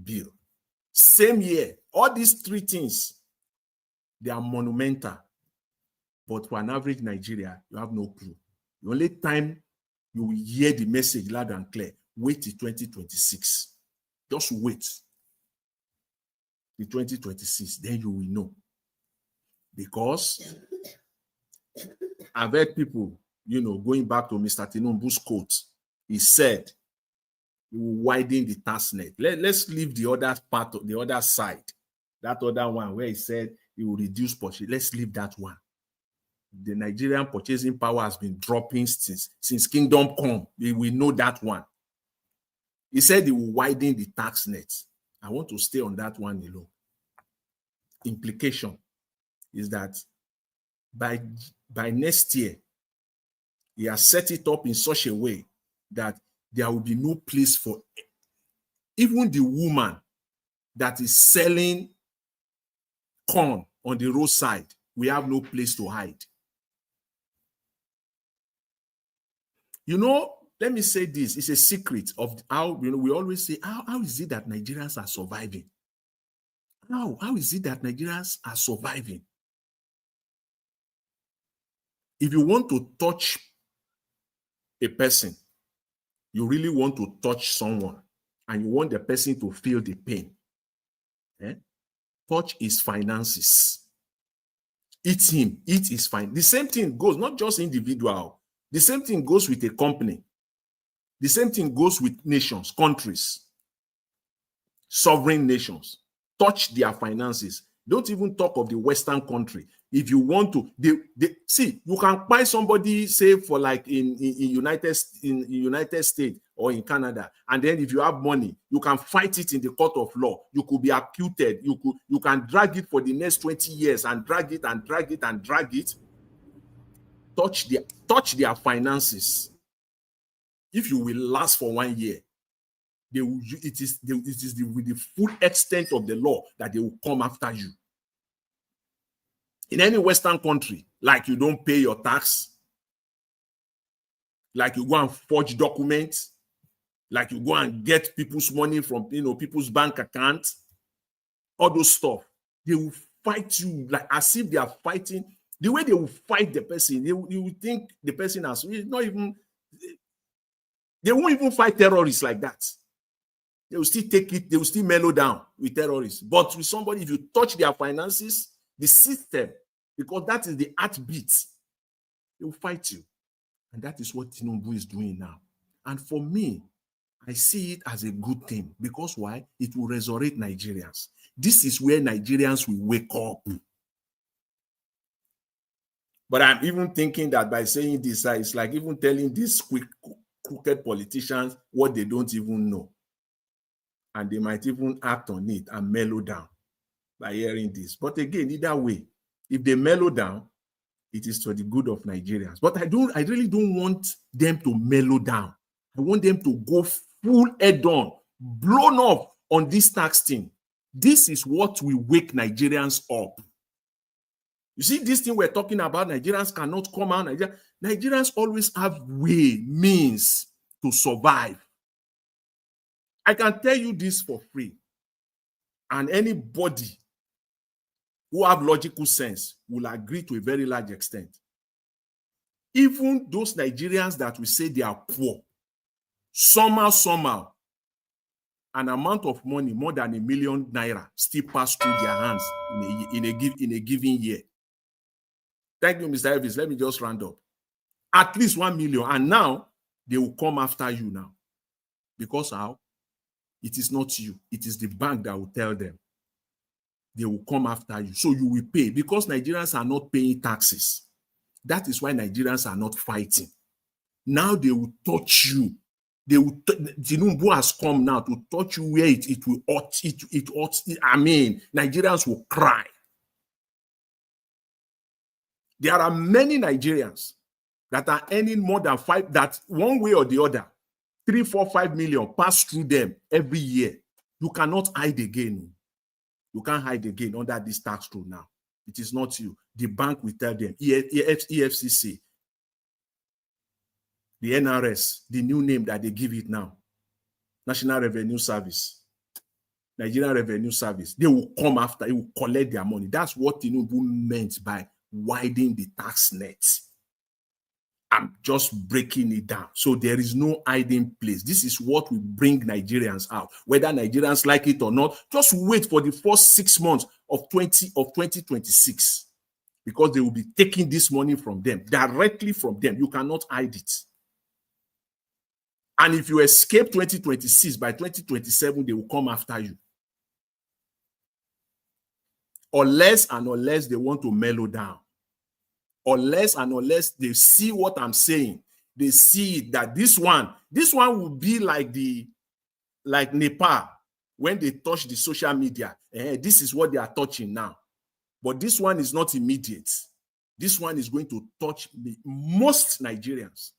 bill. Same year, all these three things, they are monumental. But for an average Nigeria, you have no clue. The only time you will hear the message loud and clear, wait till 2026. Just wait till 2026, then you will know. Because I've heard people, going back to Mr. Tinubu's quote, he said, he will widen the tax net. Let's leave the other part, the other side, that other one where he said he will reduce purchase. Let's leave that one. The Nigerian purchasing power has been dropping since Kingdom Come. We know that one. He said he will widen the tax net. I want to stay on that one alone. Implication is that by next year, he has set it up in such a way that there will be no place for even the woman that is selling corn on the roadside. We have no place to hide. Let me say this. It's a secret of how, we always say, how is it that Nigerians are surviving? How is it that Nigerians are surviving? If you want to touch a person, you really want to touch someone, and you want the person to feel the pain, touch his finances. Eat his fine. The same thing goes, not just individual. The same thing goes with a company. The same thing goes with nations, countries, sovereign nations. Touch their finances. Don't even talk of the Western country. If you want to, see, you can buy somebody, say, for like in United States or in Canada, and then if you have money, you can fight it in the court of law. You could be acquitted. You can drag it for the next 20 years and drag it and drag it and drag it. Touch their finances. If you will last for 1 year, it is with the full extent of the law that they will come after you. In any Western country, like you don't pay your tax, like you go and forge documents, like you go and get people's money from people's bank accounts, all those stuff, they will fight you like as if they are fighting. The way they will fight the person, you will think the person has not even. They won't even fight terrorists like that. They will still take it. They will still mellow down with terrorists. But with somebody, if you touch their finances, the system, because that is the heartbeat, they will fight you. And that is what Tinubu is doing now. And for me, I see it as a good thing. Because why? It will resurrect Nigerians. This is where Nigerians will wake up. But I'm even thinking that by saying this, it's like even telling these crooked politicians what they don't even know. And they might even act on it and mellow down by hearing this. But again, either way, if they mellow down, it is for the good of Nigerians. But I really don't want them to mellow down. I want them to go full head on, blown up on this tax thing. This is what will wake Nigerians up. You see, this thing we're talking about, Nigerians cannot come out. Nigerians always have means to survive. I can tell you this for free. And anybody who have logical sense will agree to a very large extent. Even those Nigerians that we say they are poor, somehow, an amount of money more than ₦1 million still pass through their hands in a given year. Thank you, Mr. Elvis. Let me just round up. At least 1 million. And now they will come after you now. Because how? It is not you. It is the bank that will tell them. They will come after you. So you will pay. Because Nigerians are not paying taxes. That is why Nigerians are not fighting. Now they will touch you. Tinubu has come now to touch you where it will ought. I mean, Nigerians will cry. There are many Nigerians that are earning more than 5, that one way or the other, 3, 4, 5 million pass through them every year. You cannot hide again. You can't hide again under this tax rule now. It is not you. The bank will tell them, EFCC, the NRS, the new name that they give it now, National Revenue Service, Nigerian Revenue Service, they will come after, they will collect their money. That's what Tinubu meant by widening the tax net. I'm just breaking it down. So there is no hiding place. This is what will bring Nigerians out. Whether Nigerians like it or not, just wait for the first 6 months of 2026. Because they will be taking this money from them, directly from them. You cannot hide it. And if you escape 2026, by 2027, they will come after you. Unless they want to mellow down. Unless they see what I'm saying. They see that this one will be like Nepal, when they touch the social media. This is what they are touching now. But this one is not immediate. This one is going to touch most Nigerians.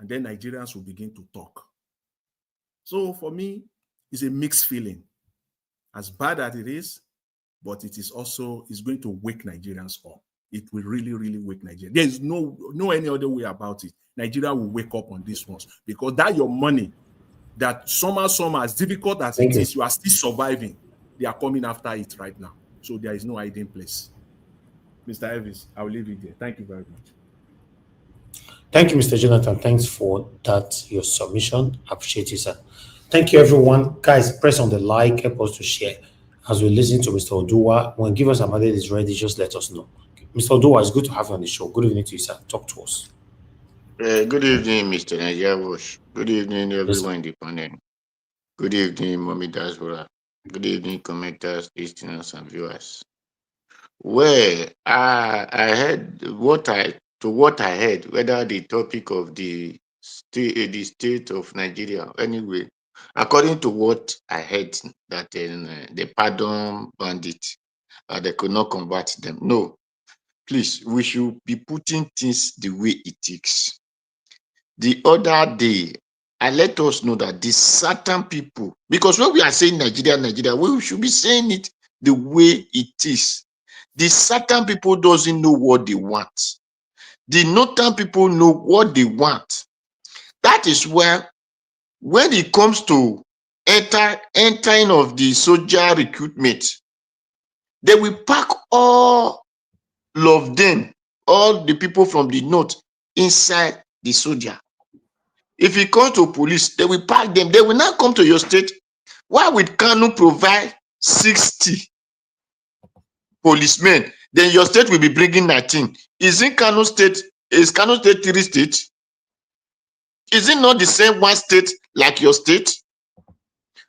And then Nigerians will begin to talk. So for me, it's a mixed feeling. As bad as it is, but it is also, it's going to wake Nigerians up. It will really, really wake Nigeria. There is no any other way about it. Nigeria will wake up on this one. Because that your money, that somehow, as difficult as it is, you are still surviving. They are coming after it right now. So there is no hiding place. Mr. Elvis, I will leave it there. Thank you very much. Thank you, Mr. Jonathan. Thanks for that, your submission. Appreciate it, sir. Thank you, everyone. Guys, press on the like, help us to share. As we listen to Mr. Odua, when Give Us a Mandate is ready, just let us know. Mr. Odua, it's good to have you on the show. Good evening to you, sir. Talk to us. Good evening, Mr. Nigeria Bush. Good evening, everyone in the panel. Good evening, Mommy Diaspora. Good evening, commenters, listeners, and viewers. Well, I heard what I heard, whether the topic of the state of Nigeria. Anyway, according to what I heard, that the pardon bandit, they could not combat them. No, please, we should be putting things the way it is. The other day, I let us know that these certain people, because when we are saying Nigeria, we should be saying it the way it is. The certain people doesn't know what they want. The northern people know what they want. That is where, when it comes to entering of the soldier recruitment, they will pack all of them, all the people from the north, inside the soldier. If it comes to police, they will pack them. They will not come to your state. Why would Kanu provide 60 policemen? Then your state will be bringing 19. Is Kanu State 3 states? Is it not the same one state like your state?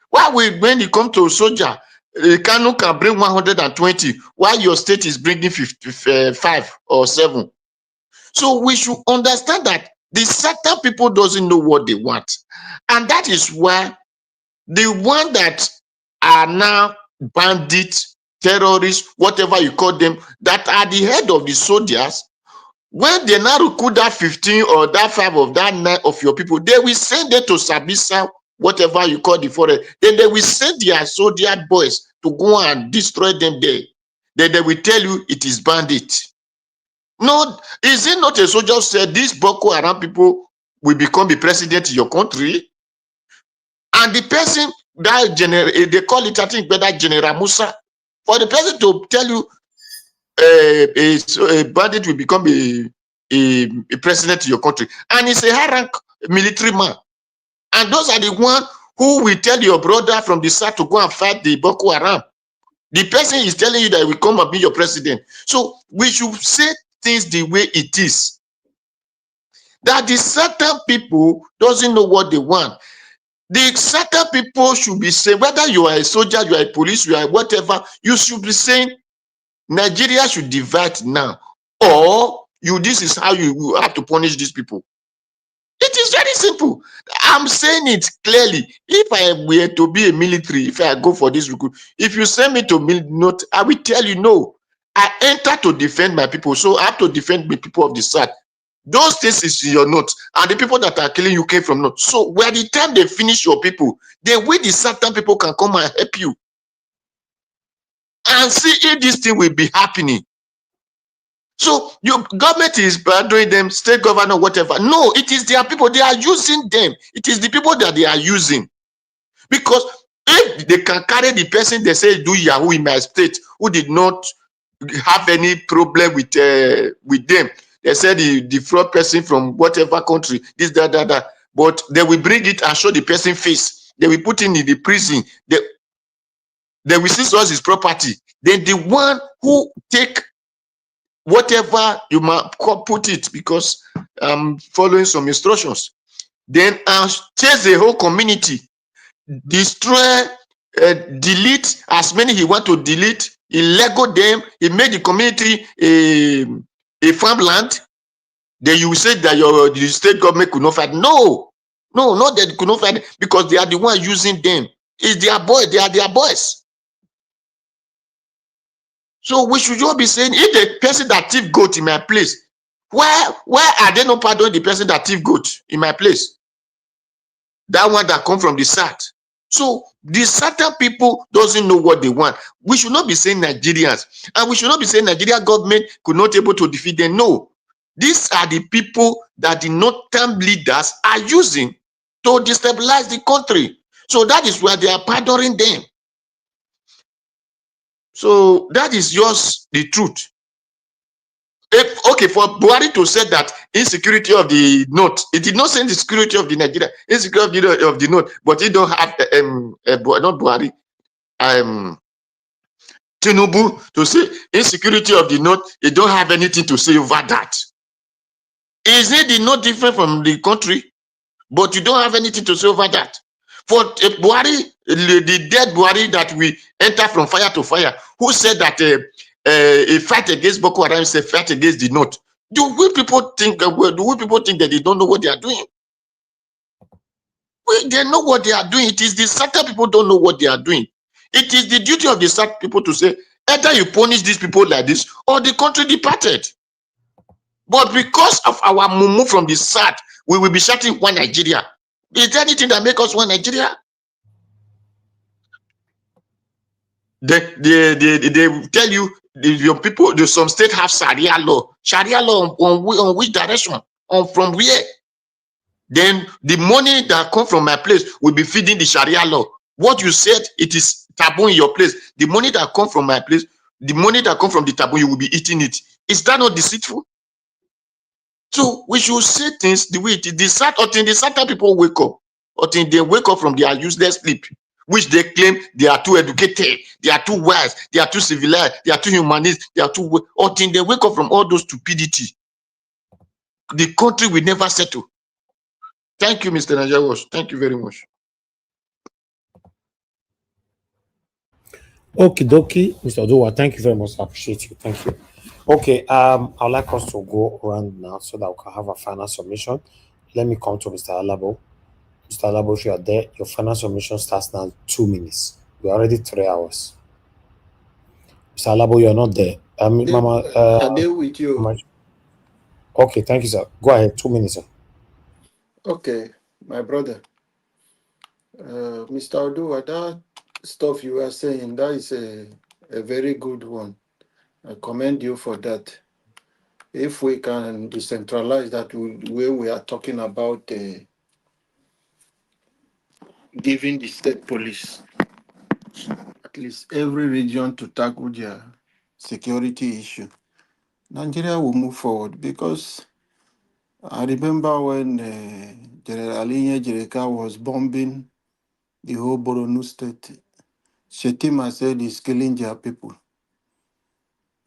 Why would, when you come to a soldier, Kanu can bring 120, while your state is bringing 55 or 7? So we should understand that the certain people doesn't know what they want. And that is why the one that are now bandits, terrorists, whatever you call them, that are the head of the soldiers, when they now recruit that 15 or that 5 of that 9 of your people, they will send them to Sabisa, whatever you call the forest. Then they will send their soldier boys to go and destroy them there. Then they will tell you it is bandits. No, is it not a soldier who said these Boko Haram people will become the president of your country? And the person, that general, they call it, I think, better General Musa, for the person to tell you a bandit will become a president in your country, and he's a high rank military man, and those are the one who will tell your brother from the south to go and fight the Boko Haram. The person is telling you that he will come and be your president. So we should say things the way it is. That the certain people doesn't know what they want. The certain people should be saying, whether you are a soldier, you are a police, you are whatever, you should be saying Nigeria should divide now, or this is how you have to punish these people. It is very simple. I'm saying it clearly. If I were to be a military, if I go for this recruit, if you send me to note, I will tell you no. I enter to defend my people, so I have to defend the people of the South. Those things is in your note, and the people that are killing you came from note. So by the time they finish your people, then when the certain people can come and help you and see if this thing will be happening. So your government is doing them, state governor, whatever. No, it is their people. They are using them. It is the people that they are using. Because if they can carry the person they say do Yahoo in my state, who did not have any problem with them, they said the fraud person from whatever country, this, that. But they will bring it and show the person face. They will put him in the prison. They will seize all his property. Then the one who take whatever you might put it, because I'm following some instructions, then chase the whole community, destroy, delete as many he want to delete. He Lego them. He made the community a farmland. Then you say that the state government could not fight. No, they could not fight, because they are the one using them. It's their boy. They are their boys. So we should all be saying, if the person that thief goat in my place, why are they not pardoning the person that thief goat in my place? That one that come from the south. So the certain people doesn't know what they want. We should not be saying Nigerians, and we should not be saying Nigeria government could not able to defeat them. No, these are the people that the northern leaders are using to destabilize the country. So that is why they are pardoning them. So that is just the truth. Okay, for Buhari to say that insecurity of the north, it did not say insecurity of the Nigeria, insecurity of the north, but he don't have not Buhari, Tinubu, to say insecurity of the north. He don't have anything to say over that. Is it not different from the country? But you don't have anything to say over that. For Buhari, the dead Buhari that we enter from fire to fire, who said that a fight against Boko Haram is a fight against the north? Do we people think that they don't know what they are doing? They know what they are doing. It is the certain people don't know what they are doing. It is the duty of the certain people to say, either you punish these people like this, or the country departed. But because of our mumu from the south, we will be shouting one Nigeria. Is there anything that makes us one Nigeria? They tell you your people, some state have Sharia law. Sharia law on which direction? From where? Then the money that come from my place will be feeding the Sharia law. What you said, it is taboo in your place. The money that come from my place, the money that come from the taboo, you will be eating it. Is that not deceitful? So we should say things the way it is. The certain people wake up, until they wake up from their useless sleep, which they claim they are too educated, they are too wise, they are too civilized, they are too humanist, they are too, until they wake up from all those stupidity. The country will never settle. Thank you, Mr. Najawash. Thank you very much. Okie dokie, Mr. Oduwa, thank you very much. I appreciate you. Thank you. Okay, I'd like us to go around now so that we can have a final submission. Let me come to Mr. Alabo. Mr. Alabo, if you are there, your final submission starts now 2 minutes. We're already 3 hours. Mr. Alabo, you're not there. Mama, Are they with you? Mama, okay, thank you, sir. Go ahead, 2 minutes, sir. Okay, my brother. Mr. Oduwa, that stuff you are saying, that is a very good one. I commend you for that. If we can decentralize that way we are talking about giving the state police at least every region to tackle security issue, Nigeria will move forward because I remember when General Alinye Jereka was bombing the whole Borno state. Shetima said he's killing their people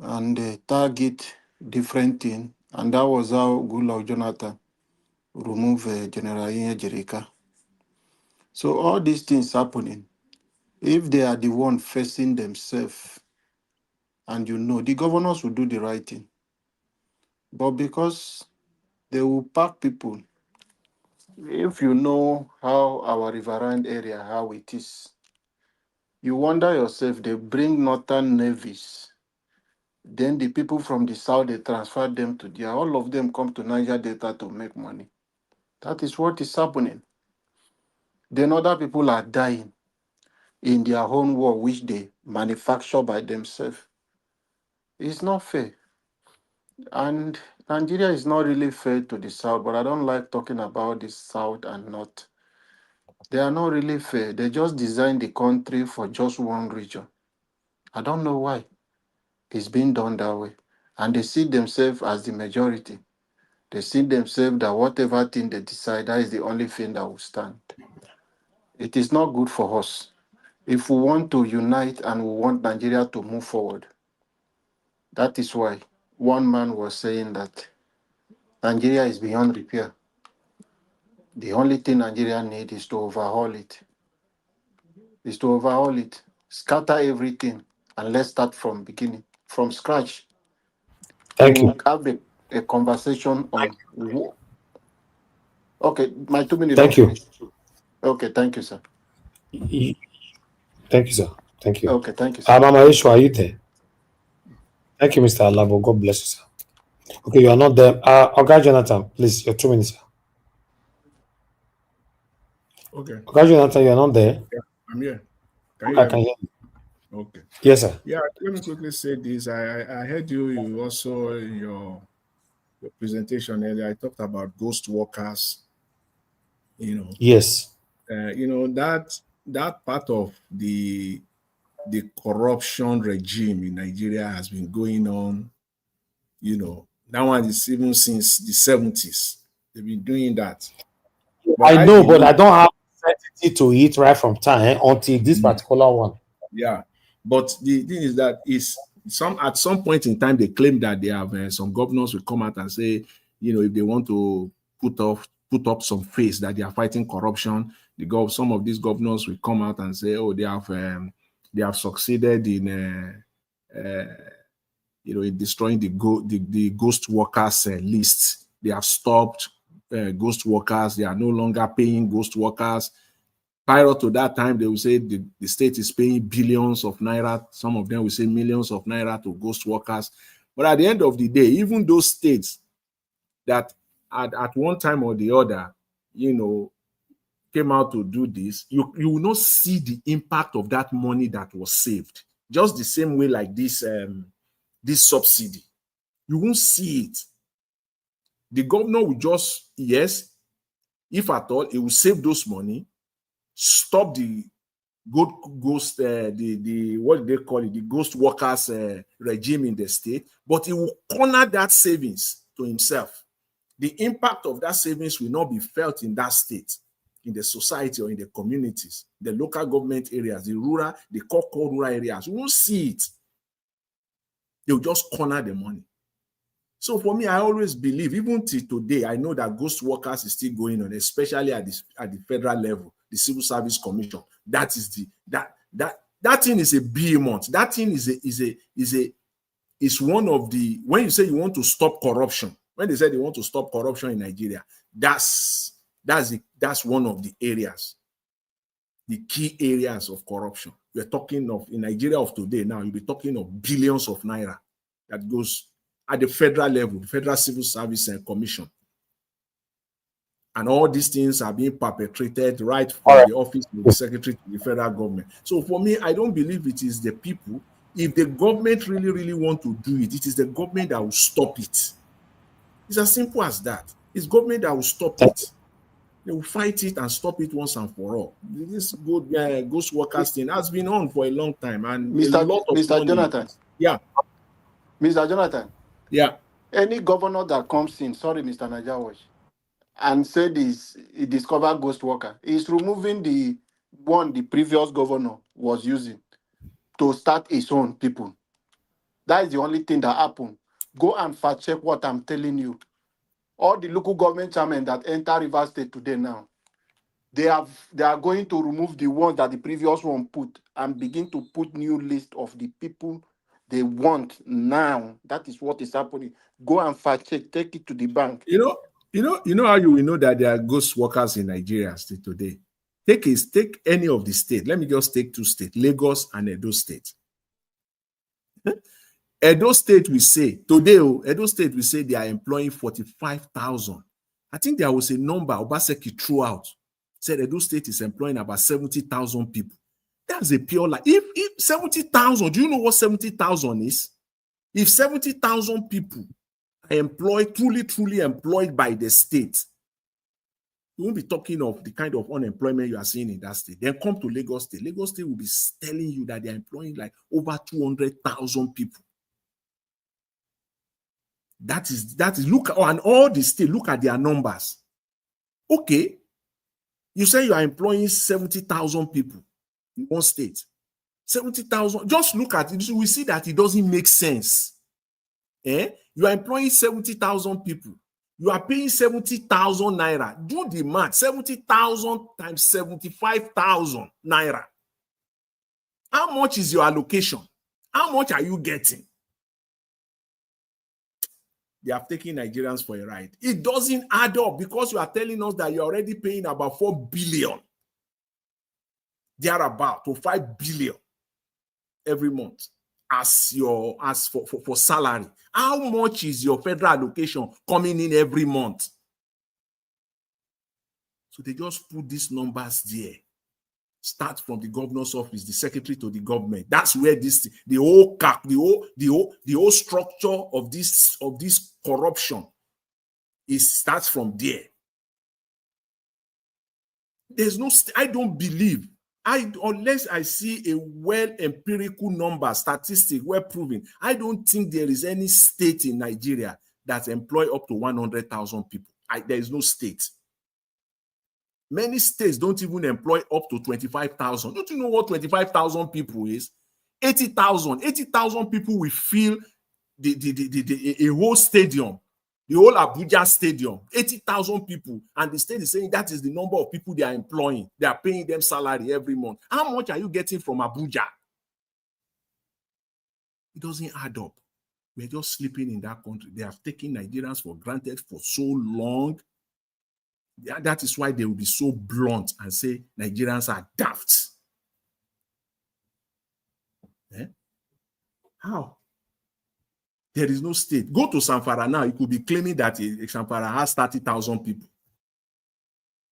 and target different thing, and that was how Goodluck Jonathan removed General Alinye Jereka. So all these things happening, if they are the one facing themselves, and the governors will do the right thing. But because they will pack people, if you know how our riverine area, how it is, you wonder yourself, they bring northern navies. Then the people from the south, they transfer them to there. All of them come to Niger Delta to make money. That is what is happening. Then other people are dying in their own war, which they manufacture by themselves. It's not fair. And Nigeria is not really fair to the south, but I don't like talking about the south and north. They are not really fair. They just designed the country for just one region. I don't know why it's being done that way. And they see themselves as the majority. They see themselves that whatever thing they decide, that is the only thing that will stand. It is not good for us. If we want to unite and we want Nigeria to move forward, that is why one man was saying that Nigeria is beyond repair. The only thing Nigeria needs is to overhaul it. Scatter everything, and let's start from beginning, from scratch. Thank We'll you. have a conversation on. Okay, my 2 minutes don't Thank you. finish. Okay, thank you, sir. Y- Thank you, sir. Thank you. Okay, thank you, sir. Mama Ishu, are you there? Thank you, Mr. Alabo. God bless you, sir. Okay, you are not there. Oga Jonathan, please, your 2 minutes, sir. Okay. Oga Jonathan, you are not there. Yeah, I'm here. Can you I hear can me? hear you. Okay. Yes, sir. Yeah, let me quickly say this. I heard you also in your presentation earlier. I talked about ghost workers. You know, Yes. that part of the corruption regime in Nigeria has been going on. That one is even since the 70s. They've been doing that. But I I know, but believe, I don't have certainty to it right from time until this particular one. yeah. But the thing is that at some point in time they claim that they have some governors will come out and say, if they want to put up some face that they are fighting corruption, some of these governors will come out and say, oh, they have succeeded in destroying the ghost workers list. They have stopped ghost workers. They are no longer paying ghost workers. Prior to that time, they will say the state is paying billions of naira. Some of them will say millions of naira to ghost workers. But at the end of the day, even those states that at one time or the other, came out to do this, you will not see the impact of that money that was saved. Just the same way like this subsidy. You won't see it. The governor will just, yes, if at all, it will save those money, stop the ghost, the what do they call it, the ghost workers regime in the state, but he will corner that savings to himself. The impact of that savings will not be felt in that state, in the society or in the communities, the local government areas, the core rural areas. We won't see it. They'll just corner the money. So for me, I always believe, even till today, I know that ghost workers is still going on, especially at the federal level, the Civil Service Commission. That thing is a behemoth. That thing is one of the, when you say you want to stop corruption, when they say they want to stop corruption in Nigeria, that's one of the areas, the key areas of corruption. We're talking of, in Nigeria of today now, you'll be talking of billions of naira that goes at the federal level, the Federal Civil Service Commission. And all these things are being perpetrated right from the office of the secretary to the federal government. So for me, I don't believe it is the people. If the government really, really want to do it, it is the government that will stop it. It's as simple as that. It's government that will stop it. They will fight it and stop it once and for all. This ghost workers thing has been on for a long time, and a lot of Mr. money. Jonathan, Yeah. Mr. Jonathan, Yeah. any governor that comes in, sorry, Mr. Najawash, and said he discovered ghost worker, is removing the one the previous governor was using to start his own people. That is the only thing that happened. Go and fact check what I'm telling you. All the local government chairmen that enter River State today now, they are going to remove the ones that the previous one put and begin to put new list of the people they want now. That is what is happening. Go and fact check, take it to the bank. You know how you will know that there are ghost workers in Nigeria still today. Take any of the state. Let me just take two states, Lagos and Edo State. Edo State we say today, Edo State we say they are employing 45,000. I think there was a number Obaseki threw out. Said Edo State is employing about 70,000 people. That's a pure lie. If 70,000, do you know what 70,000 is? If 70,000 people are employed, truly employed by the state, you won't be talking of the kind of unemployment you are seeing in that state. Then come to Lagos State. Lagos State will be telling you that they're employing like over 200,000 people. That is look on all the state, look at their numbers. Okay, you say you are employing 70,000 people in one state. 70,000, just look at it. We see that it doesn't make sense. You are employing 70,000 people. You are paying 70,000 naira. Do the math. 70,000 times 75,000 naira. How much is your allocation? How much are you getting? They have taken Nigerians for a ride. It doesn't add up because you are telling us that you're already paying about 4 billion. They are about to 5 billion every month as for salary. How much is your federal allocation coming in every month? So they just put these numbers there. Start from the governor's office, the secretary to the government. That's where the whole structure of this corruption starts from there. There's no, I don't believe, unless I see a well empirical number, statistic, well proven, I don't think there is any state in Nigeria that employ up to 100,000 people. There is no state. Many states don't even employ up to 25,000. Don't you know what 25,000 people is? 80,000. 80,000 people will fill a whole stadium, the whole Abuja stadium. 80,000 people, and the state is saying that is the number of people they are employing. They are paying them salary every month. How much are you getting from Abuja? It doesn't add up. We're just sleeping in that country. They have taken Nigerians for granted for so long. That is why they will be so blunt and say Nigerians are daft. How? There is no state. Go to Zamfara now. You could be claiming that Zamfara has 30,000 people.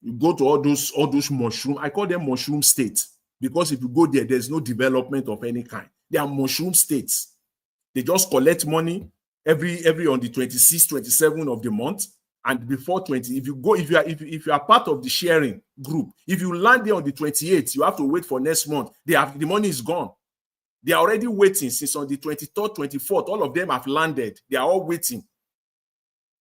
You go to all those mushroom. I call them mushroom states because if you go there, there's no development of any kind. They are mushroom states. They just collect money every on the 26th, 27th of the month. And before 20, if you are part of the sharing group, if you land there on the 28th, you have to wait for next month. The money is gone. They are already waiting since on the 23rd, 24th. All of them have landed. They are all waiting.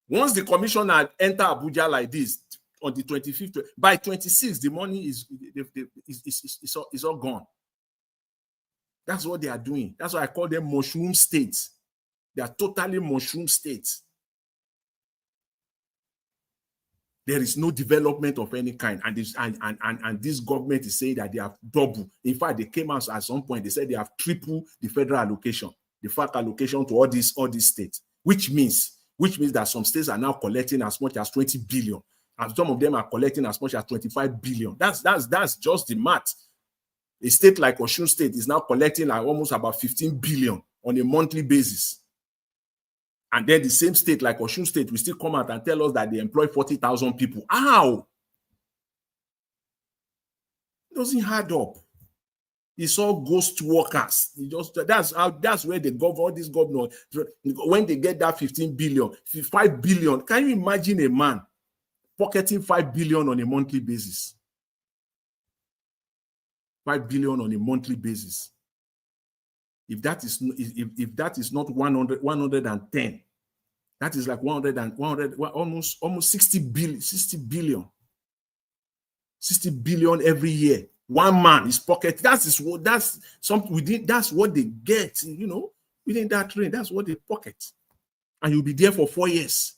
Once the commissioner enter Abuja like this on the 25th, by 26th, the money is all gone. That's what they are doing. That's why I call them mushroom states. They are totally mushroom states. There is no development of any kind, and this government is saying that they have double. In fact, they came out at some point. They said they have triple the federal allocation, the FAC allocation to all these states, which means that some states are now collecting as much as 20 billion, and some of them are collecting as much as 25 billion. That's just the math. A state like Osun State is now collecting like almost about 15 billion on a monthly basis. And then the same state like Osun State will still come out and tell us that they employ 40,000 people. How? It doesn't add up. It's all ghost workers. That's where they govern this governor. When they get that 15 billion, 5 billion. Can you imagine a man pocketing 5 billion on a monthly basis? 5 billion on a monthly basis. If that is if that is not 110, that is like 100 almost 60 billion, 60 billion every year. One man, his pocket. That's something within. That's what they get. Within that range. That's what they pocket, and you'll be there for 4 years.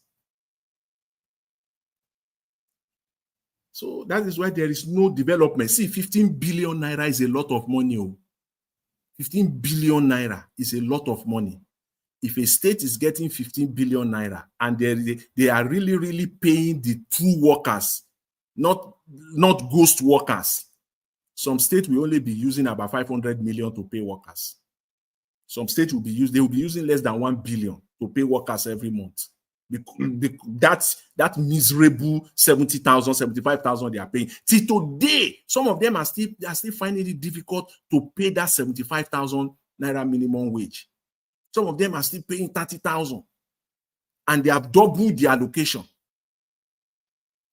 So that is why there is no development. See, 15 billion naira is a lot of money. 15 billion naira is a lot of money. If a state is getting 15 billion naira and they are really, really paying the true workers, not ghost workers. Some states will only be using about 500 million to pay workers. Some states will be using less than 1 billion to pay workers every month. That miserable 70,000, 75,000 they are paying. Till today, some of them are still finding it difficult to pay that 75,000 naira minimum wage. Some of them are still paying 30,000, and they have doubled the allocation.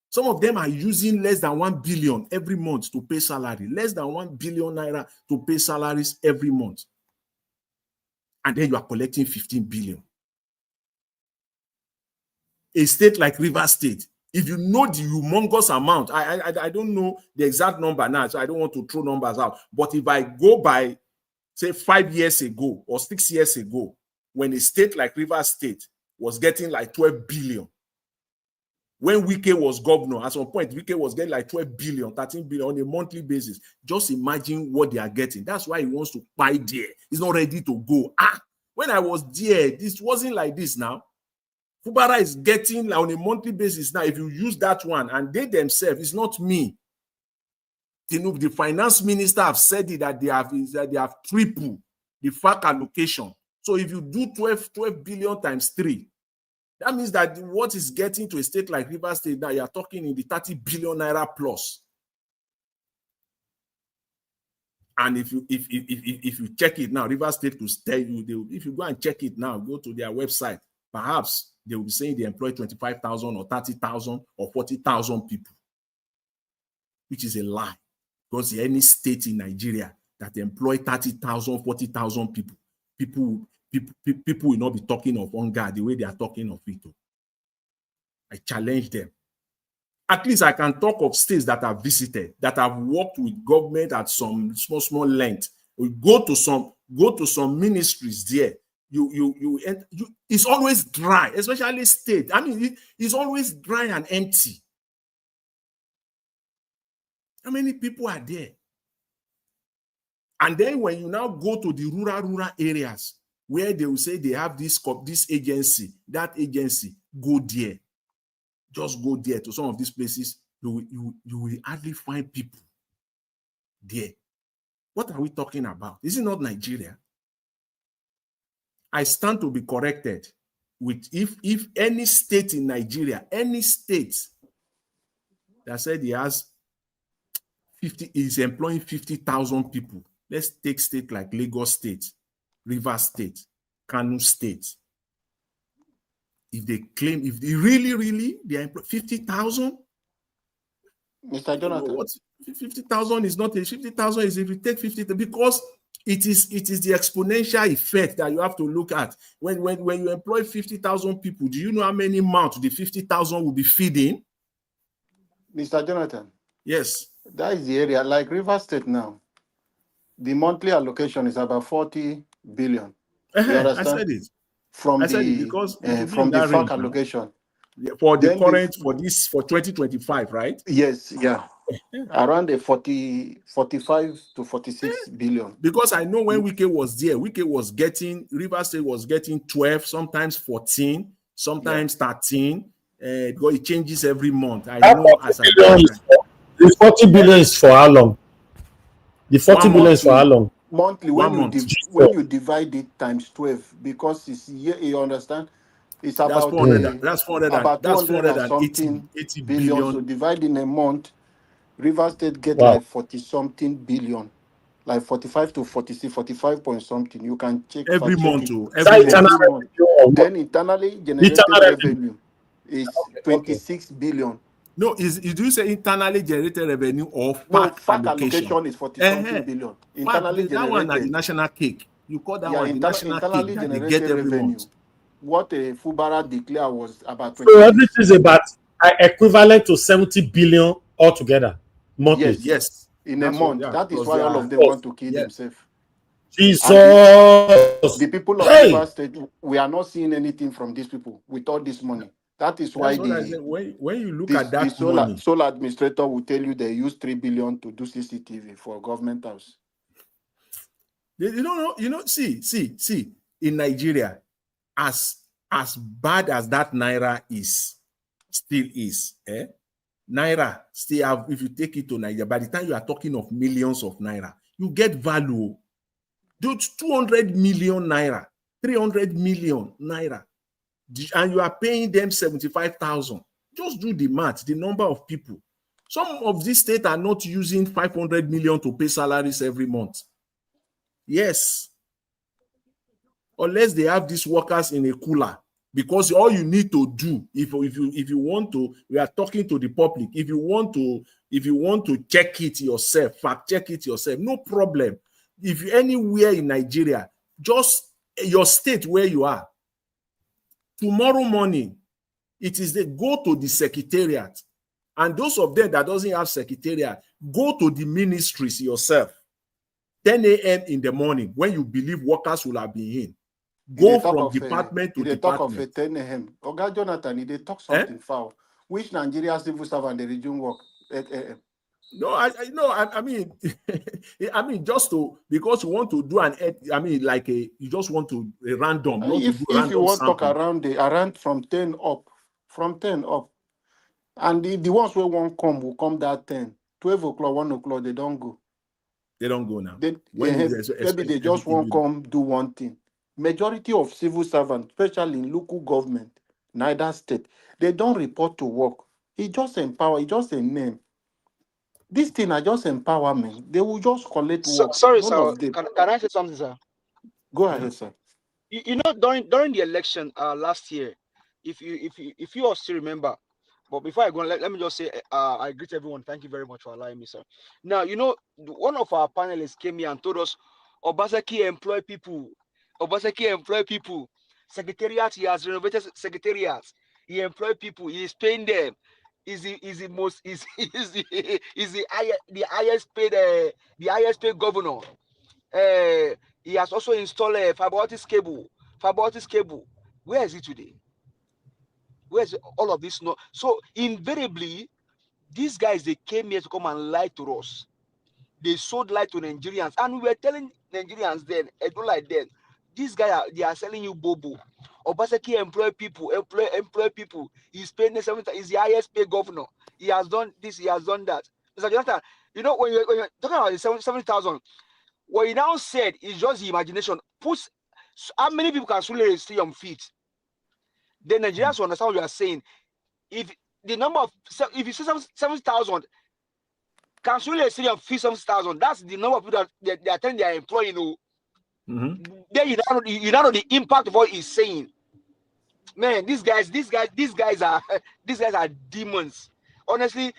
Some of them are using less than 1 billion every month to pay salary, less than 1 billion naira to pay salaries every month. And then you are collecting 15 billion. A state like Rivers State, if you know the humongous amount, I don't know the exact number now, so I don't want to throw numbers out. But if I go by, say, 5 years ago or 6 years ago, when a state like Rivers State was getting like 12 billion, when Wike was governor, at some point, Wike was getting like 12 billion, 13 billion on a monthly basis. Just imagine what they are getting. That's why he wants to buy there. He's not ready to go. When I was there, this wasn't like this now. Fubara is getting on a monthly basis now. If you use that one, and they themselves, it's not me. Tinubu, the finance minister, have said it that they have tripled the FAC allocation. So if you do 12 billion times 3, that means that what is getting to a state like Rivers State now, you are talking in the 30 billion naira plus. And if you check it now, Rivers State will tell you, if you go and check it now, go to their website, perhaps they will be saying they employ 25,000 or 30,000 or 40,000 people, which is a lie. Because any state in Nigeria that employ 30,000, 40,000 people will not be talking of hunger the way they are talking of it. I challenge them. At least I can talk of states that I've visited, that have worked with government at some small length. We go to some ministries there. It's always dry, especially state. I mean, it's always dry and empty. How many people are there? And then when you now go to the rural areas where they will say they have this agency, that agency, go there. Just go there to some of these places. You will hardly find people there. What are we talking about? Is it not Nigeria? I stand to be corrected with if any state in Nigeria, any state that said he has 50 is employing 50,000 people. Let's take state like Lagos State, Rivers State, Kano State. If they claim, if they really they employ 50,000, Mr. Jonathan, 50,000 is not 50,000 is if you take 50, because it is the exponential effect that you have to look at. When you employ 50,000 people, do you know how many mouths the 50,000 will be feeding? Mr. Jonathan. Yes. That is the area, like River State now. The monthly allocation is about 40 billion. You understand? I said it. From the FAC allocation. For the current, for 2025, right? Yes, yeah. Around the 45 to 46 billion. Because I know when Wike was there, River State was getting 12, sometimes 14, sometimes 13. Because it changes every month. I know as the 40 billion is for how long? The 40 billion is for how long? Monthly, when you divide it times 12, because it's you understand, it's about 400. That's 400. About that's 480 billion. So divide in a month, River State get like 40 something billion, like 45 to 46, 45 point something. You can check every month. Every month. Then internally generated revenue is 26 billion. No, do you say internally generated revenue or FAC allocation is 40 something billion. Internally generated. That one is the national cake. You call that Yeah, one the national cake internally that they get generated every revenue. month. What Fubara declared was about So 26. everything is about equivalent to 70 billion altogether monthly. Yes, Yes, in a that's what. month. Yeah, That is plus why all their of them want to kill yes. themselves. And Jesus. the people of Hey. Rivers State, we are not seeing anything from these people with all this money. That is why That's what I said. When you look at the that money, sole administrator will tell you they use 3 billion to do CCTV for government house. you don't know. See. In Nigeria, as bad as that naira still is, naira still have. If you take it to Nigeria, by the time you are talking of millions of naira, you get value. Those 200 million naira, 300 million naira, and you are paying them 75,000. Just do the math, the number of people. Some of these states are not using 500 million to pay salaries every month. Yes. Unless they have these workers in a cooler. Because all you need to do, if you want to, we are talking to the public. If you want to check it yourself, fact check it yourself, no problem. If you're anywhere in Nigeria, just your state where you are, tomorrow morning, it is they go to the secretariat, and those of them that doesn't have secretariat, go to the ministries yourself. 10 a.m. in the morning, when you believe workers will have been in, go from department to department. Of 10 a.m. Oga Jonathan, they talk something foul. Which Nigeria civil servant they resume work at a.m.? No, I mean, I mean, just to, because you want to do you just want to random, not to do If you random want to talk sampling. around from 10 up, and the ones who won't come will come that 10, 12 o'clock, 1 o'clock, they don't go. They don't go now. Maybe they just won't come do one thing. Majority of civil servants, especially in local government, neither state, they don't report to work. It just empower, it's just a name. This thing are just empowerment. They will just collect work. Sorry, None sir. of them. Can I say something, sir? Go ahead, sir. You know, during the election last year, if you all still remember, but before I go, let me just say I greet everyone. Thank you very much for allowing me, sir. Now, you know, one of our panelists came here and told us Obaseki employ people. Obaseki employ people. Secretariat, he has renovated secretariats. He employ people. He is paying them. Is the most is the highest paid governor. He has also installed a fiber optic cable. Fiber optic cable. Where is it today? Where is all of this? No. So invariably, these guys, they came here to come and lie to us. They sold lie to Nigerians, and we were telling Nigerians then, I don't like them. These guys they are selling you bobo. Obaseki employ people. He's paying the 7. He's the highest paid governor. He has done this. He has done that. Mr. Jonathan, you know when you're talking about the 70,000. What he now said is just the imagination. Puts how many people can truly stay on feet? Then Nigerians will understand what you are saying. If the number of if you say 70,000 can truly stay on feet 70,000, that's the number of people that they are telling they are employing. Then you know the impact of what he's saying. Man, these guys are these guys are demons. Honestly,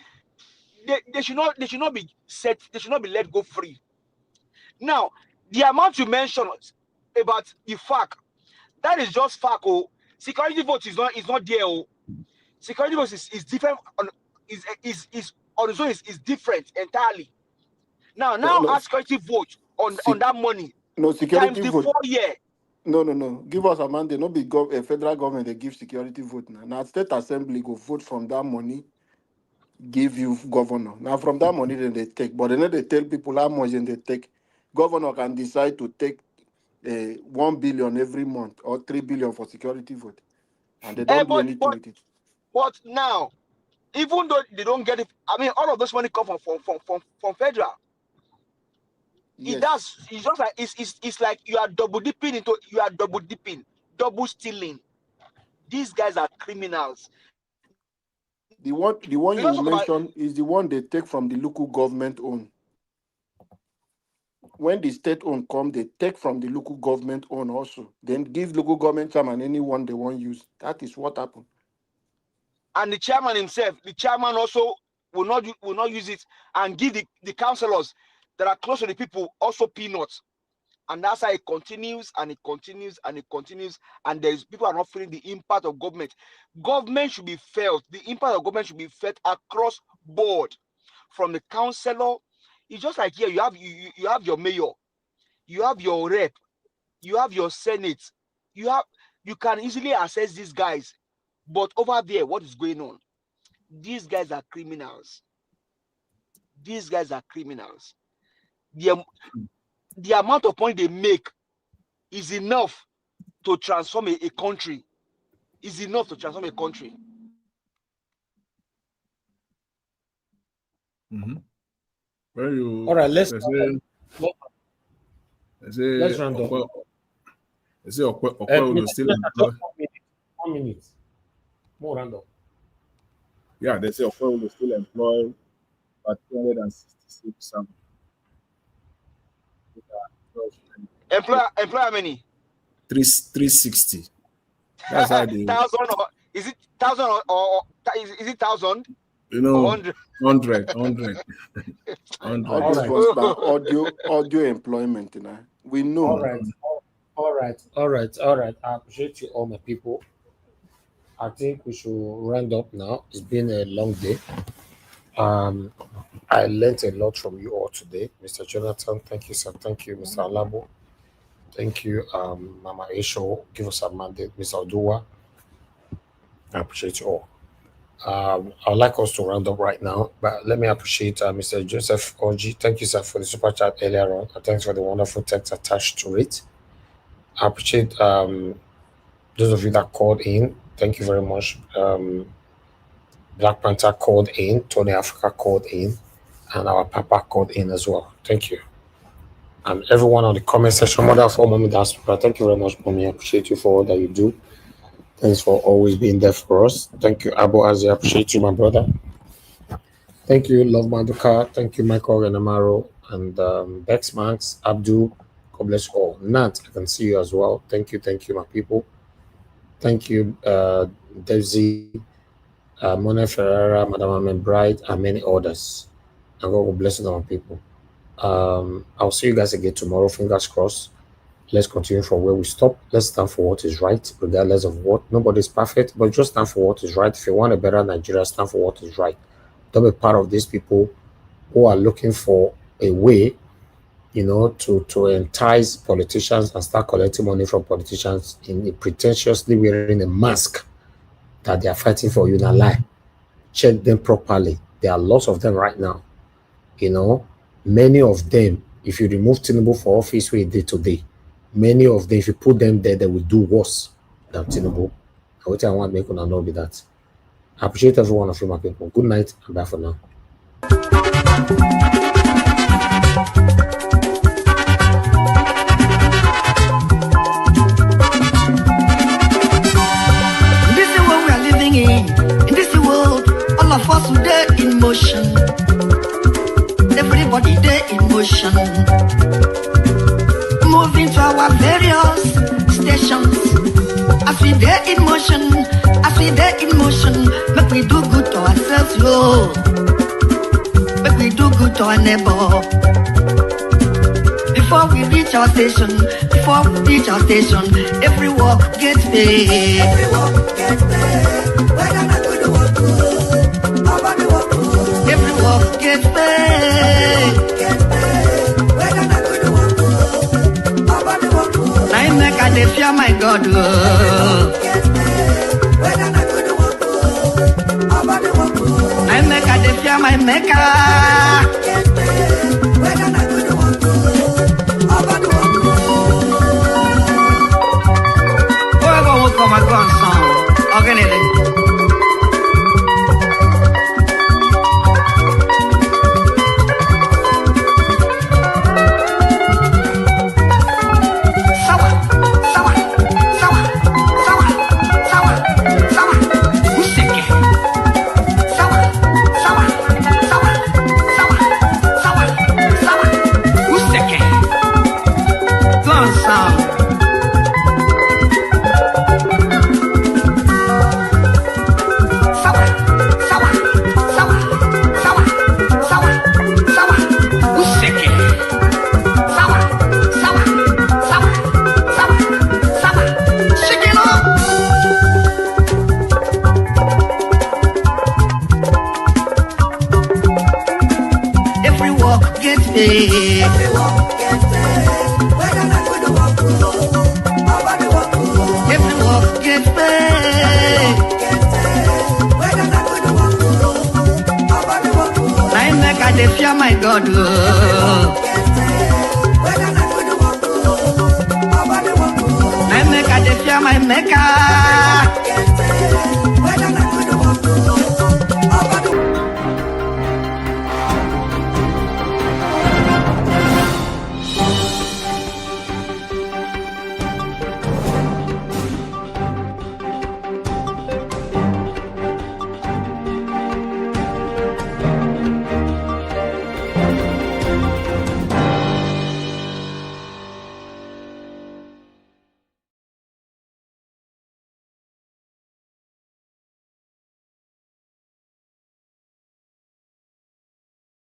they should not be set. They should not be let go free. Now, the amount you mentioned about the fact, that is just fact. Oh, security vote is not there. Oh, security vote is different on is on its own is different entirely. Now add security vote on that money times Security the vote. 4 year. No. Give us a mandate. Not be a federal government. They give security vote now. Now state assembly go vote from that money. Give you governor. Now from that money then they take, but then they tell people how much then they take. Governor can decide to take 1 billion every month or 3 billion for security vote, and they don't do anything with it. But now, even though they don't get it, I mean, all of this money come from federal. Yes. It does. It's just like it's like you are double dipping, double stealing. These guys are criminals. The one you mentioned is the one they take from the local government own. When the state own come, they take from the local government own also. Then give local government chairman anyone they want use. That is what happened. And the chairman himself, the chairman also will not use it and give the councillors that are close to the people also peanuts. And that's how it continues and it continues and it continues. And there's people are not feeling the impact of government. Government should be felt. The impact of government should be felt across board, from the councillor. It's just like here, you have your mayor, you have your rep, you have your senate, you can easily access these guys. But over there, what is going on? These guys are criminals. These guys are criminals. The amount of money they make is enough to transform a country. Is enough to transform a country. Mm-hmm. All right, let's round up. They say Okwe still employed. 1 minute. More round up. Yeah, they say Okwe will still employ about 266 some. Employ how many? 360. That's how they. 1,000 or is it 1,000 or is it 1,000? You know, 100. 100. All this was by audio employment. You know? We know. All right. I appreciate you all, my people. I think we should round up now. It's been a long day. I learned a lot from you all today. Mr. Jonathan, thank you, sir. Thank you, Mr. Alabo. Thank you, Mama Esho. Give us a mandate, Mr. Oduwa. I appreciate you all. I'd like us to round up right now, but let me appreciate Mr. Joseph Oji. Thank you, sir, for the super chat earlier on. Thanks for the wonderful text attached to it. I appreciate those of you that called in. Thank you very much. Black Panther called in, Tony Africa called in, and our Papa called in as well. Thank you. And everyone on the comment section, Mother of all Mommy Diaspora, thank you very much, Mommy. I appreciate you for all that you do. Thanks for always being there for us. Thank you, Abo Azi. I appreciate you, my brother. Thank you, Love Maduka. Thank you, Michael Renamaro and Bex Max, Abdul. God bless you all. Nat, I can see you as well. Thank you, my people. Thank you, Desi, Mona Ferrara, Madam Amen Bright, and many others. And God will bless you, my people. I'll see you guys again tomorrow. Fingers crossed. Let's continue from where we stop. Let's stand for what is right, regardless of what. Nobody's perfect, but just stand for what is right. If you want a better Nigeria, stand for what is right. Don't be part of these people who are looking for a way, to entice politicians and start collecting money from politicians in pretentiously wearing a mask that they are fighting for you in a lie. Check them properly. There are lots of them right now. Many of them, if you remove Tinubu for office where he did today, many of them, if you put them there, they will do worse than Tinubu. And what I want to make know be that. I appreciate every one of you, my people. Good night and bye for now. This is what we are living in this world, all of us today in motion. Everybody there in motion. Moving to our various stations. As we there in motion, make we do good to ourselves, yo. Make we do good to our neighbor. Before we reach our station, every walk gets paid. Whether not do the work good, nobody work good. Every walk gets paid. Whether not do the work good, nobody work good. I make a fear my God. Whether not do the work good, nobody work good. I make a fear my maker. Whether not do the work good, nobody work good. Whoever will come and go and song, organize. fear my maker.